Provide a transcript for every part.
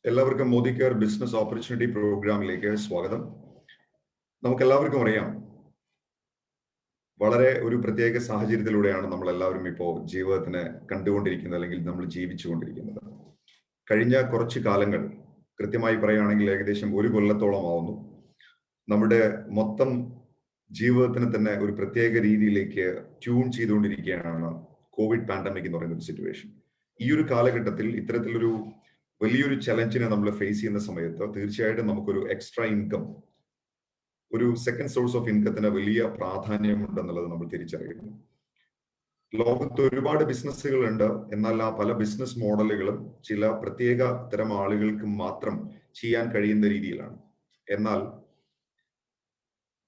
എല്ലാവർക്കും Modi care business opportunity പ്രോഗ്രാമിലേക്ക് സ്വാഗതം. നമുക്കെല്ലാവർക്കും അറിയാം, വളരെ ഒരു പ്രത്യേക സാഹചര്യത്തിലൂടെയാണ് നമ്മൾ എല്ലാവരും ഇപ്പോൾ ജീവിതത്തിനെ കണ്ടുകൊണ്ടിരിക്കുന്നത്, അല്ലെങ്കിൽ നമ്മൾ ജീവിച്ചുകൊണ്ടിരിക്കുന്നത്. കഴിഞ്ഞ കുറച്ച് കാലങ്ങൾ, കൃത്യമായി പറയുകയാണെങ്കിൽ ഏകദേശം 1 കൊല്ലത്തോളം ആവുന്നു, നമ്മുടെ മൊത്തം ജീവിതത്തിന് തന്നെ ഒരു പ്രത്യേക രീതിയിലേക്ക് ട്യൂൺ ചെയ്തുകൊണ്ടിരിക്കുകയാണ് കോവിഡ് പാൻഡമിക് എന്ന് പറയുന്ന ഒരു സിറ്റുവേഷൻ. ഈ ഒരു കാലഘട്ടത്തിൽ ഇത്തരത്തിലൊരു വലിയൊരു ചലഞ്ചിനെ നമ്മൾ ഫേസ് ചെയ്യുന്ന സമയത്ത് തീർച്ചയായിട്ടും നമുക്കൊരു എക്സ്ട്രാ ഇൻകം, ഒരു സെക്കൻഡ് സോഴ്സ് ഓഫ് ഇൻകത്തിന് വലിയ പ്രാധാന്യമുണ്ടെന്നുള്ളത് നമ്മൾ തിരിച്ചറിയുന്നു. ലോകത്ത് ഒരുപാട് ബിസിനസ്സുകൾ ഉണ്ട്, എന്നാൽ ആ പല ബിസിനസ് മോഡലുകളും ചില പ്രത്യേക തരം ആളുകൾക്ക് മാത്രം ചെയ്യാൻ കഴിയുന്ന രീതിയിലാണ്. എന്നാൽ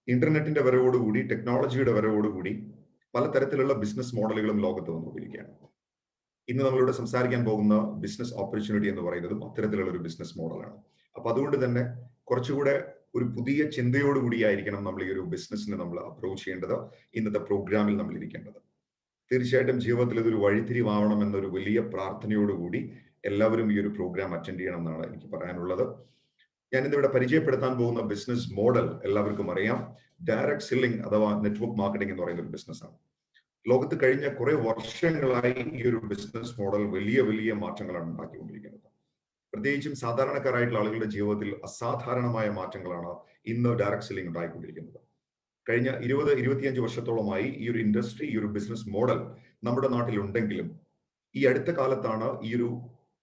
ഇന്റർനെറ്റിന്റെ വരവോടുകൂടി, ടെക്നോളജിയുടെ വരവോടുകൂടി പലതരത്തിലുള്ള ബിസിനസ് മോഡലുകളും ലോകത്ത് വന്നുകൊണ്ടിരിക്കുകയാണ്. ഇന്ന് നമ്മളിവിടെ സംസാരിക്കാൻ പോകുന്ന ബിസിനസ് ഓപ്പർച്യൂണിറ്റി എന്ന് പറയുന്നതും അത്തരത്തിലുള്ള ഒരു ബിസിനസ് മോഡലാണ്. അപ്പൊ അതുകൊണ്ട് തന്നെ കുറച്ചുകൂടെ ഒരു പുതിയ ചിന്തയോടുകൂടിയായിരിക്കണം നമ്മൾ ഈ ഒരു ബിസിനസ്സിനെ നമ്മൾ അപ്രോച്ച് ചെയ്യേണ്ടത്, ഇന്നത്തെ പ്രോഗ്രാമിൽ നമ്മൾ ഇരിക്കേണ്ടത്. തീർച്ചയായിട്ടും ജീവിതത്തിൽ ഇതൊരു വഴിത്തിരിവാവണം എന്നൊരു വലിയ പ്രാർത്ഥനയോടുകൂടി എല്ലാവരും ഈ ഒരു പ്രോഗ്രാം അറ്റൻഡ് ചെയ്യണം എന്നാണ് എനിക്ക് പറയാനുള്ളത്. ഞാൻ ഇന്നിവിടെ പരിചയപ്പെടുത്താൻ പോകുന്ന ബിസിനസ് മോഡൽ എല്ലാവർക്കും അറിയാം. ഡയറക്ട് സെല്ലിംഗ് അഥവാ നെറ്റ്വർക്ക് മാർക്കറ്റിംഗ് എന്ന് പറയുന്ന ഒരു ബിസിനസ്സാണ്. ലോകത്ത് കഴിഞ്ഞ കുറെ വർഷങ്ങളായി ഈ ഒരു ബിസിനസ് മോഡൽ വലിയ വലിയ മാറ്റങ്ങളാണ് ഉണ്ടാക്കിക്കൊണ്ടിരിക്കുന്നത്. പ്രത്യേകിച്ചും സാധാരണക്കാരായിട്ടുള്ള ആളുകളുടെ ജീവിതത്തിൽ അസാധാരണമായ മാറ്റങ്ങളാണ് ഇന്ന് ഡയറക്ട് സെല്ലിംഗ് ഉണ്ടായിക്കൊണ്ടിരിക്കുന്നത്. കഴിഞ്ഞ 20-25 വർഷത്തോളമായി ഈ ഒരു ഇൻഡസ്ട്രി, ഈ ഒരു ബിസിനസ് മോഡൽ നമ്മുടെ നാട്ടിൽ ഉണ്ടെങ്കിലും ഈ അടുത്ത കാലത്താണ് ഈ ഒരു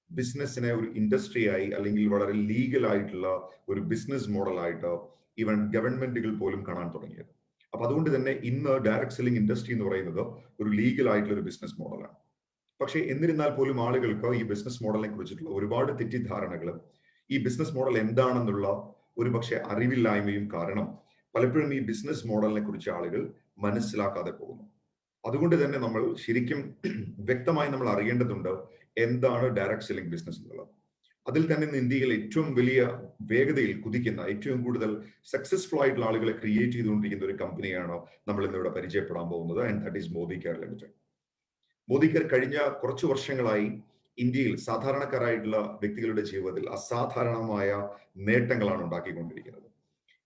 ബിസിനസ്സിനെ ഒരു ഇൻഡസ്ട്രിയായി, അല്ലെങ്കിൽ വളരെ ലീഗൽ ആയിട്ടുള്ള ഒരു ബിസിനസ് മോഡലായിട്ട് ഈവൻ ഗവൺമെന്റുകൾ പോലും കാണാൻ തുടങ്ങിയത്. അപ്പൊ അതുകൊണ്ട് തന്നെ ഇന്ന് ഡയറക്ട് സെല്ലിംഗ് ഇൻഡസ്ട്രി എന്ന് പറയുന്നത് ഒരു ലീഗൽ ആയിട്ടുള്ള ഒരു ബിസിനസ് മോഡലാണ്. പക്ഷേ എന്നിരുന്നാൽ പോലും ആളുകൾക്ക് ഈ ബിസിനസ് മോഡലിനെ കുറിച്ചിട്ടുള്ള ഒരുപാട് തെറ്റിദ്ധാരണകളും ഈ ബിസിനസ് മോഡൽ എന്താണെന്നുള്ള ഒരുപക്ഷെ അറിവില്ലായ്മയും കാരണം പലപ്പോഴും ഈ ബിസിനസ് മോഡലിനെ കുറിച്ച് ആളുകൾ മനസ്സിലാക്കാതെ പോകുന്നു. അതുകൊണ്ട് തന്നെ നമ്മൾ ശരിക്കും വ്യക്തമായി നമ്മൾ അറിയേണ്ടതുണ്ട് എന്താണ് ഡയറക്ട് സെല്ലിംഗ് ബിസിനസ് എന്നുള്ളത്. അതിൽ തന്നെ ഇന്ത്യയിൽ ഏറ്റവും വലിയ വേഗതയിൽ കുതിക്കുന്ന, ഏറ്റവും കൂടുതൽ സക്സസ്ഫുൾ ആയിട്ടുള്ള ആളുകളെ ക്രിയേറ്റ് ചെയ്തുകൊണ്ടിരിക്കുന്ന ഒരു കമ്പനിയാണ് നമ്മൾ ഇന്നിവിടെ പരിചയപ്പെടാൻ പോകുന്നത്, and that is Modi care limited. Modi care കഴിഞ്ഞ കുറച്ച് വർഷങ്ങളായി ഇന്ത്യയിൽ സാധാരണക്കാരായിട്ടുള്ള വ്യക്തികളുടെ ജീവിതത്തിൽ അസാധാരണമായ നേട്ടങ്ങളാണ് ഉണ്ടാക്കിക്കൊണ്ടിരിക്കുന്നത്.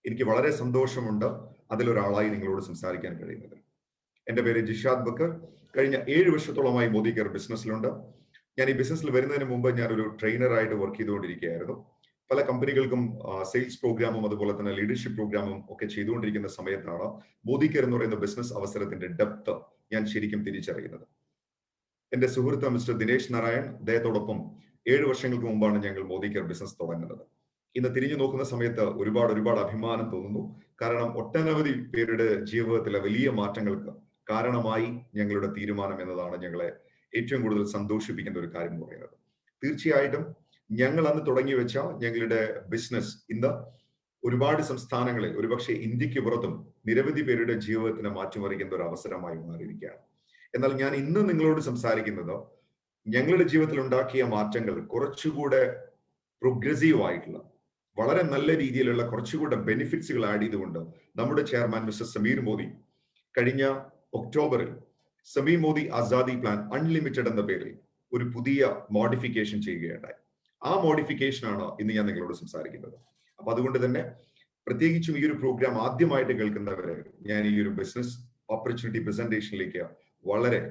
എനിക്ക് വളരെ സന്തോഷമുണ്ട് അതിലൊരാളായി നിങ്ങളോട് സംസാരിക്കാൻ കഴിയുന്നത്. എന്റെ പേര് ജിഷാദ് ബക്കർ. കഴിഞ്ഞ 7 വർഷത്തോളമായി മോദി കെയർ ബിസിനസ്സിലുണ്ട്. ഞാൻ ഈ ബിസിനസ്സിൽ വരുന്നതിന് മുമ്പ് ഞാനൊരു ട്രെയിനറായിട്ട് വർക്ക് ചെയ്തുകൊണ്ടിരിക്കുകയായിരുന്നു. പല കമ്പനികൾക്കും സെയിൽസ് പ്രോഗ്രാമും അതുപോലെ തന്നെ ലീഡർഷിപ്പ് പ്രോഗ്രാമും ഒക്കെ ചെയ്തുകൊണ്ടിരിക്കുന്ന സമയത്താണ് മോദി കെയർ എന്ന് പറയുന്ന ബിസിനസ് അവസരത്തിന്റെ ഡെപ്ത് ഞാൻ ശരിക്കും തിരിച്ചറിയുന്നത്. എന്റെ സുഹൃത്ത് മിസ്റ്റർ ദിനേശ് നാരായൺ, അദ്ദേഹത്തോടൊപ്പം 7 വർഷങ്ങൾക്ക് മുമ്പാണ് ഞങ്ങൾ മോദി കെയർ ബിസിനസ് തുടങ്ങുന്നത്. ഇന്ന് തിരിഞ്ഞു നോക്കുന്ന സമയത്ത് ഒരുപാട് അഭിമാനം തോന്നുന്നു. കാരണം ഒട്ടനവധി പേരുടെ ജീവിതത്തിലെ വലിയ മാറ്റങ്ങൾക്ക് കാരണമായി ഞങ്ങളുടെ തീരുമാനം എന്നതാണ് ഞങ്ങളെ ഏറ്റവും കൂടുതൽ സന്തോഷിപ്പിക്കുന്ന ഒരു കാര്യം എന്ന് പറയുന്നത്. തീർച്ചയായിട്ടും ഞങ്ങൾ അന്ന് തുടങ്ങി വെച്ച ഞങ്ങളുടെ ബിസിനസ് ഇന്ന് ഒരുപാട് സംസ്ഥാനങ്ങളിൽ, ഒരുപക്ഷെ ഇന്ത്യക്ക് പുറത്തും നിരവധി പേരുടെ ജീവിതത്തിനെ മാറ്റിമറിക്കുന്ന ഒരു അവസരമായി മാറിയിരിക്കുകയാണ്. എന്നാൽ ഞാൻ ഇന്ന് നിങ്ങളോട് സംസാരിക്കുന്നത് ഞങ്ങളുടെ ജീവിതത്തിൽ ഉണ്ടാക്കിയ മാറ്റങ്ങൾ കുറച്ചുകൂടെ പ്രോഗ്രസീവ് ആയിട്ടുള്ള, വളരെ നല്ല രീതിയിലുള്ള കുറച്ചുകൂടെ ബെനിഫിറ്റ്സുകൾ ആഡ് ചെയ്തുകൊണ്ട് നമ്മുടെ ചെയർമാൻ മിസ്റ്റർ സമീർ മോദി കഴിഞ്ഞ ഒക്ടോബറിൽ സമീർ മോദി ആസാദി പ്ലാൻ അൺലിമിറ്റഡ് എന്ന പേരിൽ ഒരു പുതിയ മോഡിഫിക്കേഷൻ ചെയ്യുകയുണ്ടായി. ആ മോഡിഫിക്കേഷനാണ് ഇന്ന് ഞാൻ നിങ്ങളോട് സംസാരിക്കുന്നത്. അപ്പൊ അതുകൊണ്ട് തന്നെ പ്രത്യേകിച്ചും ഈ ഒരു പ്രോഗ്രാം ആദ്യമായിട്ട് കേൾക്കുന്നവരെ ഞാൻ ഈ ഒരു ബിസിനസ് ഓപ്പർച്യൂണിറ്റി പ്രസന്റേഷനിലേക്ക് വളരെ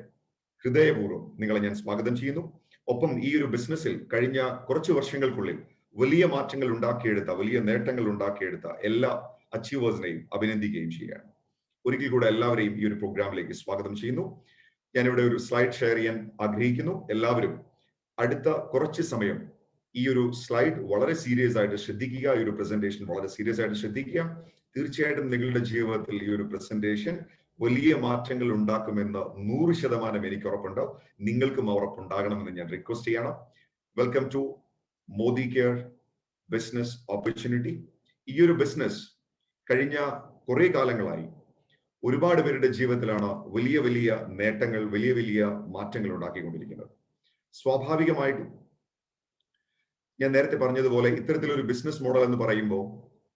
ഹൃദയപൂർവ്വം നിങ്ങളെ ഞാൻ സ്വാഗതം ചെയ്യുന്നു. ഒപ്പം ഈ ഒരു ബിസിനസ്സിൽ കഴിഞ്ഞ കുറച്ച് വർഷങ്ങൾക്കുള്ളിൽ വലിയ മാറ്റങ്ങൾ ഉണ്ടാക്കിയെടുത്ത, വലിയ നേട്ടങ്ങൾ ഉണ്ടാക്കിയെടുത്ത എല്ലാ അച്ചീവേഴ്സിനെയും അഭിനന്ദിക്കുകയും ചെയ്യുകയാണ്. ഒരിക്കൽ കൂടെ എല്ലാവരെയും ഈ ഒരു പ്രോഗ്രാമിലേക്ക് സ്വാഗതം ചെയ്യുന്നു. ഞാനിവിടെ ഒരു സ്ലൈഡ് ഷെയർ ചെയ്യാൻ ആഗ്രഹിക്കുന്നു. എല്ലാവരും അടുത്ത കുറച്ച് സമയം ഈ ഒരു സ്ലൈഡ് വളരെ സീരിയസ് ആയിട്ട് ശ്രദ്ധിക്കുക, ഈ ഒരു പ്രസന്റേഷൻ വളരെ സീരിയസ് ആയിട്ട് ശ്രദ്ധിക്കുക. തീർച്ചയായിട്ടും നിങ്ങളുടെ ജീവിതത്തിൽ ഈ ഒരു പ്രസന്റേഷൻ വലിയ മാറ്റങ്ങൾ ഉണ്ടാക്കുമെന്ന് 100% എനിക്ക് ഉറപ്പുണ്ട്. നിങ്ങൾക്കും ആ ഉറപ്പുണ്ടാകണമെന്ന് ഞാൻ റിക്വസ്റ്റ് ചെയ്യണം. Welcome to Modi care business opportunity. ഈ ഒരു ബിസിനസ് കഴിഞ്ഞ കുറെ കാലങ്ങളായി ഒരുപാട് പേരുടെ ജീവിതത്തിലാണ് വലിയ വലിയ നേട്ടങ്ങൾ, വലിയ വലിയ മാറ്റങ്ങൾ ഉണ്ടാക്കിക്കൊണ്ടിരിക്കുന്നത്. സ്വാഭാവികമായിട്ടും ഞാൻ നേരത്തെ പറഞ്ഞതുപോലെ ഇത്തരത്തിലൊരു ബിസിനസ് മോഡൽ എന്ന് പറയുമ്പോൾ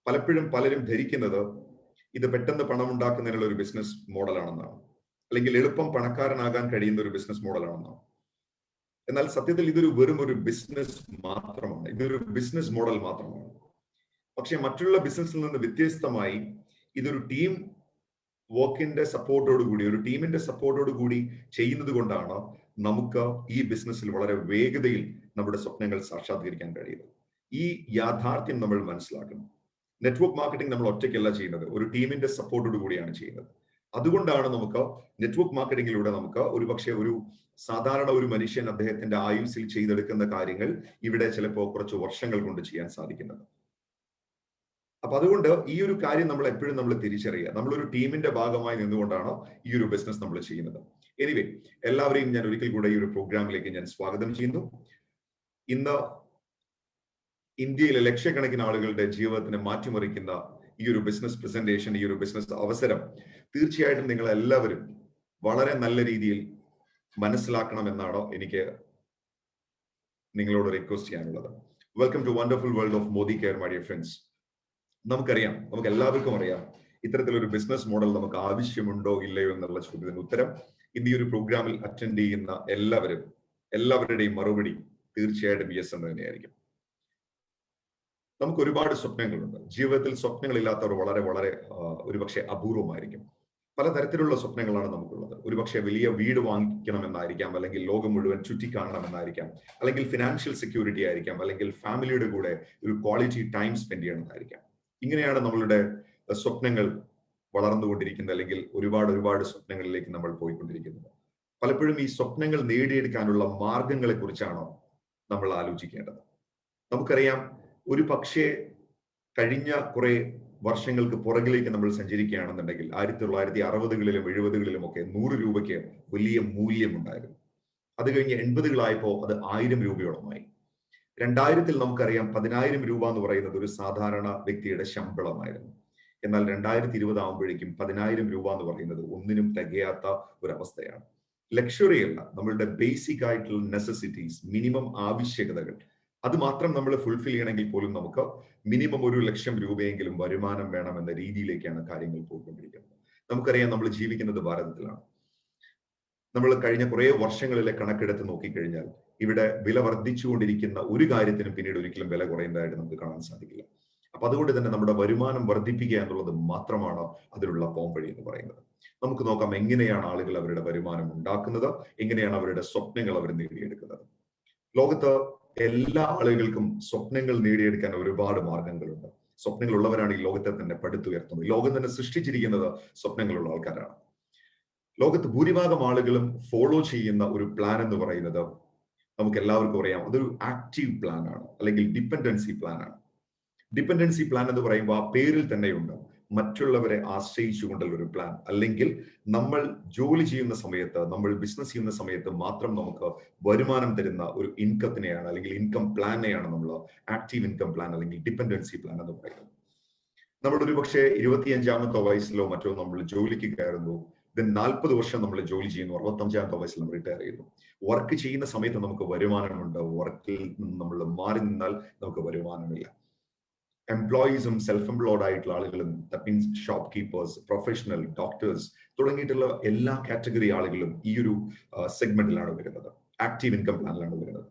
പലപ്പോഴും പലരും ധരിക്കുന്നത് ഇത് പെട്ടെന്ന് പണം ഉണ്ടാക്കുന്നതിനുള്ള ഒരു ബിസിനസ് മോഡലാണെന്നാണ്, അല്ലെങ്കിൽ എളുപ്പം പണക്കാരനാകാൻ കഴിയുന്ന ഒരു ബിസിനസ് മോഡലാണെന്നാണ്. എന്നാൽ സത്യത്തിൽ ഇതൊരു വെറും ഒരു ബിസിനസ് മാത്രമാണ്, ഇതൊരു ബിസിനസ് മോഡൽ മാത്രമാണ്. പക്ഷെ മറ്റുള്ള ബിസിനസ്സിൽ നിന്ന് വ്യത്യസ്തമായി ഇതൊരു ടീം വർക്കിന്റെ സപ്പോർട്ടോടുകൂടി, ഒരു ടീമിന്റെ സപ്പോർട്ടോടുകൂടി ചെയ്യുന്നത് കൊണ്ടാണ് നമുക്ക് ഈ ബിസിനസ്സിൽ വളരെ വേഗതയിൽ നമ്മുടെ സ്വപ്നങ്ങൾ സാക്ഷാത്കരിക്കാൻ കഴിയുന്നത്. ഈ യാഥാർത്ഥ്യം നമ്മൾ മനസ്സിലാക്കണം. നെറ്റ്വർക്ക് മാർക്കറ്റിംഗ് നമ്മൾ ഒറ്റയ്ക്കല്ല ചെയ്യുന്നത്, ഒരു ടീമിന്റെ സപ്പോർട്ടോടു കൂടിയാണ് ചെയ്യുന്നത്. അതുകൊണ്ടാണ് നമുക്ക് നെറ്റ്വർക്ക് മാർക്കറ്റിംഗിലൂടെ നമുക്ക് ഒരു സാധാരണ ഒരു മനുഷ്യൻ അദ്ദേഹത്തിന്റെ ആയുസ്സിൽ ചെയ്തെടുക്കുന്ന കാര്യങ്ങൾ ഇവിടെ ചിലപ്പോൾ കുറച്ച് വർഷങ്ങൾ കൊണ്ട് ചെയ്യാൻ സാധിക്കുന്നത്. അപ്പൊ അതുകൊണ്ട് ഈ ഒരു കാര്യം നമ്മൾ എപ്പോഴും നമ്മൾ തിരിച്ചറിയുക, നമ്മളൊരു ടീമിന്റെ ഭാഗമായി നിന്നുകൊണ്ടാണ് ഈ ഒരു ബിസിനസ് നമ്മൾ ചെയ്യുന്നത്. എനിവേ, എല്ലാവരെയും ഞാൻ ഒരിക്കൽ കൂടെ ഈ ഒരു പ്രോഗ്രാമിലേക്ക് ഞാൻ സ്വാഗതം ചെയ്യുന്നു. ഇന്ന് ഇന്ത്യയിലെ ലക്ഷക്കണക്കിന് ആളുകളുടെ ജീവിതത്തിനെ മാറ്റിമറിക്കുന്ന ഈ ഒരു ബിസിനസ് പ്രസന്റേഷൻ, ഈ ഒരു ബിസിനസ് അവസരം തീർച്ചയായിട്ടും നിങ്ങൾ എല്ലാവരും വളരെ നല്ല രീതിയിൽ മനസ്സിലാക്കണമെന്നാണ് എനിക്ക് നിങ്ങളോട് റിക്വസ്റ്റ് ചെയ്യാനുള്ളത്. Welcome to wonderful world of Modi care, my dear friends. നമുക്കറിയാം, നമുക്ക് എല്ലാവർക്കും അറിയാം, ഇത്തരത്തിലൊരു ബിസിനസ് മോഡൽ നമുക്ക് ആവശ്യമുണ്ടോ ഇല്ലയോ എന്നുള്ള ചോദ്യത്തിന് ഉത്തരം ഇന്ന് ഈ ഒരു പ്രോഗ്രാമിൽ അറ്റൻഡ് ചെയ്യുന്ന എല്ലാവരുടെയും മറുപടി തീർച്ചയായിട്ടും യെസ് എന്ന് തന്നെയായിരിക്കും. നമുക്ക് ഒരുപാട് സ്വപ്നങ്ങളുണ്ട്. ജീവിതത്തിൽ സ്വപ്നങ്ങളില്ലാത്തവർ വളരെ വളരെ ഒരുപക്ഷെ അപൂർവമായിരിക്കും. പലതരത്തിലുള്ള സ്വപ്നങ്ങളാണ് നമുക്കുള്ളത്. ഒരുപക്ഷെ വലിയ വീട് വാങ്ങിക്കണമെന്നായിരിക്കാം, അല്ലെങ്കിൽ ലോകം മുഴുവൻ ചുറ്റിക്കാണണമെന്നായിരിക്കാം, അല്ലെങ്കിൽ ഫിനാൻഷ്യൽ സെക്യൂരിറ്റി ആയിരിക്കാം, അല്ലെങ്കിൽ ഫാമിലിയുടെ കൂടെ ഒരു ക്വാളിറ്റി ടൈം സ്പെൻഡ് ചെയ്യണമെന്നായിരിക്കാം. ഇങ്ങനെയാണ് നമ്മളുടെ സ്വപ്നങ്ങൾ വളർന്നുകൊണ്ടിരിക്കുന്നത്, അല്ലെങ്കിൽ ഒരുപാട് സ്വപ്നങ്ങളിലേക്ക് നമ്മൾ പോയിക്കൊണ്ടിരിക്കുന്നത്. പലപ്പോഴും ഈ സ്വപ്നങ്ങൾ നേടിയെടുക്കാനുള്ള മാർഗങ്ങളെ കുറിച്ചാണ് നമ്മൾ ആലോചിക്കേണ്ടത്. നമുക്കറിയാം, ഒരു പക്ഷേ കഴിഞ്ഞ കുറെ വർഷങ്ങൾക്ക് പുറകിലേക്ക് നമ്മൾ സഞ്ചരിക്കുകയാണെന്നുണ്ടെങ്കിൽ 1960കളിലും 70കളിലും ഒക്കെ 100 രൂപയ്ക്ക് വലിയ മൂല്യമുണ്ടായിരുന്നു. അത് കഴിഞ്ഞ് 80കളായപ്പോൾ അത് 1000 രൂപയോളമായി. 2000-ൽ നമുക്കറിയാം 10,000 രൂപ എന്ന് പറയുന്നത് ഒരു സാധാരണ വ്യക്തിയുടെ ശമ്പളമായിരുന്നു. എന്നാൽ 2020 ആകുമ്പോഴേക്കും 10,000 രൂപ എന്ന് പറയുന്നത് ഒന്നിനും തികയാത്ത ഒരവസ്ഥയാണ്. ലക്ഷറി അല്ല, നമ്മളുടെ ബേസിക് ആയിട്ടുള്ള നെസസിറ്റീസ്, മിനിമം ആവശ്യകതകൾ, അത് മാത്രം നമ്മൾ ഫുൾഫിൽ ചെയ്യണമെങ്കിൽ പോലും നമുക്ക് മിനിമം 1,00,000 രൂപയെങ്കിലും വരുമാനം വേണമെന്ന രീതിയിലേക്കാണ് കാര്യങ്ങൾ പോയിക്കൊണ്ടിരിക്കുന്നത്. നമുക്കറിയാം, നമ്മൾ ജീവിക്കുന്നത് ഭാരതത്തിലാണ്. നമ്മൾ കഴിഞ്ഞ കുറെ വർഷങ്ങളിലെ കണക്കെടുത്ത് നോക്കിക്കഴിഞ്ഞാൽ ഇവിടെ വില വർദ്ധിച്ചുകൊണ്ടിരിക്കുന്ന ഒരു കാര്യത്തിനും പിന്നീട് ഒരിക്കലും വില കുറയുന്നതായിട്ട് നമുക്ക് കാണാൻ സാധിക്കില്ല. അപ്പൊ അതുകൊണ്ട് തന്നെ നമ്മുടെ വരുമാനം വർദ്ധിപ്പിക്കുക എന്നുള്ളത് മാത്രമാണ് അതിലുള്ള പോംവഴി എന്ന് പറയുന്നത്. നമുക്ക് നോക്കാം എങ്ങനെയാണ് ആളുകൾ അവരുടെ വരുമാനം ഉണ്ടാക്കുന്നത്, എങ്ങനെയാണ് അവരുടെ സ്വപ്നങ്ങൾ അവർ നേടിയെടുക്കുന്നത്. ലോകത്ത് എല്ലാ ആളുകൾക്കും സ്വപ്നങ്ങൾ നേടിയെടുക്കാൻ ഒരുപാട് മാർഗങ്ങളുണ്ട്. സ്വപ്നങ്ങൾ ഉള്ളവരാണ് ഈ ലോകത്തെ തന്നെ പടുത്തുയർത്തുന്നത്. ലോകം തന്നെ സൃഷ്ടിച്ചിരിക്കുന്നത് സ്വപ്നങ്ങളുള്ള ആൾക്കാരാണ്. ലോകത്ത് ഭൂരിഭാഗം ആളുകളും ഫോളോ ചെയ്യുന്ന ഒരു പ്ലാൻ എന്ന് പറയുന്നത് നമുക്ക് എല്ലാവർക്കും അറിയാം, അതൊരു ആക്റ്റീവ് പ്ലാൻ ആണ്, അല്ലെങ്കിൽ ഡിപ്പെൻഡൻസി പ്ലാൻ ആണ്. ഡിപ്പെൻഡൻസി പ്ലാൻ എന്ന് പറയുമ്പോൾ ആ പേരിൽ തന്നെയുണ്ട് മറ്റുള്ളവരെ ആശ്രയിച്ചുകൊണ്ടുള്ള ഒരു പ്ലാൻ. അല്ലെങ്കിൽ നമ്മൾ ജോലി ചെയ്യുന്ന സമയത്ത്, നമ്മൾ ബിസിനസ് ചെയ്യുന്ന സമയത്ത് മാത്രം നമുക്ക് വരുമാനം തരുന്ന ഒരു ഇൻകത്തിനെയാണ്, അല്ലെങ്കിൽ ഇൻകം പ്ലാനെയാണ് നമ്മൾ ആക്റ്റീവ് ഇൻകം പ്ലാൻ അല്ലെങ്കിൽ ഡിപ്പെൻഡൻസി പ്ലാൻ എന്ന് പറയുന്നത്. നമ്മൾ ഒരു പക്ഷേ 25-ാമത്തെ വയസ്സിലോ മറ്റോ നമ്മൾ ജോലിക്ക് കയറുന്നു, ദെൻ 40 വർഷം നമ്മൾ ജോലി ചെയ്യുന്നു, 65-ാമത്തെ വയസ്സിൽ നമ്മൾ റിട്ടയർ ചെയ്യുന്നു. വർക്ക് ചെയ്യുന്ന സമയത്ത് നമുക്ക് വരുമാനമുണ്ട്, വർക്കിൽ നിന്ന് നമ്മൾ മാറി നിന്നാൽ നമുക്ക് വരുമാനമില്ല. എംപ്ലോയീസും സെൽഫ് എംപ്ലോയ്ഡ് ആയിട്ടുള്ള ആളുകളും, that means shop keepers, professional, doctors തുടങ്ങിയിട്ടുള്ള എല്ലാ കാറ്റഗറി ആളുകളും ഈ ഒരു സെഗ്മെന്റിലാണ് വരുന്നത്, ആക്റ്റീവ് ഇൻകം പ്ലാനിലാണ് വരുന്നത്.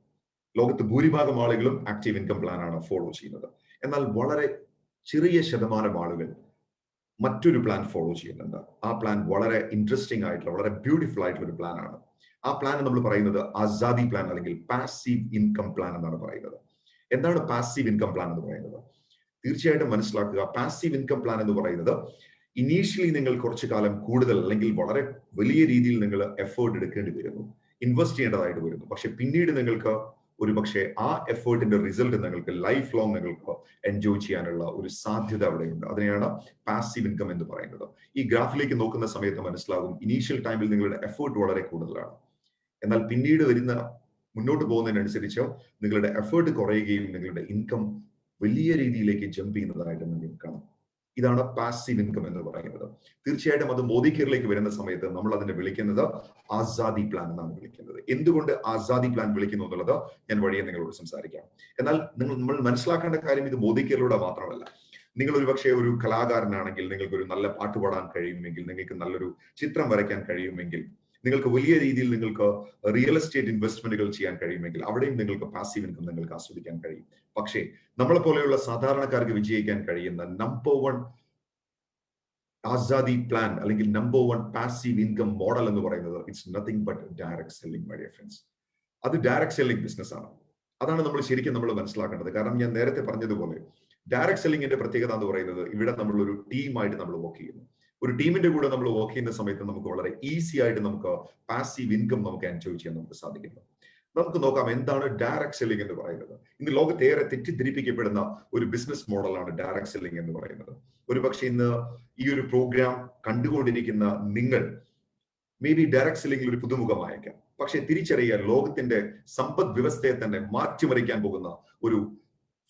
ലോകത്ത് ഭൂരിഭാഗം ആളുകളും ആക്റ്റീവ് ഇൻകം പ്ലാനാണ് ഫോളോ ചെയ്യുന്നത്. എന്നാൽ വളരെ ചെറിയ ശതമാനം ആളുകൾ മറ്റൊരു പ്ലാൻ ഫോളോ ചെയ്യുന്നുണ്ട്. ആ പ്ലാൻ വളരെ ഇൻട്രസ്റ്റിംഗ് ആയിട്ടുള്ള, വളരെ ബ്യൂട്ടിഫുൾ ആയിട്ടുള്ള ഒരു പ്ലാൻ ആണ്. ആ പ്ലാൻ നമ്മൾ പറയുന്നത് ആസാദി പ്ലാൻ അല്ലെങ്കിൽ പാസീവ് ഇൻകം പ്ലാൻ എന്നാണ് പറയുന്നത്. എന്താണ് പാസീവ് ഇൻകം പ്ലാൻ എന്ന് പറയുന്നത്? തീർച്ചയായിട്ടും മനസ്സിലാക്കുക, പാസീവ് ഇൻകം പ്ലാൻ എന്ന് പറയുന്നത് ഇനീഷ്യലി നിങ്ങൾ കുറച്ചു കാലം കൂടുതൽ അല്ലെങ്കിൽ വളരെ വലിയ രീതിയിൽ നിങ്ങൾ എഫേർട്ട് എടുക്കേണ്ടി വരുന്നു, ഇൻവെസ്റ്റ് ചെയ്യേണ്ടതായിട്ട് വരുന്നു. പക്ഷെ പിന്നീട് നിങ്ങൾക്ക് ഒരുപക്ഷെ ആ എഫേർട്ടിന്റെ റിസൾട്ട് നിങ്ങൾക്ക് ലൈഫ് ലോങ് നിങ്ങൾക്ക് എൻജോയ് ചെയ്യാനുള്ള ഒരു സാധ്യത അവിടെയുണ്ട്. അതിനെയാണ് പാസീവ് ഇൻകം എന്ന് പറയുന്നത്. ഈ ഗ്രാഫിലേക്ക് നോക്കുന്ന സമയത്ത് മനസ്സിലാകും, ഇനീഷ്യൽ ടൈമിൽ നിങ്ങളുടെ എഫേർട്ട് വളരെ കൂടുതലാണ്. എന്നാൽ പിന്നീട് മുന്നോട്ട് പോകുന്നതിനനുസരിച്ച് നിങ്ങളുടെ എഫേർട്ട് കുറയുകയും നിങ്ങളുടെ ഇൻകം വലിയ രീതിയിലേക്ക് ജമ്പ് ചെയ്യുന്നതായിട്ട് നിങ്ങൾക്ക് കാണാം. ഇതാണ് പാസീവ് ഇൻകം എന്ന് പറയുന്നത്. തീർച്ചയായിട്ടും അത് മോദി കെയറിലേക്ക് വരുന്ന സമയത്ത് നമ്മൾ അതിനെ വിളിക്കുന്നത് ആസാദി പ്ലാൻ എന്നാണ് വിളിക്കുന്നത്. എന്തുകൊണ്ട് ആസാദി പ്ലാൻ വിളിക്കുന്നു എന്നുള്ളത് ഞാൻ വഴിയെ നിങ്ങളോട് സംസാരിക്കാം. എന്നാൽ നമ്മൾ മനസ്സിലാക്കേണ്ട കാര്യം, ഇത് മോദി കെയറിലൂടെ മാത്രമല്ല. നിങ്ങൾ ഒരുപക്ഷെ ഒരു കലാകാരനാണെങ്കിൽ, നിങ്ങൾക്ക് ഒരു നല്ല പാട്ട് പാടാൻ കഴിയുമെങ്കിൽ, നിങ്ങൾക്ക് നല്ലൊരു ചിത്രം വരയ്ക്കാൻ കഴിയുമെങ്കിൽ, നിങ്ങൾക്ക് വലിയ രീതിയിൽ നിങ്ങൾക്ക് റിയൽ എസ്റ്റേറ്റ് ഇൻവെസ്റ്റ്മെന്റുകൾ ചെയ്യാൻ കഴിയുമെങ്കിൽ അവിടെയും നിങ്ങൾക്ക് പാസീവ് ഇൻകം നിങ്ങൾക്ക് ആസ്വദിക്കാൻ കഴിയും. പക്ഷേ നമ്മളെ പോലെയുള്ള സാധാരണക്കാർക്ക് വിജയിക്കാൻ കഴിയുന്ന നമ്പർ 1 ആസാദി പ്ലാൻ അല്ലെങ്കിൽ നമ്പർ 1 പാസീവ് ഇൻകം മോഡൽ എന്ന് പറയുന്നത് it's nothing but direct selling, my dear friends. അത് ഡയറക്ട് സെല്ലിംഗ് ബിസിനസ് ആണ്. അതാണ് നമ്മൾ ശരിക്കും നമ്മൾ മനസ്സിലാക്കേണ്ടത്. കാരണം ഞാൻ നേരത്തെ പറഞ്ഞതുപോലെ ഡയറക്ട് സെല്ലിംഗിന്റെ പ്രത്യേകത എന്ന് പറയുന്നത് ഇവിടെ നമ്മൾ ഒരു ടീമായിട്ട് നമ്മൾ വർക്ക് ചെയ്യുന്നു. ഒരു ടീമിന്റെ കൂടെ നമ്മൾ വർക്ക് ചെയ്യുന്ന സമയത്ത് നമുക്ക് വളരെ ഈസി ആയിട്ട് നമുക്ക് പാസീവ് ഇൻകം നമുക്ക് എൻജോയ് ചെയ്യാൻ നമുക്ക് സാധിക്കുന്നു. നമുക്ക് നോക്കാം എന്താണ് ഡയറക്ട് സെല്ലിംഗ് എന്ന് പറയുന്നത്. ഇന്ന് ലോകത്തേറെ തെറ്റിദ്ധരിപ്പിക്കപ്പെടുന്ന ഒരു ബിസിനസ് മോഡലാണ് ഡയറക്ട് സെല്ലിംഗ് എന്ന് പറയുന്നത്. ഒരുപക്ഷെ ഇന്ന് ഈ ഒരു പ്രോഗ്രാം കണ്ടുകൊണ്ടിരിക്കുന്ന നിങ്ങൾ മേ ബി ഡയറക്ട് സെല്ലിംഗിൽ ഒരു പുതുമുഖമായേക്കാം. പക്ഷെ തിരിച്ചറിയാൻ ലോകത്തിന്റെ സമ്പദ് വ്യവസ്ഥയെ തന്നെ മാറ്റിമറിക്കാൻ പോകുന്ന ഒരു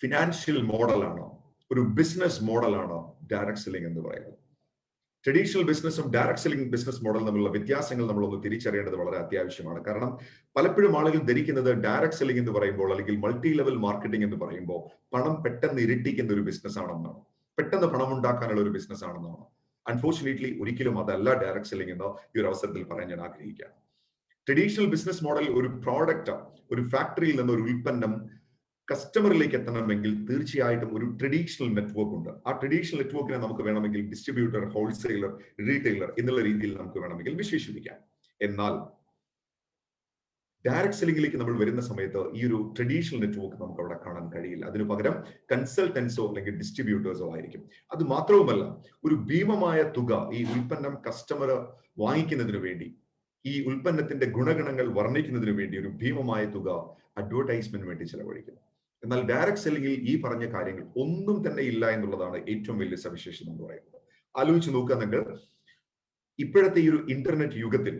ഫിനാൻഷ്യൽ മോഡലാണ്, ഒരു ബിസിനസ് മോഡലാണ് ഡയറക്ട് സെല്ലിംഗ് എന്ന് പറയുന്നത്. ട്രഡീഷണൽ ബിസിനസ്സും ഡയറക്ട് സെല്ലിംഗ് ബിസിനസ് മോഡലും തമ്മിലുള്ള വ്യത്യാസങ്ങൾ നമ്മളൊന്ന് തിരിച്ചറിയേണ്ടത് വളരെ അത്യാവശ്യമാണ്. കാരണം പലപ്പോഴും ആളുകൾ ധരിക്കുന്നത് ഡയറക്ട് സെല്ലിംഗ് എന്ന് പറയുമ്പോൾ അല്ലെങ്കിൽ മൾട്ടി ലെവൽ മാർക്കറ്റിംഗ് എന്ന് പറയുമ്പോൾ പണം പെട്ടെന്ന് ഇരട്ടിക്കുന്ന ഒരു ബിസിനസ് ആണെന്നാണ്, പെട്ടെന്ന് പണം ഉണ്ടാക്കാനുള്ള ഒരു ബിസിനസ് ആണെന്നാണ്. അൺഫോർച്ചുനേറ്റ്ലി ഒരിക്കലും അതല്ല ഡയറക്ട് സെല്ലിംഗ് എന്ന് ഈ ഒരു അവസരത്തിൽ പറയാൻ ഞാൻ ആഗ്രഹിക്കുകയാണ്. ട്രഡീഷണൽ ബിസിനസ് മോഡൽ ഒരു പ്രോഡക്റ്റ്, ഒരു ഫാക്ടറിയിൽ നിന്ന് ഒരു ഉൽപ്പന്നം കസ്റ്റമറിലേക്ക് എത്തണമെങ്കിൽ തീർച്ചയായിട്ടും ഒരു ട്രഡീഷണൽ നെറ്റ്വർക്ക് ഉണ്ട്. ആ ട്രഡീഷണൽ നെറ്റ്വർക്കിനെ നമുക്ക് വേണമെങ്കിൽ ഡിസ്ട്രിബ്യൂട്ടർ, ഹോൾസെയിലർ, റീറ്റെയിലർ എന്നുള്ള രീതിയിൽ നമുക്ക് വേണമെങ്കിൽ വിശേഷിപ്പിക്കാം. എന്നാൽ ഡയറക്ട് സെല്ലിംഗിലേക്ക് നമ്മൾ വരുന്ന സമയത്ത് ഈ ഒരു ട്രഡീഷണൽ നെറ്റ്വർക്ക് നമുക്ക് അവിടെ കാണാൻ കഴിയില്ല. അതിനു പകരം കൺസൾട്ടൻസോ അല്ലെങ്കിൽ ഡിസ്ട്രിബ്യൂട്ടേഴ്സോ ആയിരിക്കും. അത് മാത്രവുമല്ല, ഒരു ഭീമമായ തുക ഈ ഉൽപ്പന്നം കസ്റ്റമർ വാങ്ങിക്കുന്നതിന് വേണ്ടി, ഈ ഉൽപ്പന്നത്തിന്റെ ഗുണഗണങ്ങൾ വർണ്ണിക്കുന്നതിന് വേണ്ടി ഒരു ഭീമമായ തുക അഡ്വർടൈസ്മെന്റ് വേണ്ടി ചെലവഴിക്കുന്നു. എന്നാൽ ഡയറക്ട് സെല്ലിംഗിൽ ഈ പറഞ്ഞ കാര്യങ്ങൾ ഒന്നും തന്നെ ഇല്ല എന്നുള്ളതാണ് ഏറ്റവും വലിയ സവിശേഷത എന്ന് പറയുന്നത്. ആലോചിച്ച് നോക്കുക നിങ്ങൾ, ഇപ്പോഴത്തെ ഈ ഒരു ഇന്റർനെറ്റ് യുഗത്തിൽ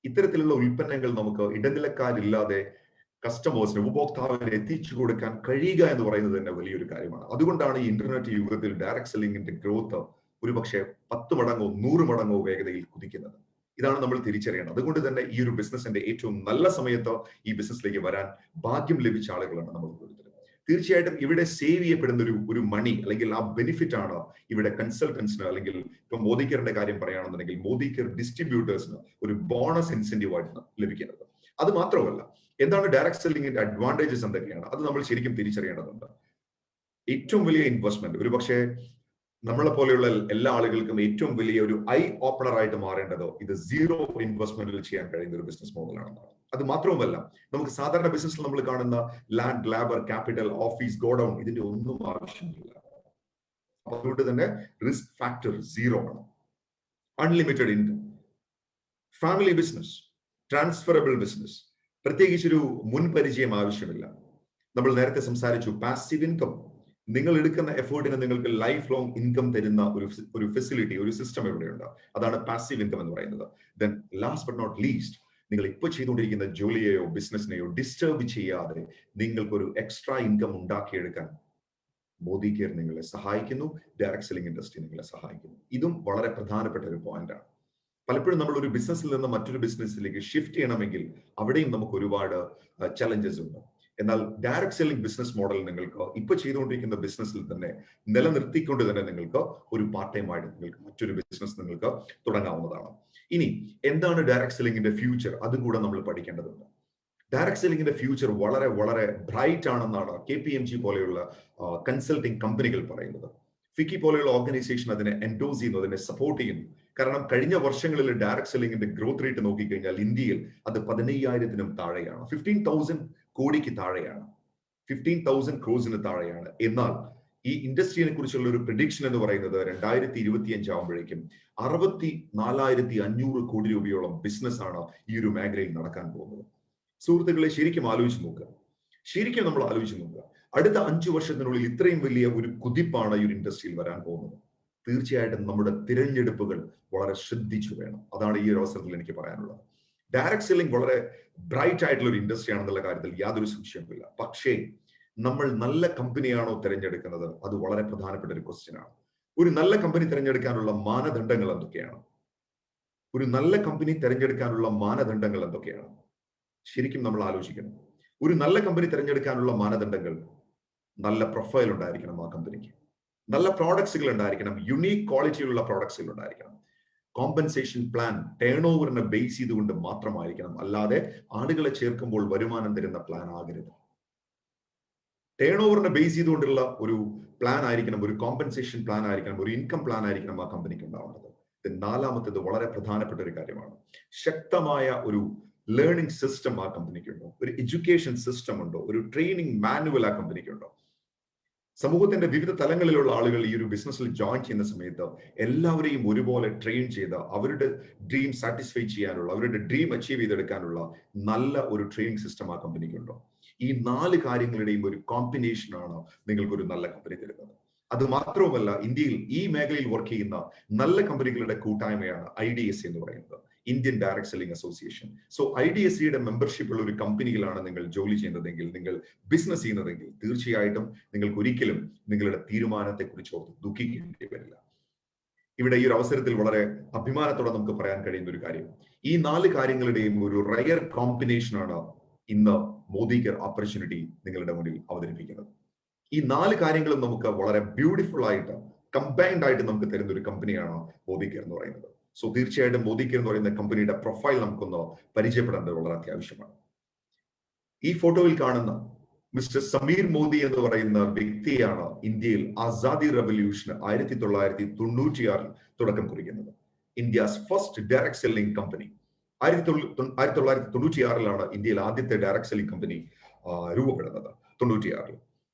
ഇത്തരത്തിലുള്ള ഉൽപ്പന്നങ്ങൾ നമുക്ക് ഇടനിലക്കാരില്ലാതെ കസ്റ്റമേഴ്സിന്, ഉപഭോക്താവിന് എത്തിച്ചു കൊടുക്കാൻ കഴിയുക എന്ന് പറയുന്നത് തന്നെ വലിയൊരു കാര്യമാണ്. അതുകൊണ്ടാണ് ഈ ഇന്റർനെറ്റ് യുഗത്തിൽ ഡയറക്ട് സെല്ലിംഗിന്റെ ഗ്രോത്ത് ഒരുപക്ഷെ 10 മടങ്ങോ 100 മടങ്ങോ വേഗതയിൽ കുതിക്കുന്നത്. ഇതാണ് നമ്മൾ തിരിച്ചറിയേണ്ടത്. അതുകൊണ്ട് തന്നെ ഈ ഒരു ബിസിനസിന്റെ ഏറ്റവും നല്ല സമയത്ത് ഈ ബിസിനസ്സിലേക്ക് വരാൻ ഭാഗ്യം ലഭിച്ച ആളുകളാണ് നമ്മൾ ഓരോരുത്തരും. തീർച്ചയായിട്ടും ഇവിടെ സേവ് ചെയ്യപ്പെടുന്ന ഒരു മണി അല്ലെങ്കിൽ ആ ബെനിഫിറ്റ് ആണ് ഇവിടെ കൺസൾട്ടൻസിന്, അല്ലെങ്കിൽ ഇപ്പൊ മോദി കെയറിന്റെ കാര്യം പറയുകയാണെന്നുണ്ടെങ്കിൽ മോദി കെയർ ഡിസ്ട്രിബ്യൂട്ടേഴ്സിന് ഒരു ബോണസ് ഇൻസെന്റീവ് ആയിട്ട് ലഭിക്കുന്നത്. അത് മാത്രമല്ല, എന്താണ് ഡയറക്ട് സെല്ലിംഗിന്റെ അഡ്വാൻറ്റേജസ് എന്തൊക്കെയാണ് അത് നമ്മൾ ശരിക്കും തിരിച്ചറിയേണ്ടതുണ്ട്. ഏറ്റവും വലിയ ഇൻവെസ്റ്റ്മെന്റ്, ഒരു പക്ഷേ നമ്മളെ പോലെയുള്ള എല്ലാ ആളുകൾക്കും ഏറ്റവും വലിയ ഒരു ഐ ഓപ്പണർ ആയിട്ട് മാറേണ്ടതോ ഇത് സീറോ ഇൻവെസ്റ്റ്മെന്റിൽ ചെയ്യാൻ കഴിയുന്ന ഒരു ബിസിനസ് മോഡലാണെന്നാണ്. അത് മാത്രവുമല്ല, നമുക്ക് സാധാരണ ബിസിനസ്സിൽ നമ്മൾ കാണുന്ന land, labour, capital, office, godown ഇതിന്റെ ഒന്നും ആവശ്യമില്ല. അതുകൊണ്ട് തന്നെ റിസ്ക് ഫാക്ടർ സീറോ ആണ്. Unlimited income, family business, transferable business, പ്രത്യേകിച്ചൊരു മുൻപരിചയം ആവശ്യമില്ല. നമ്മൾ നേരത്തെ സംസാരിച്ചു പാസീവ് ഇൻകം, നിങ്ങൾ എടുക്കുന്ന എഫേർട്ടിന് നിങ്ങൾക്ക് ലൈഫ് ലോങ് ഇൻകം തരുന്ന ഒരു ഫെസിലിറ്റി, ഒരു സിസ്റ്റം ഇവിടെയുണ്ട്. അതാണ് പാസീവ് ഇൻകം എന്ന് പറയുന്നത്. Then last but not least, നിങ്ങൾ ഇപ്പോൾ ചെയ്തുകൊണ്ടിരിക്കുന്ന ജോലിയെയോ ബിസിനസിനെയോ ഡിസ്റ്റർബ് ചെയ്യാതെ നിങ്ങൾക്കൊരു എക്സ്ട്രാ ഇൻകം ഉണ്ടാക്കിയെടുക്കാൻ മോദി കെയർ നിങ്ങളെ സഹായിക്കുന്നു, ഡയറക്ട് സെല്ലിംഗ് ഇൻഡസ്ട്രി നിങ്ങളെ സഹായിക്കുന്നു. ഇതും വളരെ പ്രധാനപ്പെട്ട ഒരു പോയിന്റാണ്. പലപ്പോഴും നമ്മൾ ഒരു ബിസിനസ്സിൽ നിന്ന് മറ്റൊരു ബിസിനസ്സിലേക്ക് ഷിഫ്റ്റ് ചെയ്യണമെങ്കിൽ അവിടെയും നമുക്ക് ഒരുപാട് ചലഞ്ചസ് ഉണ്ട്. എന്നാൽ ഡയറക്ട് സെല്ലിംഗ് ബിസിനസ് മോഡൽ നിങ്ങൾക്ക് ഇപ്പൊ ചെയ്തുകൊണ്ടിരിക്കുന്ന ബിസിനസ്സിൽ തന്നെ നിലനിർത്തിക്കൊണ്ട് തന്നെ നിങ്ങൾക്ക് ഒരു പാർട്ട് ടൈം ആയിട്ട് നിങ്ങൾക്ക് മറ്റൊരു ബിസിനസ് നിങ്ങൾക്ക് തുടങ്ങാവുന്നതാണ്. ഇനി എന്താണ് ഡയറക്ട് സെല്ലിംഗിന്റെ ഫ്യൂച്ചർ, അതും കൂടെ നമ്മൾ പഠിക്കേണ്ടതുണ്ട്. ഡയറക്ട് സെല്ലിംഗിന്റെ ഫ്യൂച്ചർ വളരെ വളരെ ബ്രൈറ്റ് ആണെന്നാണ് KPMG പോലെയുള്ള കൺസൾട്ടിംഗ് കമ്പനികൾ പറയുന്നത്. ഫിക്കി പോലെയുള്ള ഓർഗനൈസേഷൻ അതിനെ എൻഡോസ് ചെയ്യുന്നു, അതിനെ സപ്പോർട്ട് ചെയ്യുന്നു. കാരണം കഴിഞ്ഞ വർഷങ്ങളിൽ ഡയറക്ട് സെല്ലിംഗിന്റെ ഗ്രോത്ത് റേറ്റ് നോക്കിക്കഴിഞ്ഞാൽ ഇന്ത്യയിൽ അത് 15,000-നും താഴെയാണ്, 15,000 കോടിക്ക് താഴെയാണ്, 15,000 ക്രോസിന് താഴെയാണ്. എന്നാൽ ഈ ഇൻഡസ്ട്രിയെ കുറിച്ചുള്ള ഒരു പ്രഡിക്ഷൻ എന്ന് പറയുന്നത് 2025 ആകുമ്പോഴേക്കും 64,500 കോടി രൂപയോളം ബിസിനസ് ആണ് ഈ ഒരു മേഖലയിൽ നടക്കാൻ പോകുന്നത്. സുഹൃത്തുക്കളെ, ശരിക്കും ആലോചിച്ച് നോക്കുക, ശരിക്കും നമ്മൾ ആലോചിച്ച് നോക്കുക. അടുത്ത 5 വർഷത്തിനുള്ളിൽ ഇത്രയും വലിയ ഒരു കുതിപ്പാണ് ഈ ഒരു ഇൻഡസ്ട്രിയിൽ വരാൻ പോകുന്നത്. തീർച്ചയായിട്ടും നമ്മുടെ തിരഞ്ഞെടുപ്പുകൾ വളരെ ശ്രദ്ധിച്ചു വേണം. അതാണ് ഈ ഒരു അവസരത്തിൽ എനിക്ക് പറയാനുള്ളത്. ഡയറക്ട് സെല്ലിംഗ് വളരെ ബ്രൈറ്റ് ആയിട്ടുള്ള ഒരു ഇൻഡസ്ട്രി ആണെന്നുള്ള കാര്യത്തിൽ യാതൊരു സംശയവുമില്ല. പക്ഷേ നമ്മൾ നല്ല കമ്പനിയാണോ തിരഞ്ഞെടുക്കുന്നത്, അത് വളരെ പ്രധാനപ്പെട്ട ഒരു ക്വസ്റ്റ്യൻ ആണ്. ഒരു നല്ല കമ്പനി തിരഞ്ഞെടുക്കാനുള്ള മാനദണ്ഡങ്ങൾ എന്തൊക്കെയാണ്? ഒരു നല്ല കമ്പനി തിരഞ്ഞെടുക്കാനുള്ള മാനദണ്ഡങ്ങൾ എന്തൊക്കെയാണ്? ശരിക്കും നമ്മൾ ആലോചിക്കണം. ഒരു നല്ല കമ്പനി തിരഞ്ഞെടുക്കാനുള്ള മാനദണ്ഡങ്ങൾ, നല്ല പ്രൊഫൈൽ ഉണ്ടായിരിക്കണം ആ കമ്പനിക്ക്, നല്ല പ്രോഡക്ട്സുകൾ ഉണ്ടായിരിക്കണം, യുണീക് ക്വാളിറ്റിയിലുള്ള പ്രോഡക്ട്സുകൾ ഉണ്ടായിരിക്കണം, കോമ്പൻസേഷൻ പ്ലാൻ ടേൺ ഓവറിനെ ബേസ് ചെയ്തുകൊണ്ട് മാത്രമായിരിക്കണം, അല്ലാതെ ആളുകളെ ചേർക്കുമ്പോൾ വരുമാനം തരുന്ന പ്ലാൻ ആകരുത്. ടേൺ ഓവറിനെ ബേസ് ചെയ്തുകൊണ്ടുള്ള ഒരു പ്ലാൻ ആയിരിക്കണം, ഒരു കോമ്പൻസേഷൻ പ്ലാൻ ആയിരിക്കണം, ഒരു ഇൻകം പ്ലാൻ ആയിരിക്കണം ആ കമ്പനിക്ക് ഉണ്ടാവേണ്ടത്. നാലാമത്തേത് വളരെ പ്രധാനപ്പെട്ട ഒരു കാര്യമാണ്. ശക്തമായ ഒരു ലേണിംഗ് സിസ്റ്റം ആ കമ്പനിക്കുണ്ടോ, ഒരു എഡ്യൂക്കേഷൻ സിസ്റ്റം ഉണ്ടോ, ഒരു ട്രെയിനിങ് മാനുവൽ ആ കമ്പനിക്കുണ്ടോ. സമൂഹത്തിന്റെ വിവിധ തലങ്ങളിലുള്ള ആളുകൾ ഈ ഒരു ബിസിനസ്സിൽ ജോയിൻ ചെയ്യുന്ന സമയത്ത് എല്ലാവരെയും ഒരുപോലെ ട്രെയിൻ ചെയ്ത് അവരുടെ ഡ്രീം സാറ്റിസ്ഫൈ ചെയ്യാനുള്ള, അവരുടെ ഡ്രീം അച്ചീവ് ചെയ്തെടുക്കാനുള്ള നല്ല ഒരു ട്രെയിനിങ് സിസ്റ്റം ആ കമ്പനിക്കുണ്ടോ. ഈ 4 കാര്യങ്ങളുടെയും ഒരു കോമ്പിനേഷനാണ് നിങ്ങൾക്ക് ഒരു നല്ല കമ്പനി തരുന്നത്. അത് മാത്രവുമല്ല, ഇന്ത്യയിൽ ഈ മേഖലയിൽ വർക്ക് ചെയ്യുന്ന നല്ല കമ്പനികളുടെ കൂട്ടായ്മയാണ് IDSC എന്ന് പറയുന്നത്, Indian direct selling association. So IDSCയുടെ മെമ്പർഷിപ്പ് ഉള്ള ഒരു കമ്പനിയിലാണ് നിങ്ങൾ ജോലി ചെയ്യുന്നതെങ്കിൽ, നിങ്ങൾ ബിസിനസ് ചെയ്യുന്നതെങ്കിൽ, തീർച്ചയായിട്ടും നിങ്ങൾക്ക് ഒരിക്കലും നിങ്ങളുടെ തീരുമാനത്തെ കുറിച്ച് ഓർത്ത് ദുഃഖിക്കേണ്ടി വരില്ല. ഇവിടെ ഈ ഒരു അവസരത്തിൽ വളരെ അഭിമാനത്തോടെ നമുക്ക് പറയാൻ കഴിയുന്ന ഒരു കാര്യം, ഈ 4 കാര്യങ്ങളുടെയും ഒരു റയർ കോമ്പിനേഷനാണ് ഇന്ന് മോദി കെയർ ഓപ്പർച്യൂണിറ്റി നിങ്ങളുടെ മുന്നിൽ അവതരിപ്പിക്കുന്നത്. ഈ 4 കാര്യങ്ങളും നമുക്ക് വളരെ ബ്യൂട്ടിഫുൾ ആയിട്ട് കമ്പൈൻഡ് ആയിട്ട് നമുക്ക് തരുന്ന ഒരു കമ്പനിയാണ് മോദി കെയർ എന്ന് പറയുന്നത്. സോ തീർച്ചയായിട്ടും മോദി കെയർ എന്ന് പറയുന്ന കമ്പനിയുടെ പ്രൊഫൈൽ നമുക്കൊന്ന് പരിചയപ്പെടേണ്ടത് വളരെ അത്യാവശ്യമാണ്. ഈ ഫോട്ടോയിൽ കാണുന്ന മിസ്റ്റർ സമീർ മോദി എന്ന് പറയുന്ന വ്യക്തിയാണ് ഇന്ത്യയിൽ ആസാദി റവല്യൂഷന് 1996 തുടക്കം കുറിക്കുന്നത്. India's first direct selling company 1996 ഇന്ത്യയിൽ ആദ്യത്തെ ഡയറക്ട് സെല്ലിംഗ് കമ്പനി രൂപപ്പെടുന്നത്. 96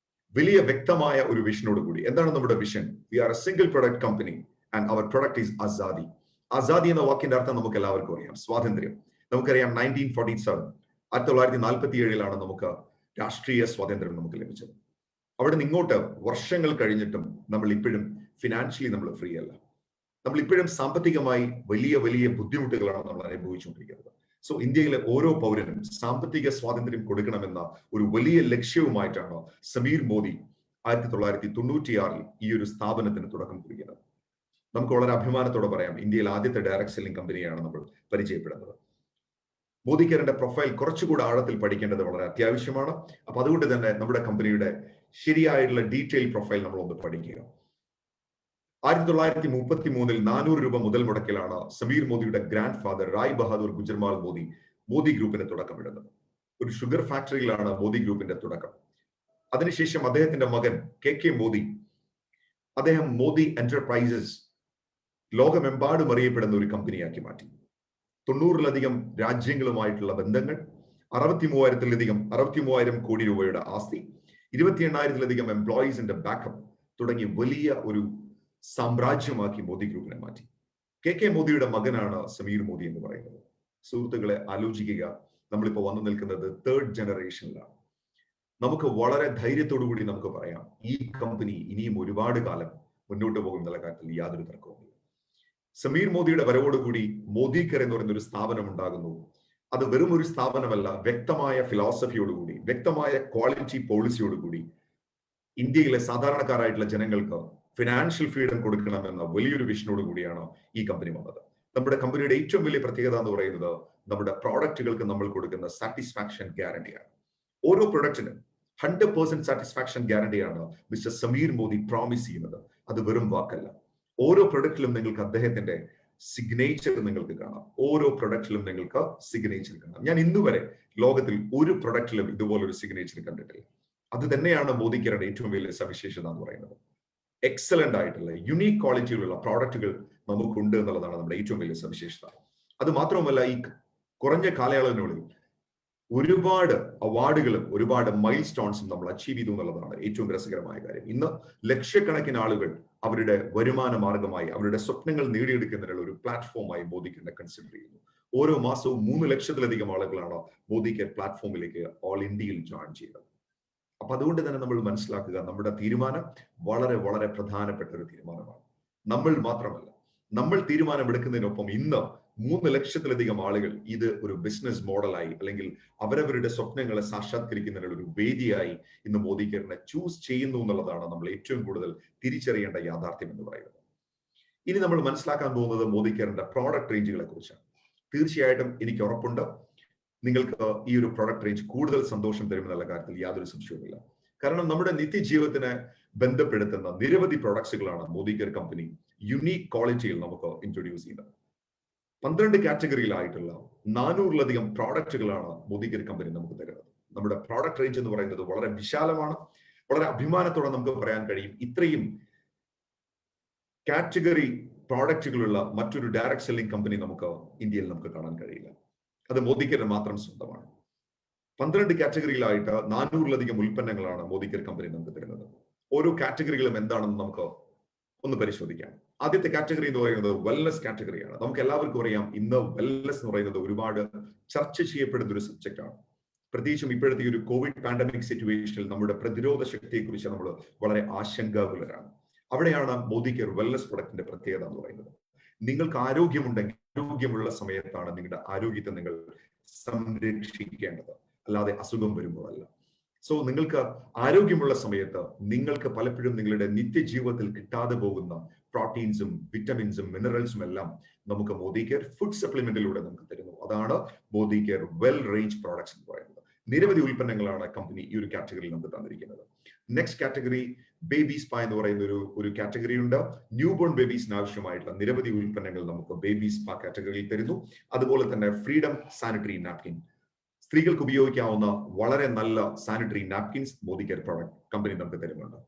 വലിയ വ്യക്തമായ ഒരു വിഷനോട് കൂടി. എന്താണ് നമ്മുടെ vision? We are a single product company and our product is Azadi. Azadi എന്ന വാക്കിന്റെ അർത്ഥം നമുക്ക് എല്ലാവർക്കും അറിയാം, സ്വാതന്ത്ര്യം. നമുക്കറിയാം 1947 1947 നമുക്ക് രാഷ്ട്രീയ സ്വാതന്ത്ര്യം നമുക്ക് ലഭിച്ചത്. അവിടെ നിന്ന് ഇങ്ങോട്ട് വർഷങ്ങൾ കഴിഞ്ഞിട്ടും നമ്മൾ ഇപ്പോഴും ഫിനാൻഷ്യലി നമ്മൾ ഫ്രീ അല്ല. നമ്മൾ ഇപ്പോഴും സാമ്പത്തികമായി വലിയ വലിയ ബുദ്ധിമുട്ടുകളാണ് നമ്മൾ അനുഭവിച്ചുകൊണ്ടിരിക്കുന്നത്. സോ ഇന്ത്യയിലെ ഓരോ പൗരനും സാമ്പത്തിക സ്വാതന്ത്ര്യം കൊടുക്കണമെന്ന ഒരു വലിയ ലക്ഷ്യവുമായിട്ടാണ് സമീർ മോദി 1996 ഈ ഒരു സ്ഥാപനത്തിന് തുടക്കം കുറിക്കുന്നത്. നമുക്ക് വളരെ അഭിമാനത്തോടെ പറയാം, ഇന്ത്യയിൽ ആദ്യത്തെ ഡയറക്ട് സെല്ലിംഗ് കമ്പനിയാണ് നമ്മൾ പരിചയപ്പെടുന്നത്. മോദി കെയറിന്റെ പ്രൊഫൈൽ കുറച്ചുകൂടെ ആഴത്തിൽ പഠിക്കേണ്ടത് വളരെ അത്യാവശ്യമാണ്. അപ്പൊ അതുകൊണ്ട് തന്നെ നമ്മുടെ കമ്പനിയുടെ ശരിയായിട്ടുള്ള ഡീറ്റെയിൽ പ്രൊഫൈൽ നമ്മൾ ഒന്ന് പഠിക്കുക. 1933 400 രൂപ മുതൽ മുടക്കിലാണ് സമീർ മോദിയുടെ ഗ്രാൻഡ് ഫാദർ റായ് ബഹാദൂർ ഗുജർമാൽ മോദി ഗ്രൂപ്പിന് തുടക്കമിടുന്നത്. ഒരു ഷുഗർ ഫാക്ടറിയിലാണ് മോദി ഗ്രൂപ്പിന്റെ തുടക്കം. അതിനുശേഷം അദ്ദേഹത്തിന്റെ മകൻ KK മോദി, അദ്ദേഹം മോദി എന്റർപ്രൈസസ് ലോകമെമ്പാടും അറിയപ്പെടുന്ന ഒരു കമ്പനിയാക്കി മാറ്റി. 90-ലധികം രാജ്യങ്ങളുമായിട്ടുള്ള ബന്ധങ്ങൾ, 63,000 കോടി രൂപയുടെ ആസ്തി, 28,000-ലധികം എംപ്ലോയീസിന്റെ ബാക്കപ്പ് തുടങ്ങിയ വലിയ ഒരു സാമ്രാജ്യമാക്കി മോദി ഗ്രൂപ്പിനെ മാറ്റി. KK മോദിയുടെ മകനാണ് സമീർ മോദി എന്ന് പറയുന്നത്. സുഹൃത്തുക്കളെ, ആലോചിക്കുക, നമ്മളിപ്പോ വന്നു നിൽക്കുന്നത് 3rd ജനറേഷനിലാണ്. നമുക്ക് വളരെ ധൈര്യത്തോടു കൂടി നമുക്ക് പറയാം, ഈ കമ്പനി ഇനിയും ഒരുപാട് കാലം മുന്നോട്ട് പോകും എന്നുള്ള കാര്യത്തിൽ യാതൊരു തർക്കവുമില്ല. സമീർ മോദിയുടെ വരവോടുകൂടി മോദി കെയർ എന്ന് പറയുന്ന ഒരു സ്ഥാപനം ഉണ്ടാകുന്നു. അത് വെറും ഒരു സ്ഥാപനമല്ല, വ്യക്തമായ ഫിലോസഫിയോടുകൂടി, വ്യക്തമായ ക്വാളിറ്റി പോളിസിയോടുകൂടി ഇന്ത്യയിലെ സാധാരണക്കാരായിട്ടുള്ള ജനങ്ങൾക്ക് ഫിനാൻഷ്യൽ ഫ്രീഡം കൊടുക്കണമെന്ന വലിയൊരു വിഷനോട് കൂടിയാണ് ഈ കമ്പനി വന്നത്. നമ്മുടെ കമ്പനിയുടെ ഏറ്റവും വലിയ പ്രത്യേകത എന്ന് പറയുന്നത് നമ്മുടെ പ്രോഡക്റ്റുകൾക്ക് നമ്മൾ കൊടുക്കുന്ന സാറ്റിസ്ഫാക്ഷൻ ഗ്യാരണ്ടിയാണ്. ഓരോ പ്രൊഡക്റ്റിനും 100% സാറ്റിസ്ഫാക്ഷൻ ഗ്യാരണ്ടിയാണ് മിസ്റ്റർ സമീർ മോദി പ്രോമിസ് ചെയ്യുന്നത്. അത് വെറും വാക്കല്ല. ഓരോ പ്രൊഡക്റ്റിലും നിങ്ങൾക്ക് അദ്ദേഹത്തിന്റെ സിഗ്നേച്ചർ നിങ്ങൾക്ക് കാണാം. ഓരോ പ്രൊഡക്റ്റിലും നിങ്ങൾക്ക് സിഗ്നേച്ചർ കാണാം. ഞാൻ ഇന്നുവരെ ലോകത്തിൽ ഒരു പ്രൊഡക്റ്റിലും ഇതുപോലൊരു സിഗ്നേച്ചർ കണ്ടിട്ടില്ല. അത് തന്നെയാണ് മോദി കെയറിന്റെ ഏറ്റവും വലിയ സവിശേഷത എന്ന് പറയുന്നത്. എക്സലന്റ് ആയിട്ടുള്ള യുണീക് ക്വാളിറ്റിയിലുള്ള പ്രോഡക്റ്റുകൾ നമുക്കുണ്ട് എന്നുള്ളതാണ് നമ്മുടെ ഏറ്റവും വലിയ സവിശേഷത. അത് മാത്രമല്ല, ഈ കുറഞ്ഞ കാലയളവിനുള്ളിൽ ഒരുപാട് അവാർഡുകളും ഒരുപാട് മൈൽ സ്റ്റോൺസും നമ്മൾ അച്ചീവ് ചെയ്തു എന്നുള്ളതാണ് ഏറ്റവും രസകരമായ കാര്യം. ഇന്ന് ലക്ഷക്കണക്കിന് ആളുകൾ അവരുടെ വരുമാന മാർഗമായി അവരുടെ സ്വപ്നങ്ങൾ നേടിയെടുക്കുന്നതിനുള്ള ഒരു പ്ലാറ്റ്ഫോമായി മോദി കെയറിനെ കൺസിഡർ ചെയ്യുന്നു. ഓരോ മാസവും 3 ലക്ഷത്തിലധികം ആളുകളാണ് മോദി കെയർ പ്ലാറ്റ്ഫോമിലേക്ക് ഓൾ ഇന്ത്യയിൽ ജോയിൻ ചെയ്യുന്നത്. അപ്പൊ അതുകൊണ്ട് തന്നെ നമ്മൾ മനസ്സിലാക്കുക, നമ്മുടെ തീരുമാനം വളരെ വളരെ പ്രധാനപ്പെട്ട ഒരു തീരുമാനമാണ്. നമ്മൾ മാത്രമല്ല, നമ്മൾ തീരുമാനമെടുക്കുന്നതിനൊപ്പം ഇന്ന് 3 ലക്ഷത്തിലധികം ആളുകൾ ഇത് ഒരു ബിസിനസ് മോഡലായി അല്ലെങ്കിൽ അവരവരുടെ സ്വപ്നങ്ങളെ സാക്ഷാത്കരിക്കുന്നതിനുള്ള ഒരു വേദിയായി ഇന്ന് മോദി കെയറിനെ ചൂസ് ചെയ്യുന്നു എന്നുള്ളതാണ് നമ്മൾ ഏറ്റവും കൂടുതൽ തിരിച്ചറിയേണ്ട യാഥാർത്ഥ്യം എന്ന് പറയുന്നത്. ഇനി നമ്മൾ മനസ്സിലാക്കാൻ പോകുന്നത് മോദി കെയറിന്റെ പ്രോഡക്റ്റ് റേഞ്ചുകളെ കുറിച്ചാണ്. തീർച്ചയായിട്ടും എനിക്ക് ഉറപ്പുണ്ട് നിങ്ങൾക്ക് ഈ ഒരു പ്രോഡക്റ്റ് റേഞ്ച് കൂടുതൽ സന്തോഷം തരുമെന്നുള്ള കാര്യത്തിൽ യാതൊരു സംശയവുമില്ല. കാരണം നമ്മുടെ നിത്യജീവിതത്തിനെ ബന്ധപ്പെടുത്തുന്ന നിരവധി പ്രോഡക്ട്സുകളാണ് മോദി കെയർ കമ്പനി യുണീക് ക്വാളിറ്റിയിൽ നമുക്ക് ഇൻട്രൊഡ്യൂസ് ചെയ്യുന്നത്. 12 കാറ്റഗറിയിലായിട്ടുള്ള 400-ലധികം പ്രോഡക്റ്റുകളാണ് മോദി കെയർ കമ്പനി നമുക്ക് തരുന്നത്. നമ്മുടെ പ്രോഡക്റ്റ് റേഞ്ച് എന്ന് പറയുന്നത് വളരെ വിശാലമാണ്. വളരെ അഭിമാനത്തോടെ നമുക്ക് പറയാൻ കഴിയും, ഇത്രയും കാറ്റഗറി പ്രോഡക്റ്റുകളുള്ള മറ്റൊരു ഡയറക്ട് സെല്ലിംഗ് കമ്പനി നമുക്ക് ഇന്ത്യയിൽ നമുക്ക് കാണാൻ കഴിയില്ല. അത് മോദി കെയർ മാത്രം സ്വന്തമാണ്. 12 കാറ്റഗറിയിലായിട്ട് 400-ലധികം ഉൽപ്പന്നങ്ങളാണ് മോദി കെയർ കമ്പനി നമുക്ക് തരുന്നത്. ഓരോ കാറ്റഗറികളും എന്താണെന്ന് നമുക്ക് ഒന്ന് പരിശോധിക്കാം. ആദ്യത്തെ കാറ്റഗറി എന്ന് പറയുന്നത് വെൽനസ് കാറ്റഗറിയാണ്. നമുക്ക് എല്ലാവർക്കും അറിയാം, ഇന്ന് വെൽനസ് എന്ന് പറയുന്നത് ഒരുപാട് ചർച്ച ചെയ്യപ്പെടുന്ന ഒരു സബ്ജക്റ്റ് ആണ്. പ്രത്യേകിച്ചും ഇപ്പോഴത്തെ ഒരു കോവിഡ് പാൻഡമിക് സിറ്റുവേഷനിൽ നമ്മുടെ പ്രതിരോധ ശക്തിയെക്കുറിച്ച് നമ്മൾ വളരെ ആശങ്കാകുലരാണ്. അവിടെയാണ് മോദി കെയർ വെൽനസ് പ്രൊഡക്റ്റിന്റെ പ്രത്യേകത എന്ന് പറയുന്നത്. നിങ്ങൾക്ക് ആരോഗ്യമുണ്ടെങ്കിൽ, ആരോഗ്യമുള്ള സമയത്താണ് നിങ്ങളുടെ ആരോഗ്യത്തെ നിങ്ങൾ സംരക്ഷിക്കേണ്ടത്, അല്ലാതെ അസുഖം വരുമ്പോഴല്ല. സോ നിങ്ങൾക്ക് ആരോഗ്യമുള്ള സമയത്ത് നിങ്ങൾക്ക് പലപ്പോഴും നിങ്ങളുടെ നിത്യജീവിതത്തിൽ കിട്ടാതെ പോകുന്ന പ്രോട്ടീൻസും വിറ്റമിൻസും മിനറൽസും എല്ലാം നമുക്ക് മോദി കെയർ ഫുഡ് സപ്ലിമെന്റിലൂടെ നമുക്ക് തരുന്നു. അതാണ് Modi care well range products എന്ന് പറയുന്നത്. നിരവധി ഉൽപ്പന്നങ്ങളാണ് കമ്പനി ഈ ഒരു കാറ്റഗറിയിൽ നമുക്ക് തന്നിരിക്കുന്നത്. നെക്സ്റ്റ് കാറ്റഗറി ബേബി സ്പാ എന്ന് പറയുന്ന ഒരു കാറ്റഗറി ഉണ്ട്. ന്യൂ ബോൺ ബേബീസിന് ആവശ്യമായിട്ടുള്ള നിരവധി ഉൽപ്പന്നങ്ങൾ നമുക്ക് ബേബി സ്പാ കാറ്റഗറിയിൽ തരുന്നു. അതുപോലെ തന്നെ ഫ്രീഡം സാനിറ്ററി നാപ്കിൻ, സ്ത്രീകൾക്ക് ഉപയോഗിക്കാവുന്ന വളരെ നല്ല sanitary napkins Modi care product company നമുക്ക് തരുന്നുണ്ട്.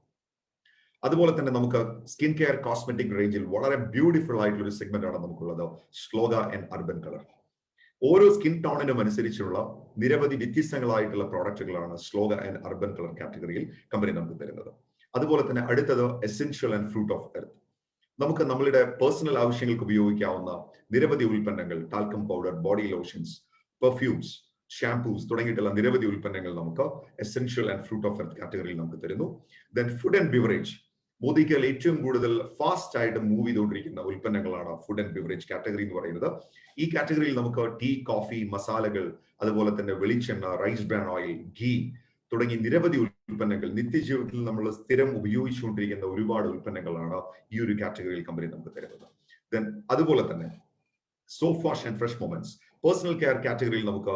അതുപോലെ തന്നെ നമുക്ക് സ്കിൻ കെയർ കോസ്മെറ്റിക് റേഞ്ചിൽ വളരെ ബ്യൂട്ടിഫുൾ ആയിട്ടുള്ള ഒരു സെഗ്മെന്റ് ആണ് നമുക്കുള്ളത്, ശ്ലോക ആൻഡ് അർബൻ കളർ. ഓരോ സ്കിൻ ടോണിനും അനുസരിച്ചുള്ള നിരവധി വ്യത്യസ്തങ്ങളായിട്ടുള്ള പ്രോഡക്റ്റുകളാണ് ശ്ലോക ആൻഡ് അർബൻ കളർ കാറ്റഗറിയിൽ കമ്പനി നമുക്ക് തരുന്നത്. അതുപോലെ തന്നെ അടുത്തത് essential and fruit of earth. നമുക്ക് നമ്മളുടെ പേഴ്സണൽ ആവശ്യങ്ങൾക്ക് ഉപയോഗിക്കാവുന്ന നിരവധി ഉൽപ്പന്നങ്ങൾ, talcum powder, body lotions, perfumes, shampoos തുടങ്ങിയിട്ടുള്ള നിരവധി ഉൽപ്പന്നങ്ങൾ നമുക്ക് essential and fruit of earth കാറ്റഗറിയിൽ നമുക്ക് തരുന്നു. Then food and beverage, Modi care ഏറ്റവും കൂടുതൽ ഫാസ്റ്റ് ആയിട്ട് മൂവ് ചെയ്തുകൊണ്ടിരിക്കുന്ന ഉൽപ്പന്നങ്ങളാണ് ഫുഡ് ആൻഡ് ബിവറേജ് കാറ്റഗറി എന്ന് പറയുന്നത്. ഈ കാറ്റഗറിയിൽ നമുക്ക് ടീ, കോഫി, മസാലകൾ, അതുപോലെ തന്നെ വെളിച്ചെണ്ണ, റൈസ് ബ്രാൻ ഓയിൽ, ഗീ തുടങ്ങി നിരവധി ഉൽപ്പന്നങ്ങൾ, നിത്യജീവിതത്തിൽ നമ്മൾ സ്ഥിരം ഉപയോഗിച്ചുകൊണ്ടിരിക്കുന്ന ഒരുപാട് ഉൽപ്പന്നങ്ങളാണ് ഈ ഒരു കാറ്റഗറിയിൽ കമ്പനി നമുക്ക് തരുന്നത്. ദെൻ അതുപോലെ തന്നെ soap wash and fresh moments, personal care കാറ്റഗറിയിൽ നമുക്ക്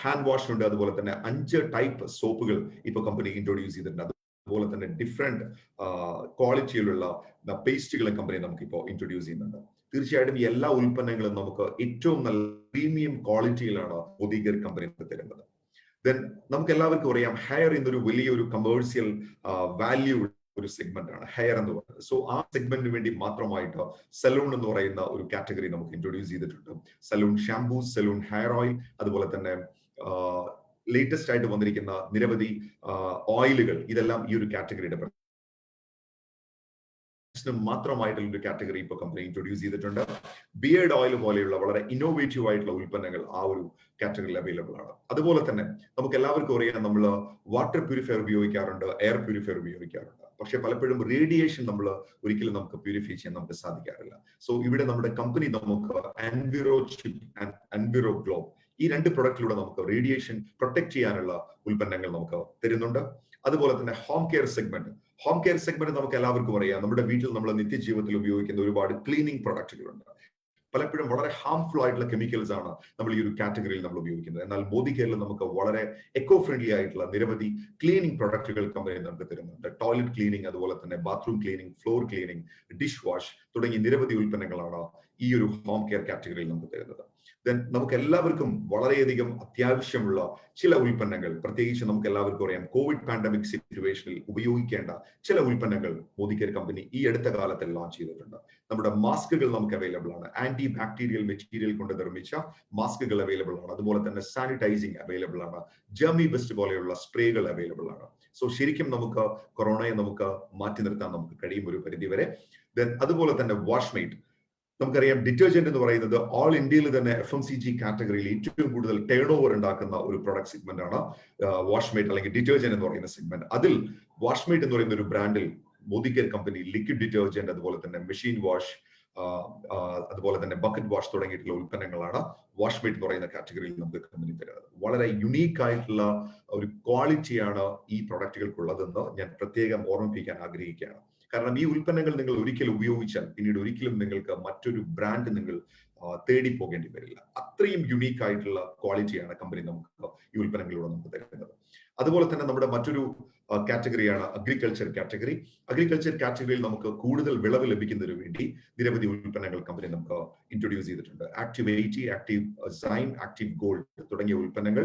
ഹാൻഡ് വാഷ് ഉണ്ട്. അതുപോലെ തന്നെ 5 ടൈപ്പ് സോപ്പുകൾ ഇപ്പൊ കമ്പനി ഇൻട്രൊഡ്യൂസ് ചെയ്തിട്ടുണ്ട്. അതുപോലെ തന്നെ ഡിഫറെന്റ് ക്വാളിറ്റിയിലുള്ള പേസ്റ്റുകളും കമ്പനി നമുക്ക് ഇപ്പോൾ ഇൻട്രൊഡ്യൂസ് ചെയ്യുന്നുണ്ട്. തീർച്ചയായിട്ടും ഈ എല്ലാ ഉൽപ്പന്നങ്ങളും നമുക്ക് ഏറ്റവും നല്ല പ്രീമിയം ക്വാളിറ്റിയിലാണ് മോദി കെയർ കമ്പനി തരുന്നത്. ദെൻ നമുക്ക് എല്ലാവർക്കും അറിയാം, ഹെയർ എന്നൊരു വലിയൊരു കമേഴ്സ്യൽ വാല്യൂ ഒരു സെഗ്മെന്റ് ആണ് ഹെയർ എന്ന് പറയുന്നത്. സോ ആ സെഗ്മെന്റിന് വേണ്ടി മാത്രമായിട്ട് സലൂൺ എന്ന് പറയുന്ന ഒരു കാറ്റഗറി നമുക്ക് ഇൻട്രൊഡ്യൂസ് ചെയ്തിട്ടുണ്ട്. Salon shampoos, salon hair oil, അതുപോലെ തന്നെ ലേറ്റസ്റ്റ് ആയിട്ട് വന്നിരിക്കുന്ന നിരവധി ഓയിലുകൾ, ഇതെല്ലാം ഈ ഒരു കാറ്റഗറിയുടെ മാത്രമായിട്ടുള്ള ഒരു കാറ്റഗറി ഇപ്പോൾ കമ്പനി ഇൻട്രൊഡ്യൂസ് ചെയ്തിട്ടുണ്ട്. ബിയേർഡ് ഓയിൽ പോലെയുള്ള വളരെ ഇന്നോവേറ്റീവ് ആയിട്ടുള്ള ഉൽപ്പന്നങ്ങൾ ആ ഒരു കാറ്റഗറിയിൽ അവൈലബിൾ ആണ്. അതുപോലെ തന്നെ നമുക്ക് എല്ലാവർക്കും അറിയാം, നമ്മൾ വാട്ടർ പ്യൂരിഫയർ ഉപയോഗിക്കാറുണ്ട്, എയർ പ്യൂരിഫയർ ഉപയോഗിക്കാറുണ്ട്. പക്ഷെ പലപ്പോഴും റേഡിയേഷൻ നമ്മൾ ഒരിക്കലും നമുക്ക് പ്യൂരിഫൈ ചെയ്യാൻ നമുക്ക് സാധിക്കാറില്ല. സോ ഇവിടെ നമ്മുടെ കമ്പനി നമുക്ക് Enviro chip and Enviro globe, ഈ 2 പ്രൊഡക്റ്റിലൂടെ നമുക്ക് റേഡിയേഷൻ പ്രൊട്ടക്ട് ചെയ്യാനുള്ള ഉൽപ്പന്നങ്ങൾ നമുക്ക് തരുന്നുണ്ട്. അതുപോലെ തന്നെ ഹോം കെയർ സെഗ്മെന്റ് നമുക്ക് എല്ലാവർക്കും അറിയാം, നമ്മുടെ വീട്ടിൽ നമ്മൾ നിത്യജീവിതത്തിൽ ഉപയോഗിക്കുന്ന ഒരുപാട് ക്ലീനിങ് പ്രൊഡക്റ്റുകളുണ്ട്. പലപ്പോഴും വളരെ ഹാംഫുൾ ആയിട്ടുള്ള കെമിക്കൽസ് ആണ് നമ്മൾ ഈ ഒരു കാറ്റഗറിയിൽ നമ്മൾ ഉപയോഗിക്കുന്നത്. എന്നാൽ മോദി കെയറിൽ നമുക്ക് വളരെ എക്കോ ഫ്രണ്ട്ലി ആയിട്ടുള്ള നിരവധി ക്ലീനിങ് പ്രൊഡക്റ്റുകൾ കമ്പനി നമുക്ക് തരുന്നുണ്ട്. ടോയ്ലറ്റ് ക്ലീനിങ്, അതുപോലെ തന്നെ bathroom cleaning, floor cleaning, dish wash തുടങ്ങി നിരവധി ഉൽപ്പന്നങ്ങളാണ് ഈ ഒരു ഹോം കെയർ കാറ്റഗറിയിൽ നമുക്ക് തരുന്നത്. ദെൻ നമുക്ക് എല്ലാവർക്കും വളരെയധികം അത്യാവശ്യമുള്ള ചില ഉൽപ്പന്നങ്ങൾ, പ്രത്യേകിച്ച് നമുക്ക് എല്ലാവർക്കും അറിയാം, കോവിഡ് പാൻഡമിക് സിറ്റുവേഷനിൽ ഉപയോഗിക്കേണ്ട ചില ഉൽപ്പന്നങ്ങൾ മോദി കെയർ കമ്പനി ഈ അടുത്ത കാലത്ത് ലോഞ്ച് ചെയ്തിട്ടുണ്ട്. നമ്മുടെ മാസ്കുകൾ നമുക്ക് അവൈലബിൾ ആണ്. ആന്റി ബാക്ടീരിയൽ മെറ്റീരിയൽ കൊണ്ട് നിർമ്മിച്ച മാസ്കുകൾ അവൈലബിൾ ആണ്. അതുപോലെ തന്നെ സാനിറ്റൈസിങ് അവൈലബിൾ ആണ്. ജെർമി ബെസ്റ്റ് പോലെയുള്ള സ്പ്രേകൾ അവൈലബിൾ ആണ്. സോ ശരിക്കും നമുക്ക് കൊറോണയെ നമുക്ക് മാറ്റി നിർത്താൻ നമുക്ക് കഴിയും ഒരു പരിധിവരെ. ദെൻ അതുപോലെ തന്നെ വാഷ്മേറ്റ്, നമുക്കറിയാം ഡിറ്റർജന്റ് എന്ന് പറയുന്നത് ഓൾ ഇന്ത്യയിൽ തന്നെ FMCG കാറ്റഗറിയിൽ ഏറ്റവും കൂടുതൽ ടേൺ ഓവർ ഉണ്ടാക്കുന്ന ഒരു പ്രൊഡക്റ്റ് സെഗ്മെന്റ് ആണ് വാഷ്മേറ്റ് അല്ലെങ്കിൽ ഡിറ്റർജന്റ് എന്ന് പറയുന്ന സെഗ്മെന്റ്. അതിൽ വാഷ്മേറ്റ് എന്ന് പറയുന്ന ഒരു ബ്രാൻഡിൽ Modi care company liquid detergent, അതുപോലെ തന്നെ മെഷീൻ വാഷ്, അതുപോലെ തന്നെ ബക്കറ്റ് വാഷ് തുടങ്ങിയിട്ടുള്ള ഉൽപ്പന്നങ്ങളാണ് വാഷ്മേറ്റ് എന്ന് പറയുന്ന കാറ്റഗറിയിൽ നമുക്ക് കമ്പനി തരുന്നത്. വളരെ യുണീക്ക് ആയിട്ടുള്ള ഒരു ക്വാളിറ്റിയാണ് ഈ പ്രൊഡക്റ്റുകൾക്കുള്ളതെന്ന് ഞാൻ പ്രത്യേകം ഓർമ്മിപ്പിക്കാൻ ആഗ്രഹിക്കുകയാണ്. കാരണം ഈ ഉൽപ്പന്നങ്ങൾ നിങ്ങൾ ഒരിക്കൽ ഉപയോഗിച്ചാൽ പിന്നീട് ഒരിക്കലും നിങ്ങൾക്ക് മറ്റൊരു ബ്രാൻഡ് നിങ്ങൾ തേടി പോകേണ്ടി വരില്ല. അത്രയും യുണീക്ക് ആയിട്ടുള്ള ക്വാളിറ്റിയാണ് കമ്പനി നമുക്ക് ഈ ഉൽപ്പന്നങ്ങളിലൂടെ നമുക്ക് തരുന്നത്. അതുപോലെ തന്നെ നമ്മുടെ മറ്റൊരു കാറ്റഗറിയാണ് അഗ്രികൾച്ചർ കാറ്റഗറി. അഗ്രികൾച്ചർ കാറ്റഗറിയിൽ നമുക്ക് കൂടുതൽ വിളവ് ലഭിക്കുന്നതിന് വേണ്ടി നിരവധി ഉൽപ്പന്നങ്ങൾ കമ്പനി നമുക്ക് ഇൻട്രൊഡ്യൂസ് ചെയ്തിട്ടുണ്ട്. Active 80, active sign, active gold തുടങ്ങിയ ഉൽപ്പന്നങ്ങൾ.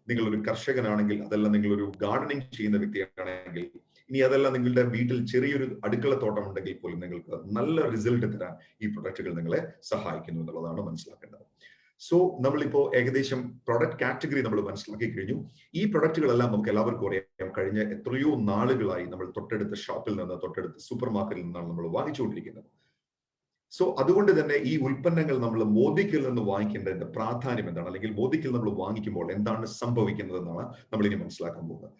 നിങ്ങൾ ഒരു കർഷകനാണെങ്കിൽ, അതെല്ലാം നിങ്ങൾ ഒരു ഗാർഡനിങ് ചെയ്യുന്ന വ്യക്തിയാണെങ്കിൽ, ഇനി അതെല്ലാം നിങ്ങളുടെ വീട്ടിൽ ചെറിയൊരു അടുക്കള തോട്ടം ഉണ്ടെങ്കിൽ പോലും നിങ്ങൾക്ക് നല്ല റിസൾട്ട് തരാൻ ഈ പ്രൊഡക്റ്റുകൾ നിങ്ങളെ സഹായിക്കുന്നു എന്നുള്ളതാണ് മനസ്സിലാക്കേണ്ടത്. സോ നമ്മളിപ്പോ ഏകദേശം പ്രൊഡക്റ്റ് കാറ്റഗറി നമ്മൾ മനസ്സിലാക്കി കഴിഞ്ഞു. ഈ പ്രൊഡക്റ്റുകളെല്ലാം നമുക്ക് എല്ലാവർക്കും അറിയാം, കഴിഞ്ഞ എത്രയോ നാളുകളായി നമ്മൾ തൊട്ടടുത്ത ഷോപ്പിൽ നിന്ന്, തൊട്ടടുത്ത സൂപ്പർ മാർക്കറ്റിൽ നിന്നാണ് നമ്മൾ വാങ്ങിച്ചുകൊണ്ടിരിക്കുന്നത്. സോ അതുകൊണ്ട് തന്നെ ഈ ഉൽപ്പന്നങ്ങൾ നമ്മൾ മോദിക്കിൽ നിന്ന് വാങ്ങിക്കേണ്ടതിന്റെ പ്രാധാന്യം എന്താണ്, അല്ലെങ്കിൽ മോദിക്കിൽ നമ്മൾ വാങ്ങിക്കുമ്പോൾ എന്താണ് സംഭവിക്കുന്നത് എന്നാണ് നമ്മൾ ഇനി മനസ്സിലാക്കാൻ പോകുന്നത്.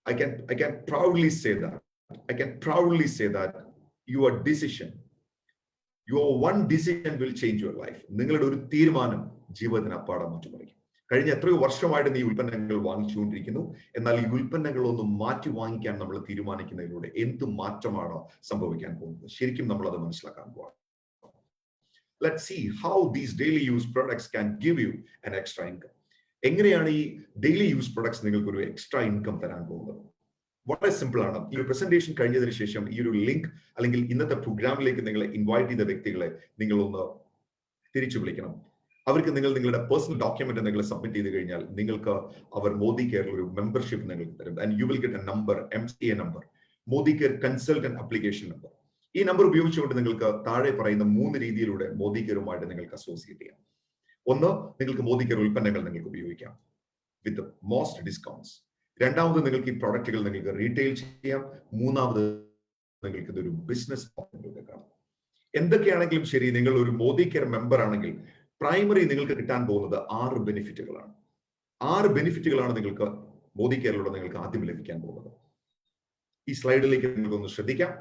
I can proudly say that your decision, your one decision will change your life. നിങ്ങളുടെ ഒരു തീരുമാനം ജീവിതത്തിന് അപ്പാടെ മാറ്റിമറിക്കും. കഴിഞ്ഞ എത്രയോ വർഷമായിട്ട് ഈ ഉൽപ്പന്നങ്ങൾ വാങ്ങിച്ചുകൊണ്ടിരിക്കുന്നു. എന്നാൽ ഈ ഉൽപ്പന്നങ്ങളൊന്നും മാറ്റി വാങ്ങിക്കാൻ നമ്മൾ തീരുമാനിക്കുന്നതിലൂടെ എന്ത് മാറ്റമാണ് സംഭവിക്കാൻ പോകുന്നത്, ശരിക്കും നമ്മൾ അത് മനസ്സിലാക്കാൻ പോവാണ്. Let's see how these daily use products can give you an extra income. എങ്ങനെയാണ് ഈ ഡെയിലി യൂസ് പ്രൊഡക്ട്സ് നിങ്ങൾക്ക് ഒരു എക്സ്ട്രാ ഇൻകം തരാൻ പോകുന്നത്? വളരെ സിമ്പിൾ ആണ്. ഈ ഒരു പ്രസന്റേഷൻ കഴിഞ്ഞതിന് ശേഷം ഈ ഒരു ലിങ്ക് അല്ലെങ്കിൽ ഇന്നത്തെ പ്രോഗ്രാമിലേക്ക് നിങ്ങളെ ഇൻവൈറ്റ് ചെയ്ത വ്യക്തികളെ നിങ്ങളൊന്ന് തിരിച്ചു വിളിക്കണം. അവർക്ക് നിങ്ങളുടെ പേഴ്സണൽ ഡോക്യുമെന്റ് നിങ്ങൾ സബ്മിറ്റ് ചെയ്ത് കഴിഞ്ഞാൽ നിങ്ങൾക്ക് അവർ മോദി കെയറിൽ ഒരു മെമ്പർഷിപ്പ് നിങ്ങൾക്ക് തരും. And you will get A number, MCA number, Modi care consultant application number. ഈ നമ്പർ ഉപയോഗിച്ചുകൊണ്ട് നിങ്ങൾക്ക് താഴെ പറയുന്ന 3 രീതിയിലൂടെ മോദി കെയറുമായിട്ട് നിങ്ങൾക്ക് അസോസിയേറ്റ് ചെയ്യാം. ഒന്ന്, നിങ്ങൾക്ക് മോദി കെയർ ഉൽപ്പന്നങ്ങൾ നിങ്ങൾക്ക് ഉപയോഗിക്കാം വിത്ത് മോസ്റ്റ് ഡിസ്കൗണ്ട്സ്. രണ്ടാമത്, നിങ്ങൾക്ക് ഈ പ്രോഡക്റ്റുകൾ നിങ്ങൾക്ക് റീറ്റെയിൽ ചെയ്യാം. മൂന്നാമത്, നിങ്ങൾക്ക് ഇതൊരു ബിസിനസ് കാണാം. എന്തൊക്കെയാണെങ്കിലും ശരി, നിങ്ങൾ ഒരു മോദി കെയർ മെമ്പർ ആണെങ്കിൽ പ്രൈമറി നിങ്ങൾക്ക് കിട്ടാൻ പോകുന്നത് 6 ബെനിഫിറ്റുകളാണ്. 6 ബെനിഫിറ്റുകളാണ് നിങ്ങൾക്ക് മോദി കെയറിലൂടെ നിങ്ങൾക്ക് ആദ്യം ലഭിക്കാൻ പോകുന്നത്. ഈ സ്ലൈഡിലേക്ക് നിങ്ങൾക്കൊന്ന് ശ്രദ്ധിക്കാം.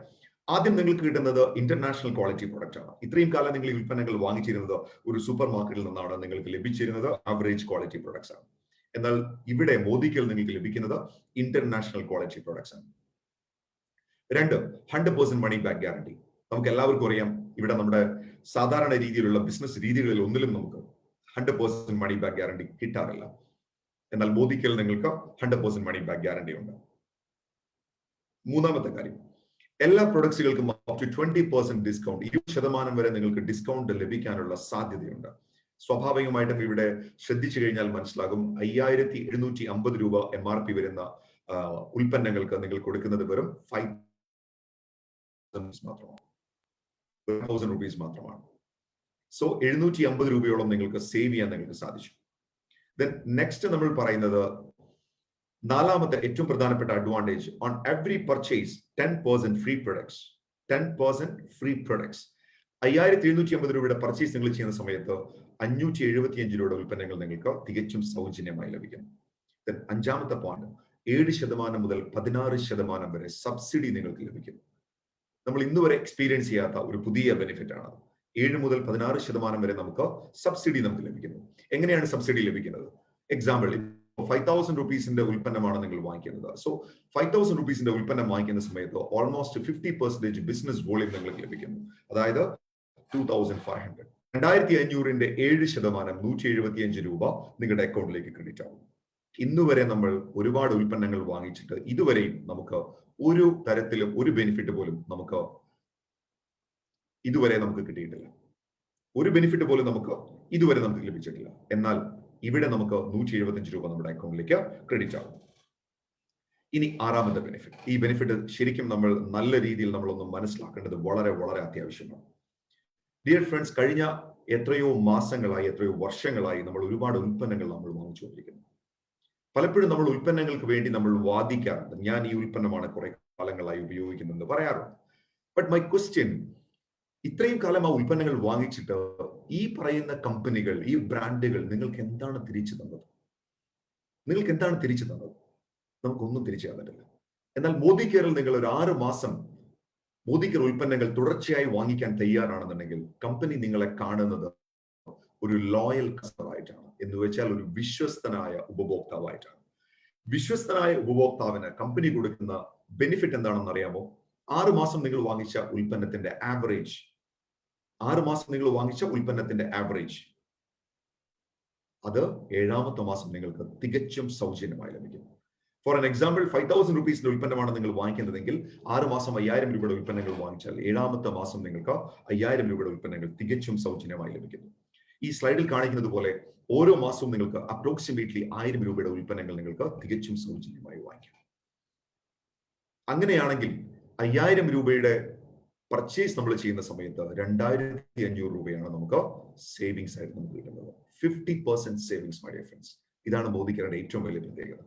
ആദ്യം നിങ്ങൾക്ക് കിട്ടുന്നത് ഇന്റർനാഷണൽ ക്വാളിറ്റി പ്രൊഡക്റ്റ് ആണ്. ഇത്രയും കാലം നിങ്ങൾ ഈ ഉൽപ്പന്നങ്ങൾ വാങ്ങിച്ചിരുന്നത് ഒരു സൂപ്പർ മാർക്കറ്റിൽ നിന്നാണ് നിങ്ങൾക്ക് ലഭിച്ചിരുന്നത് ആവറേജ് ക്വാളിറ്റി പ്രൊഡക്ട്സ് ആണ്. എന്നാൽ ഇവിടെ മോദിക്കൽ നിങ്ങൾക്ക് ലഭിക്കുന്നത് ഇന്റർനാഷണൽ ക്വാളിറ്റി പ്രൊഡക്ട്സ് ആണ്. 2, 100% മണി ബാക്ക് ഗ്യാരണ്ടി. നമുക്ക് എല്ലാവർക്കും അറിയാം, ഇവിടെ നമ്മുടെ സാധാരണ രീതിയിലുള്ള ബിസിനസ് രീതികളിൽ ഒന്നിലും നമുക്ക് 100% മണി ബാക്ക് ഗ്യാരണ്ടി കിട്ടാറില്ല. എന്നാൽ മോദിക്കൽ നിങ്ങൾക്ക് 100% മണി ബാക്ക് ഗ്യാരണ്ടി ഉണ്ട്. മൂന്നാമത്തെ കാര്യം, എല്ലാ പ്രൊഡക്ട്സുകൾക്കും അപ് ടു 20% ഡിസ്കൗണ്ട്, 20% വരെ നിങ്ങൾക്ക് ഡിസ്കൗണ്ട് ലഭിക്കാനുള്ള സാധ്യതയുണ്ട്. സ്വാഭാവികമായിട്ടും ഇവിടെ ശ്രദ്ധിച്ചു കഴിഞ്ഞാൽ മനസ്സിലാകും, 5750 രൂപ MRP വരുന്ന ഉൽപ്പന്നങ്ങൾക്ക് നിങ്ങൾ കൊടുക്കുന്നത് വെറും 5,000 rupees മാത്രമാണ്. സോ 750 രൂപയോളം നിങ്ങൾക്ക് സേവ് ചെയ്യാൻ നിങ്ങൾക്ക് സാധിച്ചു. ദെൻ നെക്സ്റ്റ് നമ്മൾ പറയുന്നത്, നാലാമത്തെ ഏറ്റവും പ്രധാനപ്പെട്ട advantage, on every purchase 10% free products. 10% free products. 5750 രൂപയുടെ പർച്ചേസ് നിങ്ങൾ ചെയ്യുന്ന സമയത്ത് 575 രൂപയുടെ ഉൽപ്പന്നങ്ങൾ നിങ്ങൾക്ക് തികച്ചും സൗജന്യമായി ലഭിക്കും. ദെൻ അഞ്ചാമത്തെ പോയിന്റ്, 7% മുതൽ 16% വരെ സബ്സിഡി നിങ്ങൾക്ക് ലഭിക്കും. നമ്മൾ ഇന്ന് വരെ എക്സ്പീരിയൻസ് ചെയ്യാത്ത ഒരു പുതിയ ബെനിഫിറ്റ് ആണ്. 7 മുതൽ 16% വരെ നമുക്ക് സബ്സിഡി നമുക്ക് ലഭിക്കുന്നു. എങ്ങനെയാണ് സബ്സിഡി ലഭിക്കുന്നത്? എക്സാമ്പിൾ, 5,000 rupeesന്റെ ഉൽപ്പന്നമാണ് നിങ്ങൾ വാങ്ങിക്കുന്നത്. സോ 5,000 rupeesന്റെ ഉൽപ്പന്നം വാങ്ങിക്കുന്ന സമയത്ത് ഓൾമോസ്റ്റ് 50% ബിസിനസ് വോളിയം നിങ്ങൾക്ക് ലഭിക്കുന്നു. അതായത് 2,500. 2,500ന്റെ 7% 175 രൂപ നിങ്ങളുടെ അക്കൗണ്ടിലേക്ക് ക്രെഡിറ്റ് ആവും. ഇന്നുവരെ നമ്മൾ ഒരുപാട് ഉൽപ്പന്നങ്ങൾ വാങ്ങിച്ചിട്ട് ഇതുവരെയും നമുക്ക് ഒരു തരത്തിലും ഒരു ബെനിഫിറ്റ് പോലും നമുക്ക് ഇതുവരെ നമുക്ക് കിട്ടിയിട്ടില്ല. ഒരു ബെനിഫിറ്റ് പോലും നമുക്ക് ഇതുവരെ നമുക്ക് ലഭിച്ചിട്ടില്ല. എന്നാൽ ഇവിടെ നമുക്ക് 175 രൂപ നമ്മുടെ അക്കൗണ്ടിലേക്ക് ക്രെഡിറ്റ് ആവും. ഇനി ആറാമത്തെ ബെനിഫിറ്റ്. ഈ ബെനിഫിറ്റ് ശരിക്കും നമ്മൾ നല്ല രീതിയിൽ നമ്മളൊന്ന് മനസ്സിലാക്കേണ്ടത് വളരെ വളരെ അത്യാവശ്യമാണ്. ഡിയർ ഫ്രണ്ട്സ്, കഴിഞ്ഞ എത്രയോ മാസങ്ങളായി, എത്രയോ വർഷങ്ങളായി നമ്മൾ ഒരുപാട് ഉൽപ്പന്നങ്ങൾ നമ്മൾ വാങ്ങിച്ചുകൊണ്ടിരിക്കുന്നു. പലപ്പോഴും നമ്മൾ ഉൽപ്പന്നങ്ങൾക്ക് വേണ്ടി നമ്മൾ വാദിക്കാറുണ്ട്. ഞാൻ ഈ ഉൽപ്പന്നമാണ് കുറെ കാലങ്ങളായി ഉപയോഗിക്കുന്നതെന്ന് പറയാറുണ്ട്. ബട്ട് മൈ ക്വസ്റ്റ്യൻ, ഇത്രയും കാലം ആ ഉൽപ്പന്നങ്ങൾ വാങ്ങിച്ചിട്ട് ഈ പറയുന്ന കമ്പനികൾ, ഈ ബ്രാൻഡുകൾ നിങ്ങൾക്ക് എന്താണ് തിരിച്ചു തന്നത്? നിങ്ങൾക്ക് എന്താണ് തിരിച്ചു തന്നത്? നമുക്കൊന്നും തിരിച്ചു തന്നിട്ടില്ല. എന്നാൽ മോദി കെയറിൽ നിങ്ങൾ ഒരു 6 മാസം മോദി കെയർ ഉൽപ്പന്നങ്ങൾ തുടർച്ചയായി വാങ്ങിക്കാൻ തയ്യാറാണെന്നുണ്ടെങ്കിൽ കമ്പനി നിങ്ങളെ കാണുന്നത് ഒരു ലോയൽ കസ്റ്റമർ ആയിട്ടാണ്. എന്ന് വെച്ചാൽ ഒരു വിശ്വസ്തനായ ഉപഭോക്താവായിട്ടാണ്. വിശ്വസ്തനായ ഉപഭോക്താവിന് കമ്പനി കൊടുക്കുന്ന ബെനിഫിറ്റ് എന്താണെന്ന് അറിയാമോ? 6 മാസം നിങ്ങൾ വാങ്ങിച്ച ഉൽപ്പന്നത്തിന്റെ ആവറേജ്, 6 മാസം നിങ്ങൾ വാങ്ങിച്ച ഉൽപ്പന്നത്തിന്റെ ആവറേജ് അത് 7ാമത്തെ മാസം നിങ്ങൾക്ക് തികച്ചും സൗജന്യമായി ലഭിക്കും. ഫോർ എൻ എക്സാമ്പിൾ 5,000 റുപ്പീസിന്റെ ഉൽപ്പന്നമാണ് നിങ്ങൾ വാങ്ങിക്കുന്നതെങ്കിൽ 6 മാസം 5,000 രൂപയുടെ ഉൽപ്പന്നങ്ങൾ വാങ്ങിച്ചാൽ 7ാമത്തെ മാസം നിങ്ങൾക്ക് 5,000 രൂപയുടെ ഉൽപ്പന്നങ്ങൾ തികച്ചും സൗജന്യമായി ലഭിക്കുന്നു. ഈ സ്ലൈഡിൽ കാണിക്കുന്നത് പോലെ ഓരോ മാസവും നിങ്ങൾക്ക് അപ്രോക്സിമേറ്റ്ലി 1000 രൂപയുടെ ഉൽപ്പന്നങ്ങൾ നിങ്ങൾക്ക് തികച്ചും സൗജന്യമായി വാങ്ങിക്കാം. അങ്ങനെയാണെങ്കിൽ 5,000 രൂപയുടെ പർച്ചേസ് നമ്മൾ ചെയ്യുന്ന സമയത്ത് 2,500 രൂപയാണ് നമുക്ക് സേവിങ്സ് ആയിട്ട് നമുക്ക് കിട്ടുന്നത്. 50% സേവിങ്സ് മൈ ഡിയർ ഫ്രണ്ട്സ്. ഇതാണ് മോദി കെയറിന്റെ ഏറ്റവും വലിയ പ്രത്യേകത.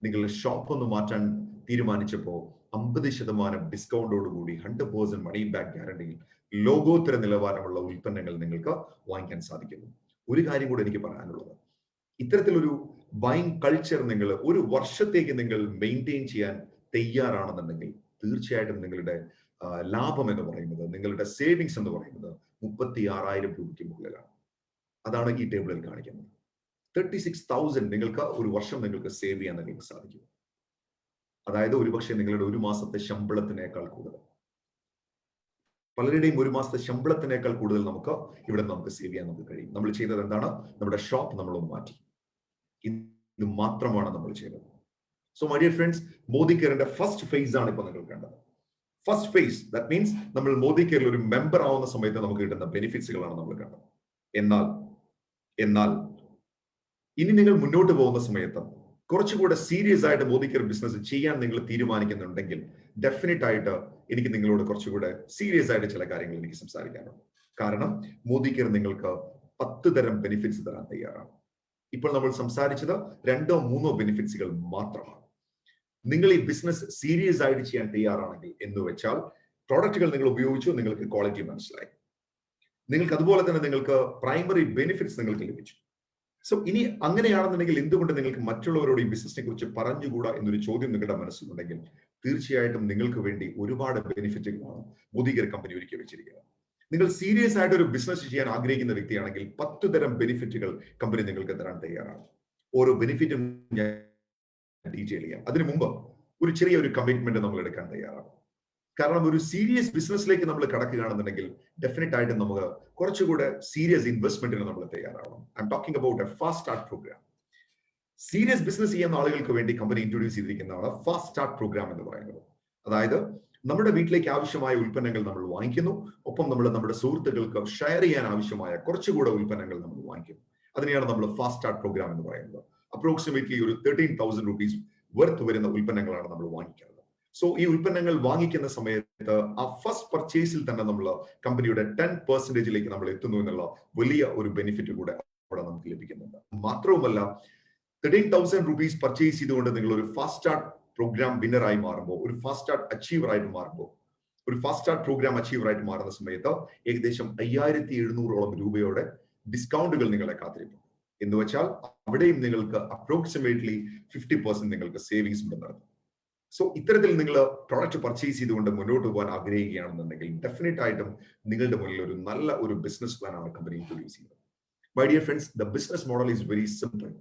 നിങ്ങളുടെ ഷോപ്പ് ഒന്ന് മാറ്റാൻ തീരുമാനിച്ചപ്പോൾ 50% ഡിസ്കൗണ്ടോടുകൂടി 100% മണി ബാക്ക് ഗ്യാരണ്ടിയിൽ ലോകോത്തര നിലവാരമുള്ള ഉൽപ്പന്നങ്ങൾ നിങ്ങൾക്ക് വാങ്ങിക്കാൻ സാധിക്കുന്നു. ഒരു കാര്യം കൂടെ എനിക്ക് പറയാനുള്ളത്, ഇത്തരത്തിലൊരു ബൈങ് കൾച്ചർ നിങ്ങൾ ഒരു വർഷത്തേക്ക് നിങ്ങൾ മെയിൻറ്റെയിൻ ചെയ്യാൻ തയ്യാറാണെന്നുണ്ടെങ്കിൽ തീർച്ചയായിട്ടും നിങ്ങളുടെ ലാഭം എന്ന് പറയുന്നത്, നിങ്ങളുടെ സേവിങ്സ് എന്ന് പറയുന്നത് 36,000 രൂപയ്ക്ക് മുകളിലാണ്. അതാണ് ഈ ടേബിളിൽ കാണിക്കുന്നത്. 36,000 നിങ്ങൾക്ക് ഒരു വർഷം നിങ്ങൾക്ക് സേവ് ചെയ്യാൻ നിങ്ങൾക്ക് സാധിക്കും. അതായത് ഒരുപക്ഷെ നിങ്ങളുടെ ഒരു മാസത്തെ ശമ്പളത്തിനേക്കാൾ കൂടുതൽ, പലരുടെയും ഒരു മാസത്തെ ശമ്പളത്തിനേക്കാൾ കൂടുതൽ നമുക്ക് സേവ് ചെയ്യാൻ നമുക്ക് കഴിയും. നമ്മൾ ചെയ്തത് എന്താണ്? നമ്മുടെ ഷോപ്പ് നമ്മൾ മാറ്റി. ഇത് മാത്രമാണ് നമ്മൾ ചെയ്തത്. So my dear friends, Modi കെയറിന്റെ ഫസ്റ്റ് ഫേസ് ആണ് ഇപ്പോൾ നിങ്ങൾ കണ്ടത്. ഫസ്റ്റ് ഫേസ്, ദാറ്റ് മീൻസ് നമ്മൾ മോദി കെയറിൽ ഒരു മെമ്പർ ആവുന്ന സമയത്ത് നമുക്ക് കിട്ടുന്ന ബെനിഫിറ്റ്സുകളാണ് നമ്മൾ കണ്ടത്. എന്നാൽ ഇനി നിങ്ങൾ മുന്നോട്ട് പോകുന്ന സമയത്ത് കുറച്ചുകൂടെ സീരിയസ് ആയിട്ട് മോദി കെയർ ബിസിനസ് ചെയ്യാൻ നിങ്ങൾ തീരുമാനിക്കുന്നുണ്ടെങ്കിൽ ഡെഫിനറ്റ് ആയിട്ട് എനിക്ക് നിങ്ങളോട് കുറച്ചുകൂടെ സീരിയസ് ആയിട്ട് ചില കാര്യങ്ങൾ എനിക്ക് സംസാരിക്കാനുണ്ട്. കാരണം മോദി കെയർ നിങ്ങൾക്ക് 10 തരം ബെനിഫിറ്റ്സ് തരാൻ തയ്യാറാണ്. ഇപ്പോൾ നമ്മൾ സംസാരിച്ചത് 2 or 3 ബെനിഫിറ്റ്സുകൾ മാത്രമാണ്. നിങ്ങൾ ഈ ബിസിനസ് സീരിയസ് ആയിട്ട് ചെയ്യാൻ തയ്യാറാണെങ്കിൽ എന്ന് വെച്ചാൽ പ്രോഡക്റ്റുകൾ നിങ്ങൾ ഉപയോഗിച്ചു, നിങ്ങൾക്ക് ക്വാളിറ്റി മനസ്സിലായി, നിങ്ങൾക്ക് അതുപോലെ തന്നെ നിങ്ങൾക്ക് പ്രൈമറി ബെനിഫിറ്റ്സ് നിങ്ങൾക്ക് ലഭിച്ചു. സോ ഇനി അങ്ങനെയാണെന്നുണ്ടെങ്കിൽ എന്തുകൊണ്ട് നിങ്ങൾക്ക് മറ്റുള്ളവരോട് ഈ ബിസിനസിനെ കുറിച്ച് പറഞ്ഞുകൂടാ എന്നൊരു ചോദ്യം നിങ്ങളുടെ മനസ്സിലുണ്ടെങ്കിൽ തീർച്ചയായിട്ടും നിങ്ങൾക്ക് വേണ്ടി ഒരുപാട് ബെനിഫിറ്റുകളാണ് മോദി കെയർ കമ്പനി ഒരുക്കി വെച്ചിരിക്കുന്നത്. നിങ്ങൾ സീരിയസ് ആയിട്ട് ഒരു ബിസിനസ് ചെയ്യാൻ ആഗ്രഹിക്കുന്ന വ്യക്തിയാണെങ്കിൽ 10 തരം ബെനിഫിറ്റുകൾ കമ്പനി നിങ്ങൾക്ക് തരാൻ തയ്യാറാണ്. ഓരോ ബെനിഫിറ്റും ഞാൻ ഡീറ്റെയിൽ ചെയ്യാം. അതിനു മുമ്പ് ഒരു ചെറിയൊരു കമ്മിറ്റ്മെന്റ് നമ്മൾ എടുക്കാൻ തയ്യാറാണ്. കാരണം ഒരു സീരിയസ് ബിസിനസ്സിലേക്ക് നമ്മൾ കടക്കുകയാണെന്നുണ്ടെങ്കിൽ ഡെഫിനറ്റ് ആയിട്ട് നമുക്ക് കുറച്ചുകൂടെ സീരിയസ് ഇൻവെസ്റ്റ്മെന്റിന് നമ്മൾ തയ്യാറാവണം. I'm talking about a fast start program. Serious business ചെയ്യുന്ന ആളുകൾക്ക് വേണ്ടി കമ്പനി ഇൻട്രൊഡ്യൂസ് ചെയ്തിരിക്കുന്നതാണ് ഫാസ്റ്റ് സ്റ്റാർട്ട് പ്രോഗ്രാം എന്ന് പറയുന്നത്. അതായത് നമ്മുടെ വീട്ടിലേക്ക് ആവശ്യമായ ഉൽപ്പന്നങ്ങൾ നമ്മൾ വാങ്ങിക്കുന്നു, ഒപ്പം നമ്മൾ നമ്മുടെ സുഹൃത്തുക്കൾക്ക് ഷെയർ ചെയ്യാൻ ആവശ്യമായ കുറച്ചുകൂടെ ഉൽപ്പന്നങ്ങൾ നമ്മൾ വാങ്ങിക്കുന്നു. അതിനെയാണ് നമ്മൾ ഫാസ്റ്റ് സ്റ്റാർട്ട് പ്രോഗ്രാം എന്ന് പറയുന്നത്. അപ്രോക്സിമേറ്റ്ലി ഒരു 13,000 റുപ്പീസ് വർത്ത് വരുന്ന ഉൽപ്പന്നങ്ങളാണ് നമ്മൾ വാങ്ങിക്കുന്നത്. സോ ഈ ഉൽപ്പന്നങ്ങൾ വാങ്ങിക്കുന്ന സമയത്ത് ആ ഫസ്റ്റ് പർച്ചേസിൽ തന്നെ നമ്മൾ കമ്പനിയുടെ 10% നമ്മൾ എത്തുന്നു എന്നുള്ള വലിയ ഒരു ബെനിഫിറ്റ് കൂടെ അവിടെ നമുക്ക് ലഭിക്കുന്നുണ്ട്. മാത്രവുമല്ല 13,000 റുപ്പീസ് പർച്ചേസ് ചെയ്തുകൊണ്ട് നിങ്ങൾ ഒരു ഫാസ്റ്റ് സ്റ്റാർട്ട് പ്രോഗ്രാം വിന്നറായി മാറുമ്പോൾ, ഒരു ഫാസ്റ്റ് സ്റ്റാർട്ട് അച്ചീവർ ആയിട്ട് മാറുമ്പോൾ, ഒരു ഫാസ്റ്റ് സ്റ്റാർട്ട് പ്രോഗ്രാം അച്ചീവർ ആയിട്ട് മാറുന്ന സമയത്ത് ഏകദേശം 5,700 രൂപയുടെ ഡിസ്കൗണ്ടുകൾ നിങ്ങളെ കാത്തിരിക്കും. എന്ന് വെച്ചാൽ അവിടെയും നിങ്ങൾക്ക് അപ്രോക്സിമേറ്റ്ലി 50% നിങ്ങൾക്ക് സേവിങ്സ് ഉണ്ടെന്നാണ്. സോ ഇത്തരത്തിൽ നിങ്ങൾ പ്രോഡക്റ്റ് പർച്ചേസ് ചെയ്തുകൊണ്ട് മുന്നോട്ട് പോകാൻ ആഗ്രഹിക്കുകയാണെന്നുണ്ടെങ്കിൽ ഡെഫിനറ്റ് ആയിട്ടും നിങ്ങളുടെ മുന്നിൽ ഒരു നല്ല ഒരു ബിസിനസ് പ്ലാൻ ആണ് കമ്പനി ഇൻട്രൊഡ്യൂസ് ചെയ്യുന്നത്. My dear friends, the business model is very simple.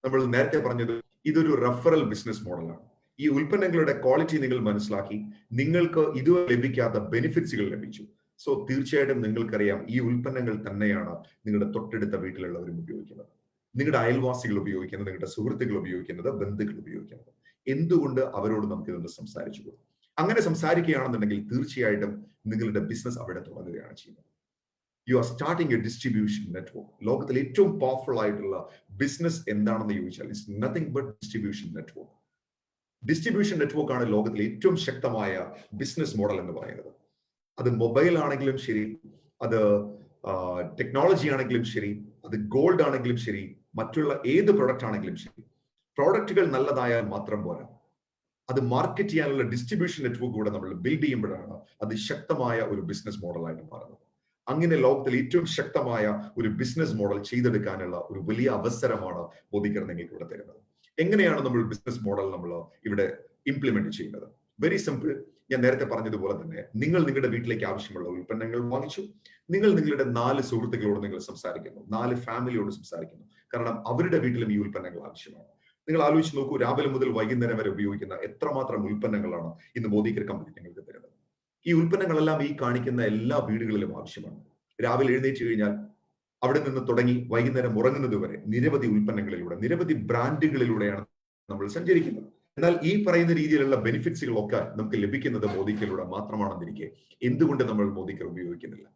നമ്മൾ നേരത്തെ പറഞ്ഞത് ഇതൊരു റെഫറൽ ബിസിനസ് മോഡലാണ്. ഈ ഉൽപ്പന്നങ്ങളുടെ ക്വാളിറ്റി നിങ്ങൾ മനസ്സിലാക്കി, നിങ്ങൾക്ക് ഇതുവരെ ലഭിക്കാത്ത ബെനിഫിറ്റ്സുകൾ ലഭിച്ചു. സോ തീർച്ചയായിട്ടും നിങ്ങൾക്കറിയാം ഈ ഉൽപ്പന്നങ്ങൾ തന്നെയാണ് നിങ്ങളുടെ തൊട്ടടുത്ത വീട്ടിലുള്ളവരും ഉപയോഗിക്കുന്നത്, നിങ്ങളുടെ അയൽവാസികൾ ഉപയോഗിക്കുന്നത്, നിങ്ങളുടെ സുഹൃത്തുക്കൾ ഉപയോഗിക്കുന്നത്, ബന്ധുക്കൾ ഉപയോഗിക്കുന്നത്. എന്തുകൊണ്ട് അവരോട് നമുക്ക് ഇതൊന്ന് സംസാരിച്ചു പോകും? അങ്ങനെ സംസാരിക്കുകയാണെന്നുണ്ടെങ്കിൽ തീർച്ചയായിട്ടും നിങ്ങളുടെ ബിസിനസ് അവിടെ തുടങ്ങുകയാണ് ചെയ്യുന്നത്. You are starting A distribution network. ലോകത്തിൽ ഏറ്റവും പവർഫുൾ ആയിട്ടുള്ള ബിസിനസ് എന്താണെന്ന് ചോദിച്ചാൽ it's nothing but distribution network. Distribution network ആണ് ലോകത്തിലെ ഏറ്റവും ശക്തമായ ബിസിനസ് മോഡൽ എന്ന് പറയുന്നത്. അത് മൊബൈൽ ആണെങ്കിലും ശരി, അത് ടെക്നോളജി ആണെങ്കിലും ശരി, അത് ഗോൾഡ് ആണെങ്കിലും ശരി, മറ്റുള്ള ഏത് പ്രൊഡക്റ്റ് ആണെങ്കിലും ശരി, പ്രോഡക്റ്റുകൾ നല്ലതായാൽ മാത്രം പോരാ, അത് മാർക്കറ്റ് ചെയ്യാനുള്ള ഡിസ്ട്രിബ്യൂഷൻ നെറ്റ്വർക്ക് കൂടെ നമ്മൾ ബിൽഡ് ചെയ്യുമ്പോഴാണ് അത് ശക്തമായ ഒരു ബിസിനസ് മോഡലായിട്ട് മാറുന്നത്. അങ്ങനെ ലോകത്തിൽ ഏറ്റവും ശക്തമായ ഒരു ബിസിനസ് മോഡൽ ചെയ്തെടുക്കാനുള്ള ഒരു വലിയ അവസരമാണ് മോദി കെയർ നിങ്ങൾക്ക് ഇവിടെ തരുന്നത്. എങ്ങനെയാണ് നമ്മൾ ബിസിനസ് മോഡൽ നമ്മൾ ഇവിടെ ഇംപ്ലിമെന്റ് ചെയ്യുന്നത്? Very simple. ഞാൻ നേരത്തെ പറഞ്ഞതുപോലെ തന്നെ നിങ്ങൾ നിങ്ങളുടെ വീട്ടിലേക്ക് ആവശ്യമുള്ള ഉൽപ്പന്നങ്ങൾ വാങ്ങിച്ചു, നിങ്ങൾ നിങ്ങളുടെ 4 സുഹൃത്തുക്കളോട് നിങ്ങൾ സംസാരിക്കുന്നു, 4 ഫാമിലിയോട് സംസാരിക്കുന്നു. കാരണം അവരുടെ വീട്ടിലും ഈ ഉൽപ്പന്നങ്ങൾ ആവശ്യമാണ്. നിങ്ങൾ ആലോചിച്ച് നോക്കൂ, രാവിലെ മുതൽ വൈകുന്നേരം വരെ ഉപയോഗിക്കുന്ന എത്രമാത്രം ഉൽപ്പന്നങ്ങളാണ് ഇന്ന് മോദി കെയർ കമ്പനി നിങ്ങൾക്ക് തരുന്നത്. ഈ ഉൽപ്പന്നങ്ങളെല്ലാം ഈ കാണിക്കുന്ന എല്ലാ വീടുകളിലും ആവശ്യമാണ്. രാവിലെ എഴുന്നേറ്റ് കഴിഞ്ഞാൽ അവിടെ നിന്ന് തുടങ്ങി വൈകുന്നേരം ഉറങ്ങുന്നത് വരെ നിരവധി ഉൽപ്പന്നങ്ങളിലൂടെ, നിരവധി ബ്രാൻഡുകളിലൂടെയാണ് നമ്മൾ സഞ്ചരിക്കുന്നത്. എന്നാൽ ഈ പറയുന്ന രീതിയിലുള്ള ബെനിഫിറ്റ്സുകളൊക്കെ നമുക്ക് ലഭിക്കുന്നത് മോദിക്കയിലൂടെ മാത്രമാണെന്നിരിക്കെ എന്തുകൊണ്ട് നമ്മൾ മോദിക്കർ ഉപയോഗിക്കുന്നില്ല?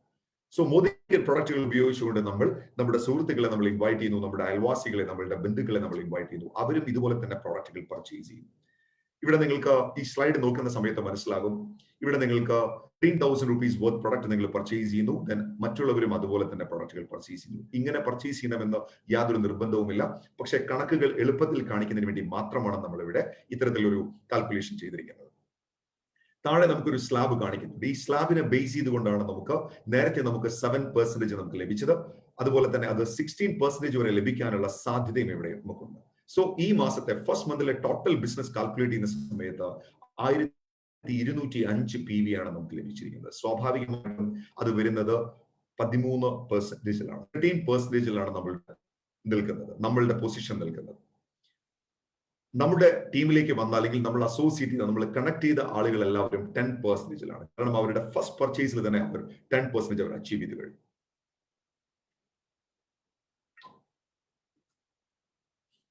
സോ മോദിക്കർ പ്രൊഡക്റ്റുകൾ ഉപയോഗിച്ചുകൊണ്ട് നമ്മൾ നമ്മുടെ സുഹൃത്തുക്കളെ നമ്മൾ ഇൻവൈറ്റ് ചെയ്യുന്നു, നമ്മുടെ അയൽവാസികളെ, നമ്മളുടെ ബന്ധുക്കളെ നമ്മൾ ഇൻവൈറ്റ് ചെയ്യുന്നു. അവരും ഇതുപോലെ തന്നെ പ്രൊഡക്റ്റുകൾ പർച്ചേസ് ചെയ്യും. ഇവിടെ നിങ്ങൾക്ക് ഈ സ്ലൈഡ് നോക്കുന്ന സമയത്ത് മനസ്സിലാകും, ഇവിടെ നിങ്ങൾക്ക് 10,000 rupees വർത്ത് പ്രൊഡക്റ്റ് നിങ്ങൾ പർച്ചേസ് ചെയ്യുന്നു, ദെൻ മറ്റുള്ളവരും അതുപോലെ തന്നെ പ്രൊഡക്റ്റുകൾ പർച്ചേസ് ചെയ്യുന്നു. ഇങ്ങനെ പർച്ചേസ് ചെയ്യണമെന്ന് യാതൊരു നിർബന്ധവുമില്ല. പക്ഷേ കണക്കുകൾ എളുപ്പത്തിൽ കാണിക്കുന്നതിന് വേണ്ടി മാത്രമാണ് നമ്മൾ ഇവിടെ ഇത്തരത്തിലൊരു കാൽക്കുലേഷൻ ചെയ്തിരിക്കുന്നത്. താഴെ നമുക്കൊരു സ്ലാബ് കാണിക്കുന്നുണ്ട്. ഈ സ്ലാബിനെ ബേസ് ചെയ്തുകൊണ്ടാണ് നേരത്തെ നമുക്ക് 7% നമുക്ക് ലഭിച്ചത്. അതുപോലെ തന്നെ അത് 16% വരെ ലഭിക്കാനുള്ള സാധ്യതയും ഇവിടെ നമുക്കുണ്ട്. സോ ഈ മാസത്തെ ഫസ്റ്റ് മന്തിലെ ടോട്ടൽ ബിസിനസ് കാൽക്കുലേറ്റ് ചെയ്യുന്ന സമയത്ത് 1205 PV ആണ് നമുക്ക് ലഭിച്ചിരിക്കുന്നത്. സ്വാഭാവികമായിട്ടും അത് വരുന്നത് 13%-ലാണ്, 13%-ലാണ് നമ്മൾ നിൽക്കുന്നത്, നമ്മളുടെ പൊസിഷൻ നിൽക്കുന്നത്. നമ്മുടെ ടീമിലേക്ക് വന്ന അല്ലെങ്കിൽ നമ്മൾ അസോസിയേറ്റ് ചെയ്ത, നമ്മൾ കണക്ട് ചെയ്ത ആളുകൾ എല്ലാവരും 10%-ലാണ്. കാരണം അവരുടെ ഫസ്റ്റ് പർച്ചേസിൽ തന്നെ അവർ 10% അവർ അച്ചീവ് ചെയ്ത് കഴിഞ്ഞു.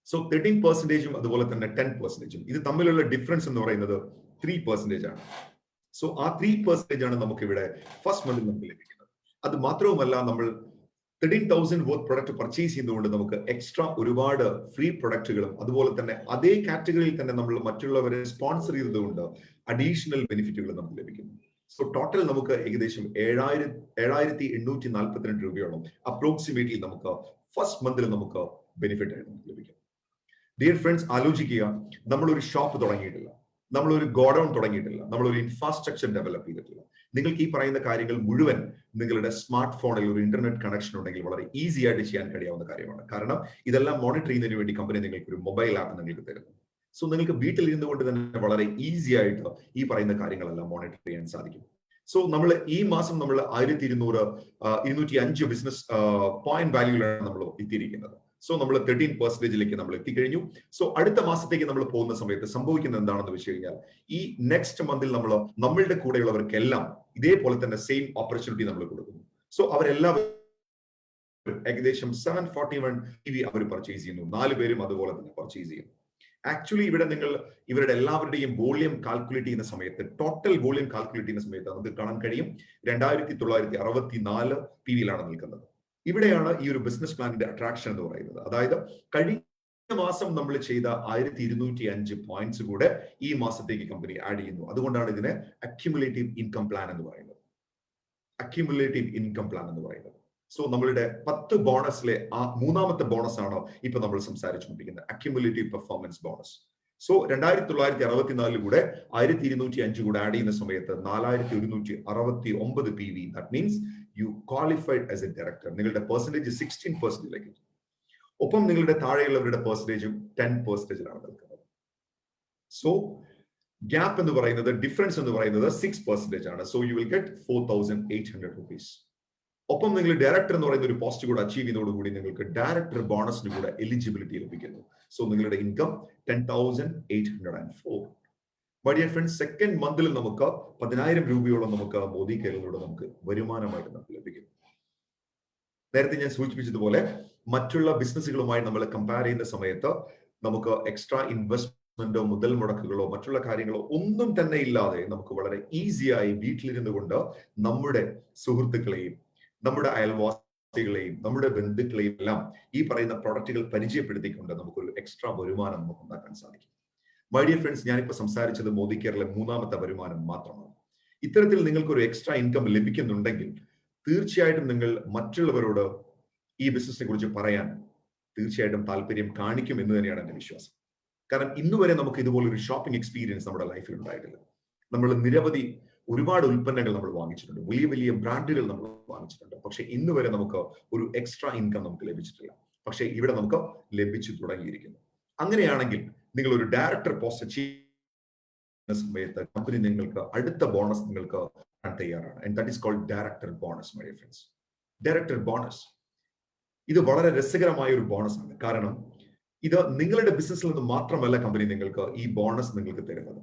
സോ 13%-ഉം അതുപോലെ തന്നെ 10%-ഉം ഇത് തമ്മിലുള്ള ഡിഫറൻസ് എന്ന് പറയുന്നത് 3% ആണ്. സോ ആ 3% ആണ് നമുക്ക് ഇവിടെ ഫസ്റ്റ് മന്തിൽ നമുക്ക് ലഭിക്കുന്നത്. അത് മാത്രവുമല്ല, നമ്മൾ 13,000 വർത്ത് പ്രൊഡക്റ്റ് പർച്ചേസ് ചെയ്യുന്നതുകൊണ്ട് നമുക്ക് എക്സ്ട്രാ ഒരുപാട് ഫ്രീ പ്രൊഡക്റ്റുകളും അതുപോലെ തന്നെ അതേ കാറ്റഗറിയിൽ തന്നെ നമ്മൾ മറ്റുള്ളവരെ സ്പോൺസർ ചെയ്തതുകൊണ്ട് അഡീഷണൽ ബെനിഫിറ്റുകൾ നമുക്ക് ലഭിക്കുന്നു. സോ ടോട്ടൽ നമുക്ക് ഏകദേശം 7,842 രൂപയോളം അപ്രോക്സിമേറ്റ്ലി നമുക്ക് ഫസ്റ്റ് മന്തിൽ നമുക്ക് ബെനിഫിറ്റ് ആയിട്ട് നമുക്ക് ലഭിക്കും. ഡിയർ ഫ്രണ്ട്സ്, ആലോചിക്കുക, നമ്മളൊരു ഷോപ്പ് തുടങ്ങിയിട്ടില്ല, നമ്മളൊരു ഗോഡൌൺ തുടങ്ങിയിട്ടില്ല, നമ്മളൊരു ഇൻഫ്രാസ്ട്രക്ചർ ഡെവലപ്പ് ചെയ്തിട്ടില്ല. നിങ്ങൾക്ക് ഈ പറയുന്ന കാര്യങ്ങൾ മുഴുവൻ നിങ്ങളുടെ സ്മാർട്ട് ഫോണിൽ ഒരു ഇന്റർനെറ്റ് കണക്ഷൻ ഉണ്ടെങ്കിൽ വളരെ ഈസി ആയിട്ട് ചെയ്യാൻ കഴിയാവുന്ന കാര്യമാണ്. കാരണം ഇതെല്ലാം മോണിറ്റർ ചെയ്യുന്നതിന് വേണ്ടി കമ്പനി നിങ്ങൾക്ക് ഒരു മൊബൈൽ ആപ്പ് നിങ്ങൾക്ക് തരുന്നു. സോ നിങ്ങൾക്ക് വീട്ടിൽ ഇരുന്നുകൊണ്ട് തന്നെ വളരെ ഈസി ആയിട്ട് ഈ പറയുന്ന കാര്യങ്ങളെല്ലാം മോണിറ്റർ ചെയ്യാൻ സാധിക്കും. സോ നമ്മൾ ഈ മാസം നമ്മൾ 1205 ബിസിനസ് പോയിന്റ് വാല്യൂലാണ് നമ്മൾ എത്തിയിരിക്കുന്നത്. സോ നമ്മൾ 13%-ലേക്ക് നമ്മൾ എത്തിക്കഴിഞ്ഞു. സോ അടുത്ത മാസത്തേക്ക് നമ്മൾ പോകുന്ന സമയത്ത് സംഭവിക്കുന്നത് എന്താണെന്ന് വെച്ച് കഴിഞ്ഞാൽ, ഈ നെക്സ്റ്റ് മന്തിൽ നമ്മളുടെ കൂടെയുള്ളവർക്കെല്ലാം ഇതേപോലെ തന്നെ സെയിം ഓപ്പർച്യൂണിറ്റി നമ്മൾ കൊടുക്കുന്നു. സോ അവരെല്ലാവരും ഏകദേശം 741 PV അവർ പർച്ചേസ് ചെയ്യുന്നു. 4 പേരും അതുപോലെ തന്നെ പർച്ചേസ് ചെയ്യുന്നു. ആക്ച്വലി ഇവിടെ നിങ്ങൾ ഇവരുടെ എല്ലാവരുടെയും വോളിയം കാൽക്കുലേറ്റ് ചെയ്യുന്ന സമയത്ത്, ടോട്ടൽ വോളിയം കാൽക്കുലേറ്റ് ചെയ്യുന്ന സമയത്ത് നമുക്ക് കാണാൻ കഴിയും 2,964 PV-ലാണ് നിൽക്കുന്നത്. ഇവിടെയാണ് ഈ ഒരു ബിസിനസ് പ്ലാനിന്റെ അട്രാക്ഷൻ എന്ന് പറയുന്നത്. അതായത് കഴിഞ്ഞ മാസം നമ്മൾ ചെയ്ത 1,205 പോയിന്റ്സ് കൂടെ ഈ മാസത്തേക്ക് കമ്പനി ആഡ് ചെയ്യുന്നു. അതുകൊണ്ടാണ് ഇതിനെ അക്യുമുലേറ്റീവ് ഇൻകം പ്ലാൻ എന്ന് പറയുന്നത്. അക്യുമുലേറ്റീവ് ഇൻകം പ്ലാൻ എന്ന് പറയുന്നത്. സോ നമ്മളുടെ 10 ബോണസിലെ ആ മൂന്നാമത്തെ ബോണസ് ആണ് ഇപ്പൊ നമ്മൾ സംസാരിച്ചുകൊണ്ടിരിക്കുന്നത്, അക്യുമുലേറ്റീവ് പെർഫോമൻസ് ബോണസ്. സോ 2,964 കൂടെ 1,205 കൂടെ ആഡ് ചെയ്യുന്ന സമയത്ത് 4,169 PV. That means you qualified as A director. നിങ്ങളുടെ പെർസെന്റേജ് 16%-ലേക്ക്. ഒപ്പം നിങ്ങളുടെ താഴെയുള്ളവരുടെ പെർസെന്റേജും 10%-ലാണ് നിൽക്കുന്നത്. സോ ഗ്യാപ്പ് എന്ന് പറയുന്നത്, ഡിഫറൻസ് എന്ന് പറയുന്നത് 6% ആണ്. So you will get 4,800 rupees. ഒപ്പം നിങ്ങൾ ഡയറക്ടർ എന്ന് പറയുന്ന ഒരു പോസ്റ്റ് കൂടെ അച്ചീവ് ചെയ്യുന്നതോടുകൂടി നിങ്ങൾക്ക് ഡയറക്ടർ ബോണസിന് കൂടെ എലിജിബിലിറ്റി ലഭിക്കുന്നു. സോ നിങ്ങളുടെ income 10,804. My dear friends, second മന്തിൽ നമുക്ക് 10,000 രൂപയോളം നമുക്ക് മോദി കെയറിലൂടെ നമുക്ക് വരുമാനമായിട്ട് നമുക്ക് ലഭിക്കുന്നു. നേരത്തെ ഞാൻ സൂചിപ്പിച്ചതുപോലെ മറ്റുള്ള ബിസിനസ്സുകളുമായി നമ്മൾ കമ്പയർ ചെയ്യുന്ന സമയത്ത് നമുക്ക് എക്സ്ട്രാ ഇൻവെസ്റ്റ്മെന്റോ മുതൽ മുടക്കുകളോ മറ്റുള്ള കാര്യങ്ങളോ ഒന്നും തന്നെ ഇല്ലാതെ നമുക്ക് വളരെ ഈസിയായി വീട്ടിലിരുന്നു കൊണ്ട് നമ്മുടെ സുഹൃത്തുക്കളെയും നമ്മുടെ അയൽവാസികളെയും നമ്മുടെ ബന്ധുക്കളെയും എല്ലാം ഈ പറയുന്ന പ്രൊഡക്റ്റുകൾ പരിചയപ്പെടുത്തിക്കൊണ്ട് നമുക്കൊരു എക്സ്ട്രാ വരുമാനം നമുക്ക് ഉണ്ടാക്കാൻ സാധിക്കും. മൈ ഡിയർ ഫ്രണ്ട്സ്, ഞാനിപ്പോൾ സംസാരിച്ചത് മോദി കെയറിലെ മൂന്നാമത്തെ വരുമാനം മാത്രമാണ്. ഇത്തരത്തിൽ നിങ്ങൾക്കൊരു എക്സ്ട്രാ ഇൻകം ലഭിക്കുന്നുണ്ടെങ്കിൽ തീർച്ചയായിട്ടും നിങ്ങൾ മറ്റുള്ളവരോട് ഈ ബിസിനസിനെ കുറിച്ച് പറയാൻ തീർച്ചയായിട്ടും താല്പര്യം കാണിക്കും എന്ന് തന്നെയാണ് എന്റെ വിശ്വാസം. കാരണം ഇന്നുവരെ നമുക്ക് ഇതുപോലൊരു ഷോപ്പിംഗ് എക്സ്പീരിയൻസ് നമ്മുടെ ലൈഫിൽ ഉണ്ടായിട്ടില്ല. നമ്മൾ ഒരുപാട് ഉൽപ്പന്നങ്ങൾ നമ്മൾ വാങ്ങിച്ചിട്ടുണ്ട്, വലിയ വലിയ ബ്രാൻഡുകൾ നമ്മൾ വാങ്ങിച്ചിട്ടുണ്ട്. പക്ഷെ ഇന്ന് വരെ നമുക്ക് ഒരു എക്സ്ട്രാ ഇൻകം നമുക്ക് ലഭിച്ചിട്ടില്ല. പക്ഷെ ഇവിടെ നമുക്ക് ലഭിച്ചു തുടങ്ങിയിരിക്കുന്നു. അങ്ങനെയാണെങ്കിൽ നിങ്ങൾ ഒരു ഡയറക്ടർ പോസ്റ്റ് ചെയ്യുന്ന സമയത്ത് കമ്പനി നിങ്ങൾക്ക് അടുത്ത ബോണസ് നിങ്ങൾക്ക് തയ്യാറാണ്. And that is called director bonus. My dear friends, director bonus ഇത് വളരെ രസകരമായ ഒരു ബോണസ് ആണ്. കാരണം ഇത് നിങ്ങളുടെ ബിസിനസ്സിൽ നിന്ന് മാത്രമല്ല കമ്പനി നിങ്ങൾക്ക് ഈ ബോണസ് നിങ്ങൾക്ക് തരുന്നത്.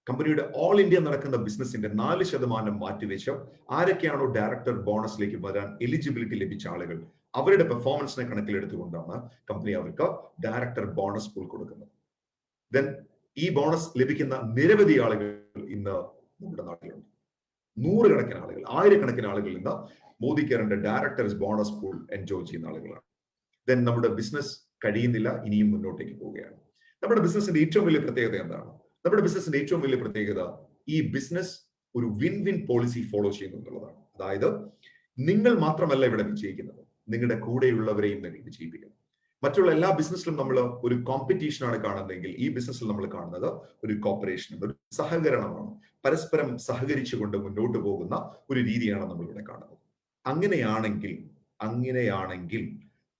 കമ്പനിയുടെ ഓൾ ഇന്ത്യ നടക്കുന്ന ബിസിനസിന്റെ 4% മാറ്റിവെച്ച് ആരൊക്കെയാണോ ഡയറക്ടർ ബോണസിലേക്ക് വരാൻ എലിജിബിലിറ്റി ലഭിച്ച ആളുകൾ അവരുടെ പെർഫോമൻസിനെ കണക്കിലെടുത്തുകൊണ്ടാണ് കമ്പനി അവർക്ക് ഡയറക്ടർ ബോണസ് പൂൾ കൊടുക്കുന്നത്. ദെൻ ഈ ബോണസ് ലഭിക്കുന്ന നിരവധി ആളുകൾ ഇന്ന് നമ്മുടെ നാട്ടിലുണ്ട്. നൂറുകണക്കിന് ആളുകൾ, ആയിരക്കണക്കിന് ആളുകൾ ഇന്ന് മോദി കെയറിന്റെ ഡയറക്ടേഴ്സ് ബോണസ് പൂൾ എൻജോയ് ചെയ്യുന്ന ആളുകളാണ്. ദെൻ നമ്മുടെ ബിസിനസ് കഴിയുന്നില്ല, ഇനിയും മുന്നോട്ടേക്ക് പോവുകയാണ്. നമ്മുടെ ബിസിനസിന്റെ ഏറ്റവും വലിയ പ്രത്യേകത എന്താണ്? നമ്മുടെ ബിസിനസിന്റെ ഏറ്റവും വലിയ പ്രത്യേകത ഈ ബിസിനസ് ഒരു വിൻ വിൻ പോളിസി ഫോളോ ചെയ്യുന്നു എന്നുള്ളതാണ്. അതായത് നിങ്ങൾ മാത്രമല്ല ഇവിടെ വിജയിക്കുന്നത്, നിങ്ങളുടെ കൂടെയുള്ളവരെയും നിങ്ങൾ വിജയിപ്പിക്കുന്നു. മറ്റുള്ള എല്ലാ ബിസിനസ്സിലും നമ്മൾ ഒരു കോമ്പറ്റീഷനാണ് കാണുന്നതെങ്കിൽ ഈ ബിസിനസ്സിൽ നമ്മൾ കാണുന്നത് ഒരു കോപ്പറേഷൻ, ഒരു സഹകരണമാണ്. പരസ്പരം സഹകരിച്ചുകൊണ്ട് മുന്നോട്ട് പോകുന്ന ഒരു രീതിയാണ് നമ്മൾ ഇവിടെ കാണുന്നത്. അങ്ങനെയാണെങ്കിൽ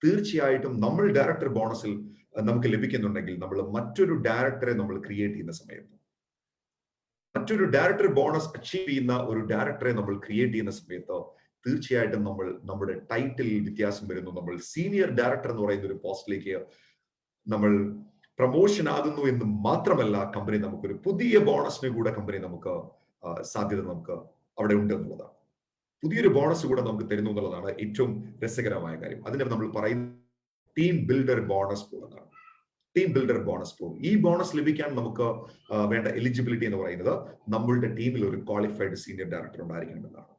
തീർച്ചയായിട്ടും നമ്മൾ ഡയറക്ടർ ബോണസിൽ നമുക്ക് ലഭിക്കുന്നുണ്ടെങ്കിൽ നമ്മൾ മറ്റൊരു ഡയറക്ടറെ നമ്മൾ ക്രിയേറ്റ് ചെയ്യുന്ന സമയത്ത്, മറ്റൊരു ഡയറക്ടർ ബോണസ് അച്ചീവ് ചെയ്യുന്ന ഒരു ഡയറക്ടറെ നമ്മൾ ക്രിയേറ്റ് ചെയ്യുന്ന സമയത്ത് തീർച്ചയായിട്ടും നമ്മുടെ ടൈറ്റിൽ വ്യത്യാസം വരുന്നു. നമ്മൾ സീനിയർ ഡയറക്ടർ എന്ന് പറയുന്ന ഒരു പോസ്റ്റിലേക്ക് നമ്മൾ പ്രൊമോഷൻ ആകുന്നു എന്ന് മാത്രമല്ല, കമ്പനി നമുക്കൊരു പുതിയ ബോണസിന് കൂടെ കമ്പനി നമുക്ക് സാധ്യത നമുക്ക് അവിടെ ഉണ്ട് എന്നുള്ളതാണ്. പുതിയൊരു ബോണസ് കൂടെ നമുക്ക് തരുന്നു എന്നുള്ളതാണ് ഏറ്റവും രസകരമായ കാര്യം. അതിനെ നമ്മൾ പറയുന്ന ടീം ബിൽഡർ ബോണസ് പൂൾ എന്നാണ്. Team builder bonus pool. ഈ ബോണസ് ലഭിക്കാൻ നമുക്ക് വേണ്ട എലിജിബിലിറ്റി എന്ന് പറയുന്നത് നമ്മളുടെ ടീമിൽ ഒരു ക്വാളിഫൈഡ് സീനിയർ ഡയറക്ടർ ഉണ്ടായിരിക്കണമെന്നാണ്.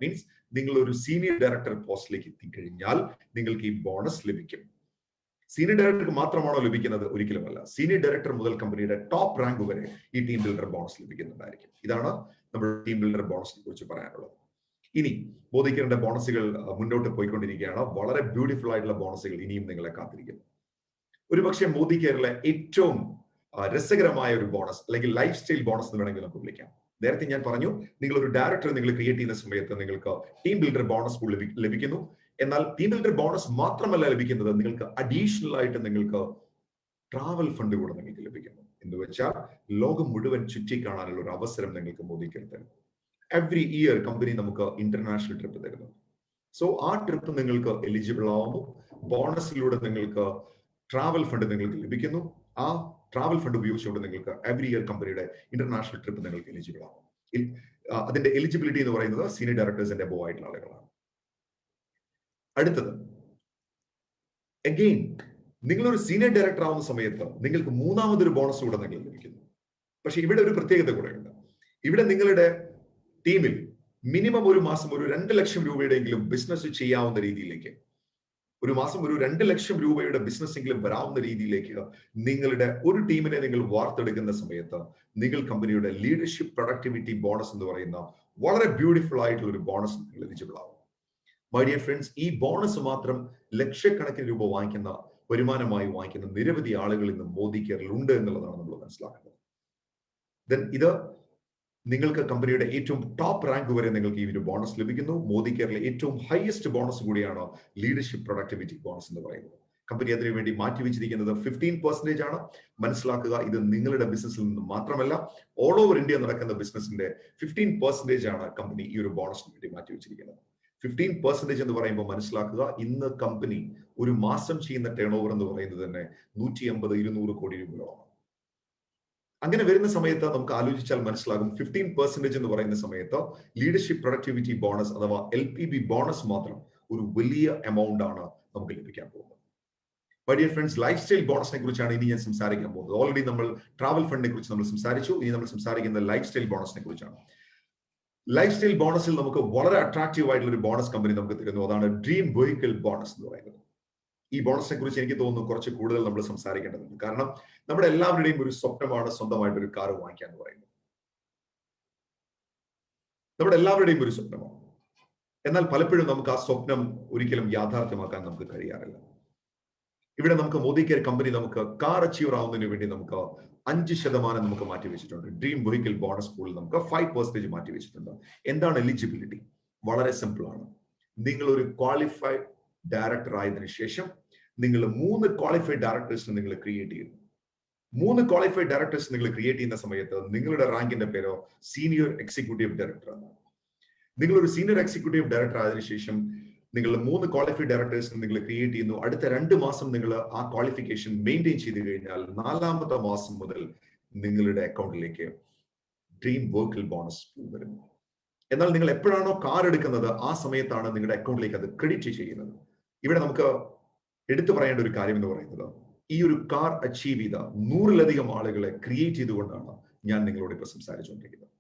മീൻസ് നിങ്ങൾ ഒരു സീനിയർ ഡയറക്ടർ പോസ്റ്റിലേക്ക് എത്തിക്കഴിഞ്ഞാൽ നിങ്ങൾക്ക് ഈ ബോണസ് ലഭിക്കും. സീനിയർ ഡയറക്ടർക്ക് മാത്രമാണോ ലഭിക്കുന്നത്? ഒരിക്കലുമല്ല. സീനിയർ ഡയറക്ടർ മുതൽ കമ്പനിയുടെ ടോപ്പ് റാങ്ക് വരെ ഈ ടീം ബിൽഡർ ബോണസ് ലഭിക്കുന്നുണ്ടായിരിക്കും. ഇതാണ് നമ്മുടെ ടീം ബിൽഡർ ബോണസിനെ കുറിച്ച് പറയാനുള്ളത്. ഇനി മോദി കെയറിന്റെ ബോണസുകൾ മുന്നോട്ട് പോയിക്കൊണ്ടിരിക്കുകയാണ്. വളരെ ബ്യൂട്ടിഫുൾ ആയിട്ടുള്ള ബോണസുകൾ ഇനിയും നിങ്ങളെ കാത്തിരിക്കുന്നു. ഒരുപക്ഷെ മോദി കെയറിലെ ഏറ്റവും രസകരമായ ഒരു ബോണസ് അല്ലെങ്കിൽ ലൈഫ് സ്റ്റൈൽ ബോണസ് എന്ന് വേണമെങ്കിൽ നമുക്ക് വിളിക്കാം. നേരത്തെ ഞാൻ പറഞ്ഞു, നിങ്ങൾ ഒരു ഡയറക്ടർ നിങ്ങൾ ക്രിയേറ്റ് ചെയ്യുന്ന സമയത്ത് നിങ്ങൾക്ക് ടീം ബിൽഡർ ബോണസ് ലഭിക്കുന്നു. എന്നാൽ ടീം ബിൽഡർ ബോണസ് മാത്രമല്ല ലഭിക്കുന്നത്, നിങ്ങൾക്ക് അഡീഷണൽ ആയിട്ട് നിങ്ങൾക്ക് ട്രാവൽ ഫണ്ട് കൂടെ നിങ്ങൾക്ക് ലഭിക്കുന്നു. എന്ന് വെച്ചാൽ ലോകം മുഴുവൻ ചുറ്റിക്കാണാനുള്ള ഒരു അവസരം നിങ്ങൾക്ക് മോദി കെയർ തരുന്നു. എവറി ഇയർ കമ്പനി നമുക്ക് ഇന്റർനാഷണൽ ട്രിപ്പ് തരുന്നു. സോ ആ ട്രിപ്പ് നിങ്ങൾക്ക് എലിജിബിൾ ആവുന്നു. ബോണസിലൂടെ നിങ്ങൾക്ക് ട്രാവൽ ഫണ്ട് നിങ്ങൾക്ക് ലഭിക്കുന്നു. ആ ട്രാവൽ ഫണ്ട് ഉപയോഗിച്ചുകൊണ്ട് നിങ്ങൾക്ക് എവറി ഇയർ കമ്പനിയുടെ ഇന്റർനാഷണൽ ട്രിപ്പ് നിങ്ങൾക്ക് എലിജിബിൾ ആവും. അതിന്റെ എലിജിബിലിറ്റി എന്ന് പറയുന്നത് സീനിയർ ഡയറക്ടേഴ്സിന്റെ അബോവ് ആയിട്ടുള്ള ആളുകളാണ്. അടുത്തത്, അഗെയിൻ നിങ്ങളൊരു സീനിയർ ഡയറക്ടർ ആവുന്ന സമയത്ത് നിങ്ങൾക്ക് മൂന്നാമതൊരു ബോണസ് കൂടെ നിങ്ങൾ ലഭിക്കുന്നു. പക്ഷെ ഇവിടെ ഒരു പ്രത്യേകത കൂടെ ഉണ്ട്. ഇവിടെ നിങ്ങളുടെ ടീമിൽ മിനിമം ഒരു മാസം ഒരു 2 ലക്ഷം രൂപയുടെയെങ്കിലും ബിസിനസ് ചെയ്യാവുന്ന രീതിയിലേക്ക്, ഒരു മാസം ഒരു 2 ലക്ഷം രൂപയുടെ ബിസിനസ് എങ്കിലും വരാവുന്ന രീതിയിലേക്ക് നിങ്ങളുടെ ഒരു ടീമിനെ നിങ്ങൾ വാർത്തെടുക്കുന്ന സമയത്ത് നിങ്ങൾ കമ്പനിയുടെ ലീഡർഷിപ്പ് പ്രൊഡക്ടിവിറ്റി ബോണസ് എന്ന് പറയുന്ന വളരെ ബ്യൂട്ടിഫുൾ ആയിട്ടുള്ള ഒരു ബോണസ് നിങ്ങൾ എലിജിബിൾ ആവും. മൈ ഡിയർ ഫ്രണ്ട്സ്, ഈ ബോണസ് മാത്രം ലക്ഷക്കണക്കിന് രൂപ വരുമാനമായി വാങ്ങിക്കുന്ന നിരവധി ആളുകൾ ഇന്ന് മോദി കെയറിൽ ഉണ്ട് എന്നുള്ളതാണ് നമ്മൾ മനസ്സിലാക്കുന്നത്. ദെൻ ഇത് നിങ്ങൾക്ക് കമ്പനിയുടെ ഏറ്റവും ടോപ്പ് റാങ്ക് വരെ നിങ്ങൾക്ക് ഈ ഒരു ബോണസ് ലഭിക്കുന്നു. മോദി കെയറിലെ ഏറ്റവും ഹയസ്റ്റ് ബോണസ് കൂടിയാണ് ലീഡർഷിപ്പ് പ്രൊഡക്ടിവിറ്റി ബോണസ് എന്ന് പറയുന്നത്. കമ്പനി അതിനു വേണ്ടി മാറ്റിവെച്ചിരിക്കുന്നത് 15% ആണ്. മനസ്സിലാക്കുക, ഇത് നിങ്ങളുടെ ബിസിനസ്സിൽ നിന്ന് മാത്രമല്ല, ഓൾ ഓവർ ഇന്ത്യ നടക്കുന്ന ബിസിനസിന്റെ 15% ആണ് കമ്പനി ഈ ഒരു ബോണസിന് വേണ്ടി മാറ്റിവെച്ചിരിക്കുന്നത്. 15% എന്ന് പറയുമ്പോൾ മനസ്സിലാക്കുക, ഇന്ന് കമ്പനി ഒരു മാസം ചെയ്യുന്ന ടേൺ ഓവർ എന്ന് പറയുന്നത് തന്നെ 150-200 കോടി രൂപയോളമാണ്. അങ്ങനെ വരുന്ന സമയത്ത് നമുക്ക് ആലോചിച്ചാൽ മനസ്സിലാകും, 15% എന്ന് പറയുന്ന സമയത്ത് ലീഡർഷിപ്പ് പ്രൊഡക്ടിവിറ്റി ബോണസ് അഥവാ LPB ബോണസ് മാത്രം ഒരു വലിയ എമൗണ്ട് ആണ് നമുക്ക് ലഭിക്കാൻ പോകുന്നത്. My dear friends, lifestyle ബോണസിനെ കുറിച്ചാണ് ഇനി ഞാൻ സംസാരിക്കാൻ പോകുന്നത്. ഓൾറെഡി നമ്മൾ ട്രാവൽ ഫണ്ടിനെ കുറിച്ച് നമ്മൾ സംസാരിച്ചു. ഇനി നമ്മൾ സംസാരിക്കുന്ന ലൈഫ് സ്റ്റൈൽ ബോണസിനെ കുറിച്ചാണ്. ലൈഫ് സ്റ്റൈൽ ബോണസിൽ നമുക്ക് വളരെ അട്രാക്റ്റീവ് ആയിട്ടുള്ള ഒരു ബോണസ് കമ്പനി നമുക്ക് തരുന്നു. അതാണ് ഡ്രീം വെഹിക്കിൾ ബോണസ് എന്ന് പറയുന്നത്. ഈ ബോണസിനെ കുറിച്ച് എനിക്ക് തോന്നുന്നു കുറച്ച് കൂടുതൽ നമ്മൾ സംസാരിക്കേണ്ടതുണ്ട്. കാരണം നമ്മുടെ എല്ലാവരുടെയും ഒരു സ്വപ്നമാണ് സ്വന്തമായിട്ട് ഒരു കാർ വാങ്ങിക്കുക എന്ന് പറയുന്നത്. നമ്മുടെ എല്ലാവരുടെയും ഒരു സ്വപ്നമാണ്. എന്നാൽ പലപ്പോഴും നമുക്ക് ആ സ്വപ്നം ഒരിക്കലും യാഥാർത്ഥ്യമാക്കാൻ നമുക്ക് കഴിയാറില്ല. ഇവിടെ നമുക്ക് മോദി കെയർ കമ്പനി നമുക്ക് കാർ അച്ചീവർ ആവുന്നതിന് വേണ്ടി നമുക്ക് 5% നമുക്ക് മാറ്റിവെച്ചിട്ടുണ്ട്. ഡ്രീം വെഹിക്കിൾ ബോണസ് പൂളിൽ നമുക്ക് 5% മാറ്റിവെച്ചിട്ടുണ്ട്. എന്താണ് എലിജിബിലിറ്റി? വളരെ സിമ്പിൾ ആണ്. നിങ്ങൾ ഒരു ക്വാളിഫൈഡ് ഡയറക്ടർ ആയതിനു ശേഷം നിങ്ങൾ 3 ക്വാളിഫൈഡ് ഡയറക്ടേഴ്സിനെ നിങ്ങൾ ക്രിയേറ്റ് ചെയ്യുന്നു. 3 ക്വാളിഫൈഡ് ഡയറക്ടേഴ്സ് നിങ്ങൾ ക്രിയേറ്റ് ചെയ്യുന്ന സമയത്ത് നിങ്ങളുടെ റാങ്കിന്റെ പേരോ സീനിയർ എക്സിക്യൂട്ടീവ് ഡയറക്ടർ എന്നാണ്. നിങ്ങൾ ഒരു സീനിയർ എക്സിക്യൂട്ടീവ് ഡയറക്ടർ ആയതിനു ശേഷം നിങ്ങൾ 3 ക്വാളിഫൈഡ് ഡയറക്ടേഴ്സിനെ നിങ്ങൾ ക്രിയേറ്റ് ചെയ്യുന്നു. അടുത്ത 2 മാസം നിങ്ങൾ ആ ക്വാളിഫിക്കേഷൻ മെയിൻറ്റെയിൻ ചെയ്ത് കഴിഞ്ഞാൽ 4ാമത്തെ മാസം മുതൽ നിങ്ങളുടെ അക്കൗണ്ടിലേക്ക് ഡ്രീം വെഹിക്കിൾ ബോണസ് വരുന്നു. എന്നാൽ നിങ്ങൾ എപ്പോഴാണോ കാർ എടുക്കുന്നത് ആ സമയത്താണ് നിങ്ങളുടെ അക്കൗണ്ടിലേക്ക് അത് ക്രെഡിറ്റ് ചെയ്യുന്നത്. ഇവിടെ നമുക്ക് എടുത്തു പറയേണ്ട ഒരു കാര്യം എന്ന് പറയുന്നത്, ഈ ഒരു കാർ അച്ചീവ് ചെയ്ത 100-ലധികം ആളുകളെ ക്രിയേറ്റ് ചെയ്തുകൊണ്ടാണ് ഞാൻ നിങ്ങളോട് ഇപ്പോൾ സംസാരിച്ചുകൊണ്ടിരിക്കുന്നത്.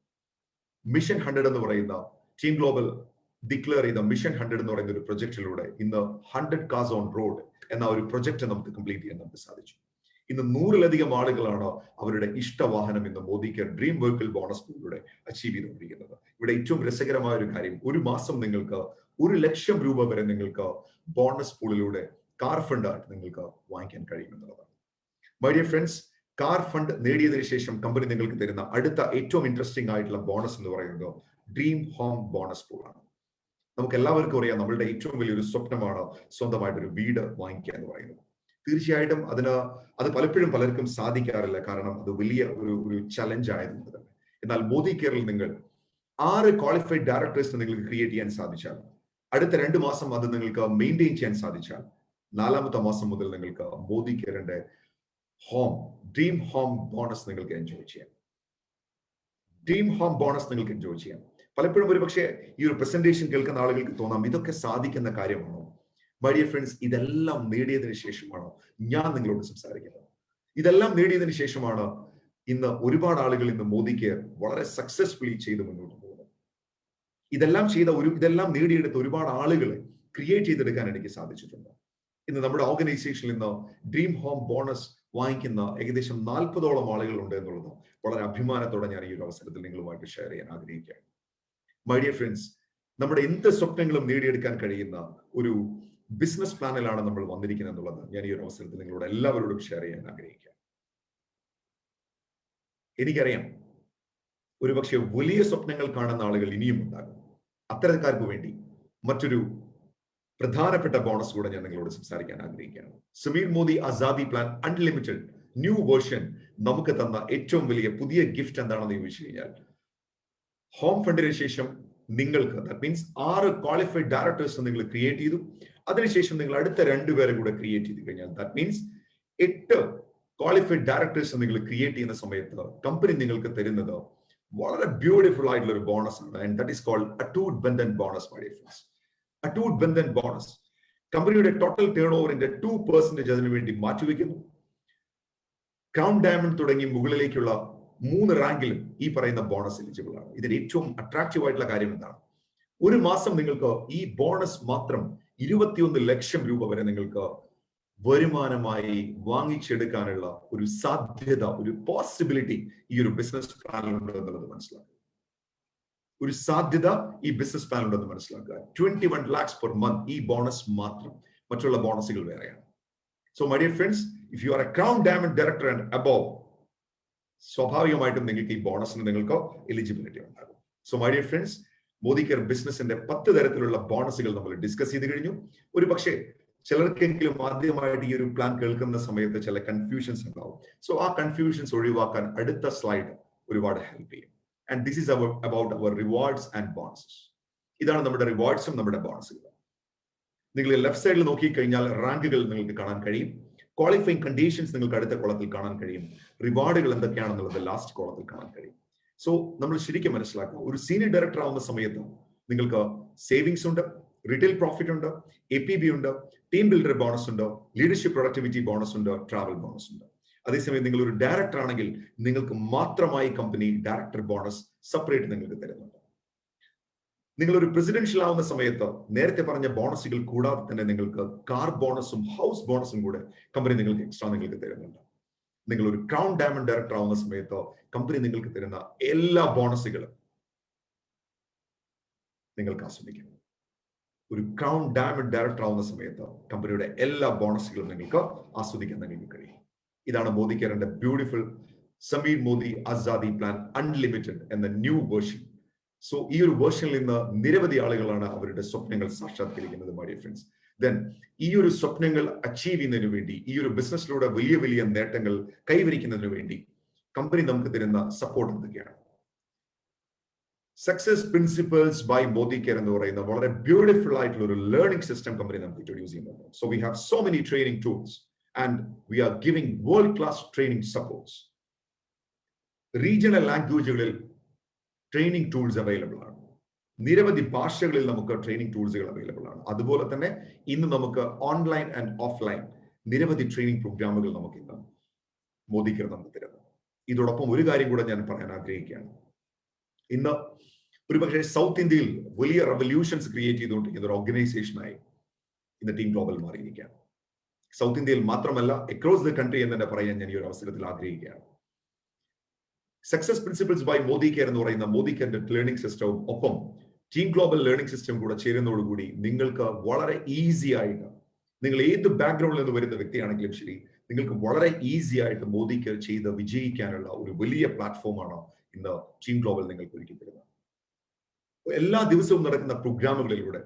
മിഷൻ 100 എന്ന് പറയുന്ന ടീം ഗ്ലോബൽ ഡിക്ലെയർ ചെയ്ത മിഷൻ 100 എന്ന് പറയുന്ന ഒരു പ്രൊജക്ടിലൂടെ ഇന്ന് 100 കാർസ് ഓൺ റോഡ് എന്ന ഒരു പ്രൊജക്ട് നമുക്ക് കംപ്ലീറ്റ് ചെയ്യാൻ നമുക്ക് സാധിച്ചു. ഇന്ന് 100-ലധികം ആളുകളാണ് അവരുടെ ഇഷ്ടവാഹനം ഇന്ന് Modi care dream vehicle bonus പൂളിലൂടെ അച്ചീവ് ചെയ്തുകൊണ്ടിരിക്കുന്നത്. ഇവിടെ ഏറ്റവും രസകരമായ ഒരു കാര്യം, ഒരു മാസം നിങ്ങൾക്ക് 1 ലക്ഷം രൂപ വരെ നിങ്ങൾക്ക് ബോണസ് പൂളിലൂടെ കാർ ഫണ്ട് ആയിട്ട് നിങ്ങൾക്ക് വാങ്ങിക്കാൻ കഴിയുമെന്നുള്ളതാണ്. My dear friends, car fund നേടിയതിനു ശേഷം കമ്പനി നിങ്ങൾക്ക് തരുന്ന അടുത്ത ഏറ്റവും ഇൻട്രസ്റ്റിംഗ് ആയിട്ടുള്ള ബോണസ് എന്ന് പറയുന്നത് ഡ്രീം ഹോം ബോണസ് പൂളാണ്. നമുക്ക് എല്ലാവർക്കും അറിയാം, നമ്മളുടെ ഏറ്റവും വലിയൊരു സ്വപ്നമാണ് സ്വന്തമായിട്ടൊരു വീട് വാങ്ങിക്കുക എന്ന് പറയുന്നത്. തീർച്ചയായിട്ടും അത് പലപ്പോഴും പലർക്കും സാധിക്കാറില്ല, കാരണം അത് വലിയ ഒരു ചലഞ്ച് ആയതുകൊണ്ട് തന്നെ. എന്നാൽ മോദി കെയറിൽ നിങ്ങൾ 6 ക്വാളിഫൈഡ് ഡയറക്ടേഴ്സിനെ നിങ്ങൾക്ക് ക്രിയേറ്റ് ചെയ്യാൻ സാധിച്ചാൽ, അടുത്ത 2 മാസം അത് നിങ്ങൾക്ക് മെയിൻറ്റെയിൻ ചെയ്യാൻ സാധിച്ചാൽ, 4ാമത്തെ മാസം മുതൽ നിങ്ങൾക്ക് മോദി കെയറിന്റെ ഡ്രീം ഹോം ബോണസ് നിങ്ങൾക്ക് എൻജോയ് ചെയ്യാം. ഡ്രീം ഹോം ബോണസ് നിങ്ങൾക്ക് എൻജോയ് ചെയ്യാം. പലപ്പോഴും ഒരു പക്ഷേ ഈ ഒരു പ്രസന്റേഷൻ കേൾക്കുന്ന ആളുകൾക്ക് തോന്നാം, ഇതൊക്കെ സാധിക്കുന്ന കാര്യമാണോ? മൈ ഡിയർ ഫ്രണ്ട്സ്, ഇതെല്ലാം നേടിയതിനു ശേഷമാണ് ഞാൻ നിങ്ങളോട് സംസാരിക്കുന്നത്. ഇതെല്ലാം നേടിയതിനു ശേഷമാണ് ഇന്ന് ഒരുപാട് ആളുകൾ ഇന്ന് മോദി കെയർ വളരെ സക്സസ്ഫുള്ളി ചെയ്ത് മുന്നോട്ട് പോകുന്നത്. ഇതെല്ലാം നേടിയെടുത്ത ഒരുപാട് ആളുകളെ ക്രിയേറ്റ് ചെയ്തെടുക്കാൻ എനിക്ക് സാധിച്ചിട്ടുണ്ട്. ഇന്ന് നമ്മുടെ ഓർഗനൈസേഷനിൽ ഇന്ന് ഡ്രീം ഹോം ബോണസ് വാങ്ങിക്കുന്ന ഏകദേശം 40ഓളം ആളുകളുണ്ട് എന്നുള്ളത് വളരെ അഭിമാനത്തോടെ ഞാൻ ഈ ഒരു അവസരത്തിൽ നിങ്ങളുമായിട്ട് ഷെയർ ചെയ്യാൻ ആഗ്രഹിക്കുകയാണ്. മൈ ഡിയർ ഫ്രണ്ട്സ്, നമ്മുടെ എന്ത് സ്വപ്നങ്ങളും നേടിയെടുക്കാൻ കഴിയുന്ന ഒരു ബിസിനസ് പ്ലാനിലാണ് നമ്മൾ വന്നിരിക്കുന്നത് എന്നുള്ളത് ഞാൻ ഈ ഒരു അവസരത്തിൽ നിങ്ങളോട് എല്ലാവരോടും ഷെയർ ചെയ്യാൻ ആഗ്രഹിക്കുക. എനിക്കറിയാം, ഒരുപക്ഷെ വലിയ സ്വപ്നങ്ങൾ കാണുന്ന ആളുകൾ ഇനിയും ഉണ്ടാകും. അത്തരക്കാർക്ക് വേണ്ടി മറ്റൊരു പ്രധാനപ്പെട്ട ബോണസ് കൂടെ ഞാൻ നിങ്ങളോട് സംസാരിക്കാൻ ആഗ്രഹിക്കുകയാണ്. Sameer Modi Azadi plan unlimited new version നമുക്ക് തന്ന ഏറ്റവും വലിയ പുതിയ ഗിഫ്റ്റ് എന്താണെന്ന് ചോദിച്ചു കഴിഞ്ഞാൽ, ഹോം ഫണ്ടിന് ശേഷം നിങ്ങൾക്ക്, ദാറ്റ് മീൻസ് 6 ക്വാളിഫൈഡ് ഡയറക്ടേഴ്സ് നിങ്ങൾ ക്രിയേറ്റ് ചെയ്തു. അതിനുശേഷം നിങ്ങൾ അടുത്ത 2 പേരെ കൂടെ ക്രിയേറ്റ് ചെയ്ത് കഴിഞ്ഞാൽ, ദാറ്റ് മീൻസ് 8 ക്വാളിഫൈഡ് ഡയറക്ടേഴ്സ് നിങ്ങൾ ക്രിയേറ്റ് ചെയ്യുന്ന സമയത്ത് കമ്പനി നിങ്ങൾക്ക് തരുന്നത് വളരെ ബ്യൂട്ടിഫുൾ ആയിട്ടുള്ള ഒരു ബോണസ് ആണ്. And that is called Atoot Bandhan bonus. My dear friends, Atoot Bandhan bonus കമ്പനിയുടെ ടോട്ടൽ ടേൺ ഓവറിന്റെ 2% അതിനു വേണ്ടി മാറ്റിവെക്കുന്നു. ക്രൗൺ ഡയമണ്ട് തുടങ്ങി മുകളിലേക്കുള്ള 3 റാങ്കിലും ഈ പറയുന്ന ബോണസ് എലിജിബിൾ ആണ്. ഇതിന് ഏറ്റവും അട്രാക്റ്റീവ് ആയിട്ടുള്ള കാര്യം എന്താണ്? ഒരു മാസം നിങ്ങൾക്ക് ഈ ബോണസ് മാത്രം 21 ലക്ഷം രൂപ വരെ നിങ്ങൾക്ക് വരുമാനമായി വാങ്ങിച്ചെടുക്കാനുള്ള ഒരു സാധ്യത, ഒരു പോസിബിലിറ്റി ഈ ഒരു ബിസിനസ് പ്ലാനിലുണ്ട് എന്നുള്ളത് മനസ്സിലാക്കുക. ഒരു സാധ്യത ഈ ബിസിനസ് പ്ലാനിലുണ്ടെന്ന് മനസ്സിലാക്കുക. 21 lakhs per month ഈ ബോണസ് മാത്രം, മറ്റുള്ള ബോണസുകൾ വേറെയാണ്. So my dear friends, if you are A crown diamond director and above, സ്വാഭാവികമായിട്ടും നിങ്ങൾക്ക് ഈ ബോണസിന് നിങ്ങൾക്ക് എലിജിബിലിറ്റി ഉണ്ടാകും. So my dear friends, Modi care ബിസിനസിന്റെ 10 തരത്തിലുള്ള ബോണസുകൾ നമ്മൾ ഡിസ്കസ് ചെയ്ത് കഴിഞ്ഞു. ഒരു പക്ഷേ ചിലർക്കെങ്കിലും ആദ്യമായിട്ട് ഈ ഒരു പ്ലാൻ കേൾക്കുന്ന സമയത്ത് ചില കൺഫ്യൂഷൻസ് ഉണ്ടാവും. സോ ആ കൺഫ്യൂഷൻസ് ഒഴിവാക്കാൻ അടുത്ത സ്ലൈഡ് ഒരുപാട് ഹെൽപ്പ് ചെയ്യും. And this is about our rewards and bonuses. ഇതാണ് നമ്മുടെ റിവാർഡ്സും നമ്മുടെ ബോണസുകളും. നിങ്ങൾ ലെഫ്റ്റ് സൈഡിൽ നോക്കിക്കഴിഞ്ഞാൽ റാങ്കുകൾ നിങ്ങൾക്ക് കാണാൻ കഴിയും. ക്വാളിഫയിങ് കണ്ടീഷൻസ് നിങ്ങൾക്ക് അടുത്ത കോളത്തിൽ കാണാൻ കഴിയും. റിവാർഡുകൾ എന്തൊക്കെയാണെന്നുള്ളത് ലാസ്റ്റ് കോളത്തിൽ കാണാൻ കഴിയും. സോ നമ്മൾ ശരിക്കും മനസ്സിലാക്കുക, ഒരു സീനിയർ ഡയറക്ടർ ആവുന്ന സമയത്ത് നിങ്ങൾക്ക് സേവിങ്സ് ഉണ്ട്, റിറ്റെയിൽ പ്രോഫിറ്റ് ഉണ്ട്, APB ഉണ്ട്, ടീം ബിൽഡർ ബോണസ് ഉണ്ട്, ലീഡർഷിപ്പ് പ്രൊഡക്ടിവിറ്റി ബോണസ് ഉണ്ട്, ട്രാവൽ ബോണസ് ഉണ്ട്. അതേസമയം നിങ്ങൾ ഒരു ഡയറക്ടർ ആണെങ്കിൽ നിങ്ങൾക്ക് മാത്രമായി കമ്പനി ഡയറക്ടർ ബോണസ് സെപ്പറേറ്റ് നിങ്ങൾക്ക് തരുന്നുണ്ട്. നിങ്ങൾ ഒരു പ്രസിഡൻഷ്യൽ ആവുന്ന സമയത്ത് നേരത്തെ പറഞ്ഞ ബോണസുകൾ കൂടാതെ തന്നെ നിങ്ങൾക്ക് കാർ ബോണസും ഹൗസ് ബോണസും കൂടെ കമ്പനി നിങ്ങൾക്ക് എക്സ്ട്രാ നിങ്ങൾക്ക് തരുന്നുണ്ട്. നിങ്ങൾ ഒരു ക്രൗൺ ഡയമണ്ട് ഡയറക്ടർ ആവുന്ന സമയത്ത് കമ്പനി നിങ്ങൾക്ക് തരുന്ന എല്ലാ ബോണസുകളും നിങ്ങൾക്ക് ആസ്വദിക്കാം. ഒരു ക്രൗൺ ഡയമണ്ട് ഡയറക്ടർ ആവുന്ന സമയത്ത് കമ്പനിയുടെ എല്ലാ ബോണസുകളും നിങ്ങൾക്ക് ആസ്വദിക്കാൻ നിങ്ങൾക്ക് കഴിയും. ഇതാണ് മോദി കെയറിന്റെ beautiful Sameer Modi Azadi plan unlimited എന്ന ന്യൂ വേർഷൻ. സോ ഈ ഒരു വേർഷനിൽ നിന്ന് നിരവധി ആളുകളാണ് അവരുടെ സ്വപ്നങ്ങൾ സാക്ഷാത്കരിക്കുന്നത്. മൈ ഡിയർ ഫ്രണ്ട്സ്, ദെൻ ഈ ഒരു സ്വപ്നങ്ങൾ അച്ചീവ് ചെയ്യുന്നതിന് വേണ്ടി, ഈ ഒരു ബിസിനസ്സിലൂടെ വലിയ വലിയ നേട്ടങ്ങൾ കൈവരിക്കുന്നതിന് വേണ്ടി കമ്പനി നമുക്ക് തരുന്ന സപ്പോർട്ട് എന്തൊക്കെയാണ്? Success principles by Modi care എന്ന് പറയുന്ന വളരെ ബ്യൂട്ടിഫുൾ ആയിട്ടുള്ള ഒരു ലേണിംഗ് സിസ്റ്റം കമ്പനി നമുക്ക് ഇൻട്രൊഡ്യൂസ് ചെയ്യുന്നുണ്ട്. So we have so many training tools and we are giving world class training supports. Regional ലാംഗ്വേജുകളിൽ ട്രെയിനിങ് ടൂൾസ് അവൈലബിൾ ആണ്. നിരവധി ഭാഷകളിൽ നമുക്ക് ട്രെയിനിങ് ടൂൾസുകൾ അവൈലബിൾ ആണ്. അതുപോലെ തന്നെ ഇന്ന് നമുക്ക് ഓൺലൈൻ ആൻഡ് ഓഫ്ലൈൻ നിരവധി ട്രെയിനിങ് പ്രോഗ്രാമുകൾ നമുക്ക് ഇന്ന് മോദി കെയർ നമുക്ക് തരുന്നു. ഇതോടൊപ്പം ഒരു കാര്യം കൂടെ ഞാൻ പറയാൻ ആഗ്രഹിക്കുകയാണ്. ഇന്ന് ഒരുപക്ഷെ സൗത്ത് ഇന്ത്യയിൽ വലിയ റെവല്യൂഷൻസ് ക്രിയേറ്റ് ചെയ്തുകൊണ്ടിരിക്കുന്ന ഒരു ഓർഗനൈസേഷനായി ഇന്ന് ടീം ഗ്ലോബൽ മാറിയിരിക്കുകയാണ്. സൗത്ത് ഇന്ത്യയിൽ മാത്രമല്ല, അക്രോസ് ദ കൺട്രി എന്ന് തന്നെ പറയാൻ ഞാൻ ഈ ഒരു അവസരത്തിൽ ആഗ്രഹിക്കുകയാണ്. Success principles by Modi care എന്ന് പറയുന്ന മോദി കെയറിന്റെ ലേണിംഗ് സിസ്റ്റവും ഒപ്പം ടീം ഗ്ലോബൽ ലേണിംഗ് സിസ്റ്റം കൂടെ ചേരുന്നതോടുകൂടി നിങ്ങൾക്ക് വളരെ ഈസി ആയിട്ട്, നിങ്ങൾ ഏത് ബാക്ക്ഗ്രൗണ്ടിൽ നിന്ന് വരുന്ന വ്യക്തിയാണെങ്കിലും ശരി, നിങ്ങൾക്ക് വളരെ ഈസി ആയിട്ട് മോദി കെയർ ചെയ്ത് വിജയിക്കാനുള്ള ഒരു വലിയ പ്ലാറ്റ്ഫോമാണ് ഇന്ന് ടീം ഗ്ലോബൽ നിങ്ങൾക്ക് ഒരുക്കി തരുന്നത്. എല്ലാ ദിവസവും നടക്കുന്ന പ്രോഗ്രാമുകളിലൂടെ,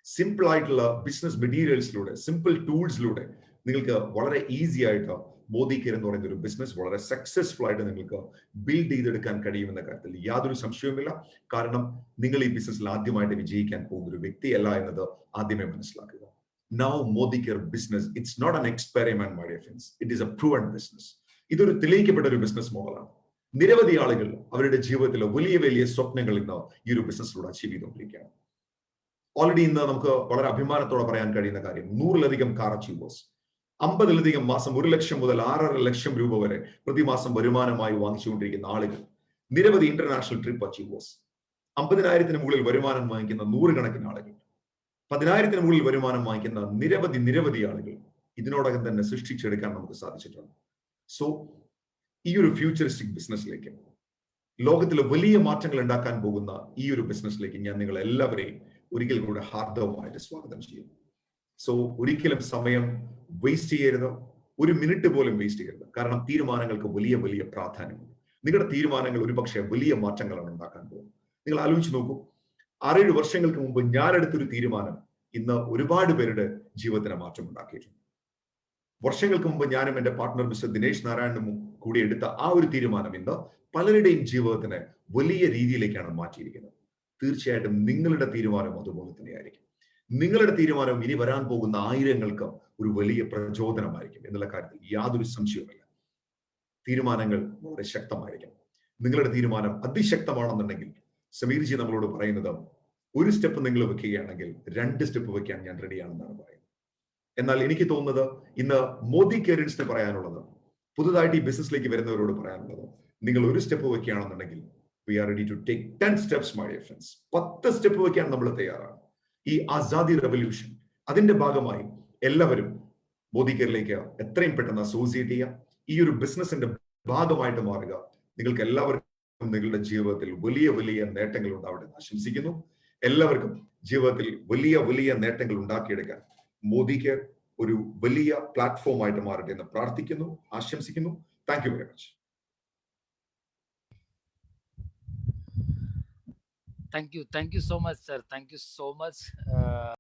സിമ്പിൾ ആയിട്ടുള്ള ബിസിനസ് മെറ്റീരിയൽസിലൂടെ, സിമ്പിൾ ടൂൾസിലൂടെ നിങ്ങൾക്ക് വളരെ ഈസി ആയിട്ട് മോദി കെയർ എന്ന് പറയുന്ന ഒരു ബിസിനസ് വളരെ സക്സസ്ഫുൾ ആയിട്ട് നിങ്ങൾക്ക് ബിൽഡ് ചെയ്തെടുക്കാൻ കഴിയുമെന്ന കാര്യത്തിൽ യാതൊരു സംശയവുമില്ല. കാരണം നിങ്ങൾ ഈ ബിസിനസ്സിൽ ആദ്യമായിട്ട് വിജയിക്കാൻ പോകുന്ന ഒരു വ്യക്തിയല്ല എന്നത് ആദ്യമേ മനസ്സിലാക്കുക. Now Modi Care business, it's not an experiment, my dear friends. It is a proven business. ഇതൊരു തെളിയിക്കപ്പെട്ട ഒരു ബിസിനസ് മോഡലാണ്. നിരവധി ആളുകൾ അവരുടെ ജീവിതത്തിലെ വലിയ വലിയ സ്വപ്നങ്ങൾ ഇന്ന് ഈ ഒരു ബിസിനസ്സിലൂടെ അച്ചീവ് ചെയ്തുകൊണ്ടിരിക്കുകയാണ്. ഓൾറെഡി ഇന്ന് നമുക്ക് വളരെ അഭിമാനത്തോടെ പറയാൻ കഴിയുന്ന കാര്യം, 100-ലധികം കാർ അച്ചീവേഴ്സ്, 50-ലധികം മാസം 1 ലക്ഷം മുതൽ 6.5 ലക്ഷം രൂപ വരെ പ്രതിമാസം വരുമാനമായി വാങ്ങിച്ചുകൊണ്ടിരിക്കുന്ന ആളുകൾ, നിരവധി ഇന്റർനാഷണൽ ട്രിപ്പ് അച്ചീവേഴ്സ്, 50,000-ന് മുകളിൽ വരുമാനം വാങ്ങിക്കുന്ന 100 കണക്കിന് ആളുകൾ, 10,000-ന് മുകളിൽ വരുമാനം വാങ്ങിക്കുന്ന നിരവധി ആളുകൾ ഇതിനോടകം തന്നെ സൃഷ്ടിച്ചെടുക്കാൻ നമുക്ക് സാധിച്ചിട്ടുണ്ട്. സോ ഈ ഒരു ഫ്യൂച്ചറിസ്റ്റിക് ബിസിനസ്സിലേക്ക്, ലോകത്തിലെ വലിയ മാറ്റങ്ങൾ ഉണ്ടാക്കാൻ പോകുന്ന ഈ ഒരു ബിസിനസ്സിലേക്ക് ഞാൻ നിങ്ങൾ എല്ലാവരെയും ഒരിക്കൽ കൂടെ ഹാർദവമായിട്ട് സ്വാഗതം ചെയ്യുന്നു. സോ ഒരിക്കലും സമയം വേസ്റ്റ് ചെയ്യരുത്, ഒരു മിനിറ്റ് പോലും വേസ്റ്റ് ചെയ്യരുത്. കാരണം തീരുമാനങ്ങൾക്ക് വലിയ വലിയ പ്രാധാന്യമുണ്ട്. നിങ്ങളുടെ തീരുമാനങ്ങൾ ഒരുപക്ഷെ വലിയ മാറ്റങ്ങളാണ് ഉണ്ടാക്കാൻ പോകുന്നത്. നിങ്ങൾ ആലോചിച്ച് നോക്കൂ, 6-7 വർഷങ്ങൾക്ക് മുമ്പ് ഞാൻ എടുത്തൊരു തീരുമാനം ഇന്ന് ഒരുപാട് പേരുടെ ജീവിതത്തിന് മാറ്റം ഉണ്ടാക്കിയിട്ടുണ്ട്. വർഷങ്ങൾക്ക് മുമ്പ് ഞാനും എന്റെ പാർട്ട്ണർ മിസ്റ്റർ ദിനേശ് നാരായണനും കൂടി എടുത്ത ആ ഒരു തീരുമാനം ഇന്ന് പലരുടെയും ജീവിതത്തിനെ വലിയ രീതിയിലേക്കാണ് മാറ്റിയിരിക്കുന്നത്. തീർച്ചയായിട്ടും നിങ്ങളുടെ തീരുമാനം അതുപോലെ തന്നെയായിരിക്കും. നിങ്ങളുടെ തീരുമാനം ഇനി വരാൻ പോകുന്ന ആയിരങ്ങൾക്ക് ഒരു വലിയ പ്രചോദനമായിരിക്കും എന്നുള്ള കാര്യത്തിൽ യാതൊരു സംശയവുമില്ല. തീരുമാനങ്ങൾ വളരെ ശക്തമായിരിക്കും. നിങ്ങളുടെ തീരുമാനം അതിശക്തമാണെന്നുണ്ടെങ്കിൽ സമീർജി നമ്മളോട് പറയുന്നത്, ഒരു സ്റ്റെപ്പ് നിങ്ങൾ വെക്കുകയാണെങ്കിൽ 2 സ്റ്റെപ്പ് വെക്കാൻ ഞാൻ റെഡിയാണെന്നാണ് പറയുന്നത്. എന്നാൽ എനിക്ക് തോന്നുന്നത് ഇന്ന് മോദി കെയറിൻസിന് പറയാനുള്ളത്, പുതുതായിട്ട് ഈ ബിസിനസ്സിലേക്ക് വരുന്നവരോട് പറയാനുള്ളത്, നിങ്ങൾ ഒരു step വെക്കുകയാണെന്നുണ്ടെങ്കിൽ we are ready to take 10 steps, my dear friends. 10 step വെക്കാൻ നമ്മൾ തയ്യാറാണ്. ഈ ആസാദി റെവല്യൂഷൻ, അതിന്റെ ഭാഗമായി എല്ലാവരും മോദി കെയറിലേക്ക് എത്രയും പെട്ടെന്ന് അസോസിയേറ്റ് ചെയ്യുക, ഈ ഒരു ബിസിനസിന്റെ ഭാഗമായിട്ട് മാറുക. നിങ്ങൾക്ക് എല്ലാവർക്കും നിങ്ങളുടെ ജീവിതത്തിൽ വലിയ വലിയ നേട്ടങ്ങൾ ഉണ്ടാവട്ടെ എന്ന് ആശംസിക്കുന്നു. എല്ലാവർക്കും ജീവിതത്തിൽ വലിയ വലിയ നേട്ടങ്ങൾ ഉണ്ടാക്കിയെടുക്കാൻ മോദി കെയർ ഒരു വലിയ പ്ലാറ്റ്ഫോം ആയിട്ട് മാറട്ടെ എന്ന് പ്രാർത്ഥിക്കുന്നു, ആശംസിക്കുന്നു. Thank you very much. Thank you so much, sir. Thank you so much.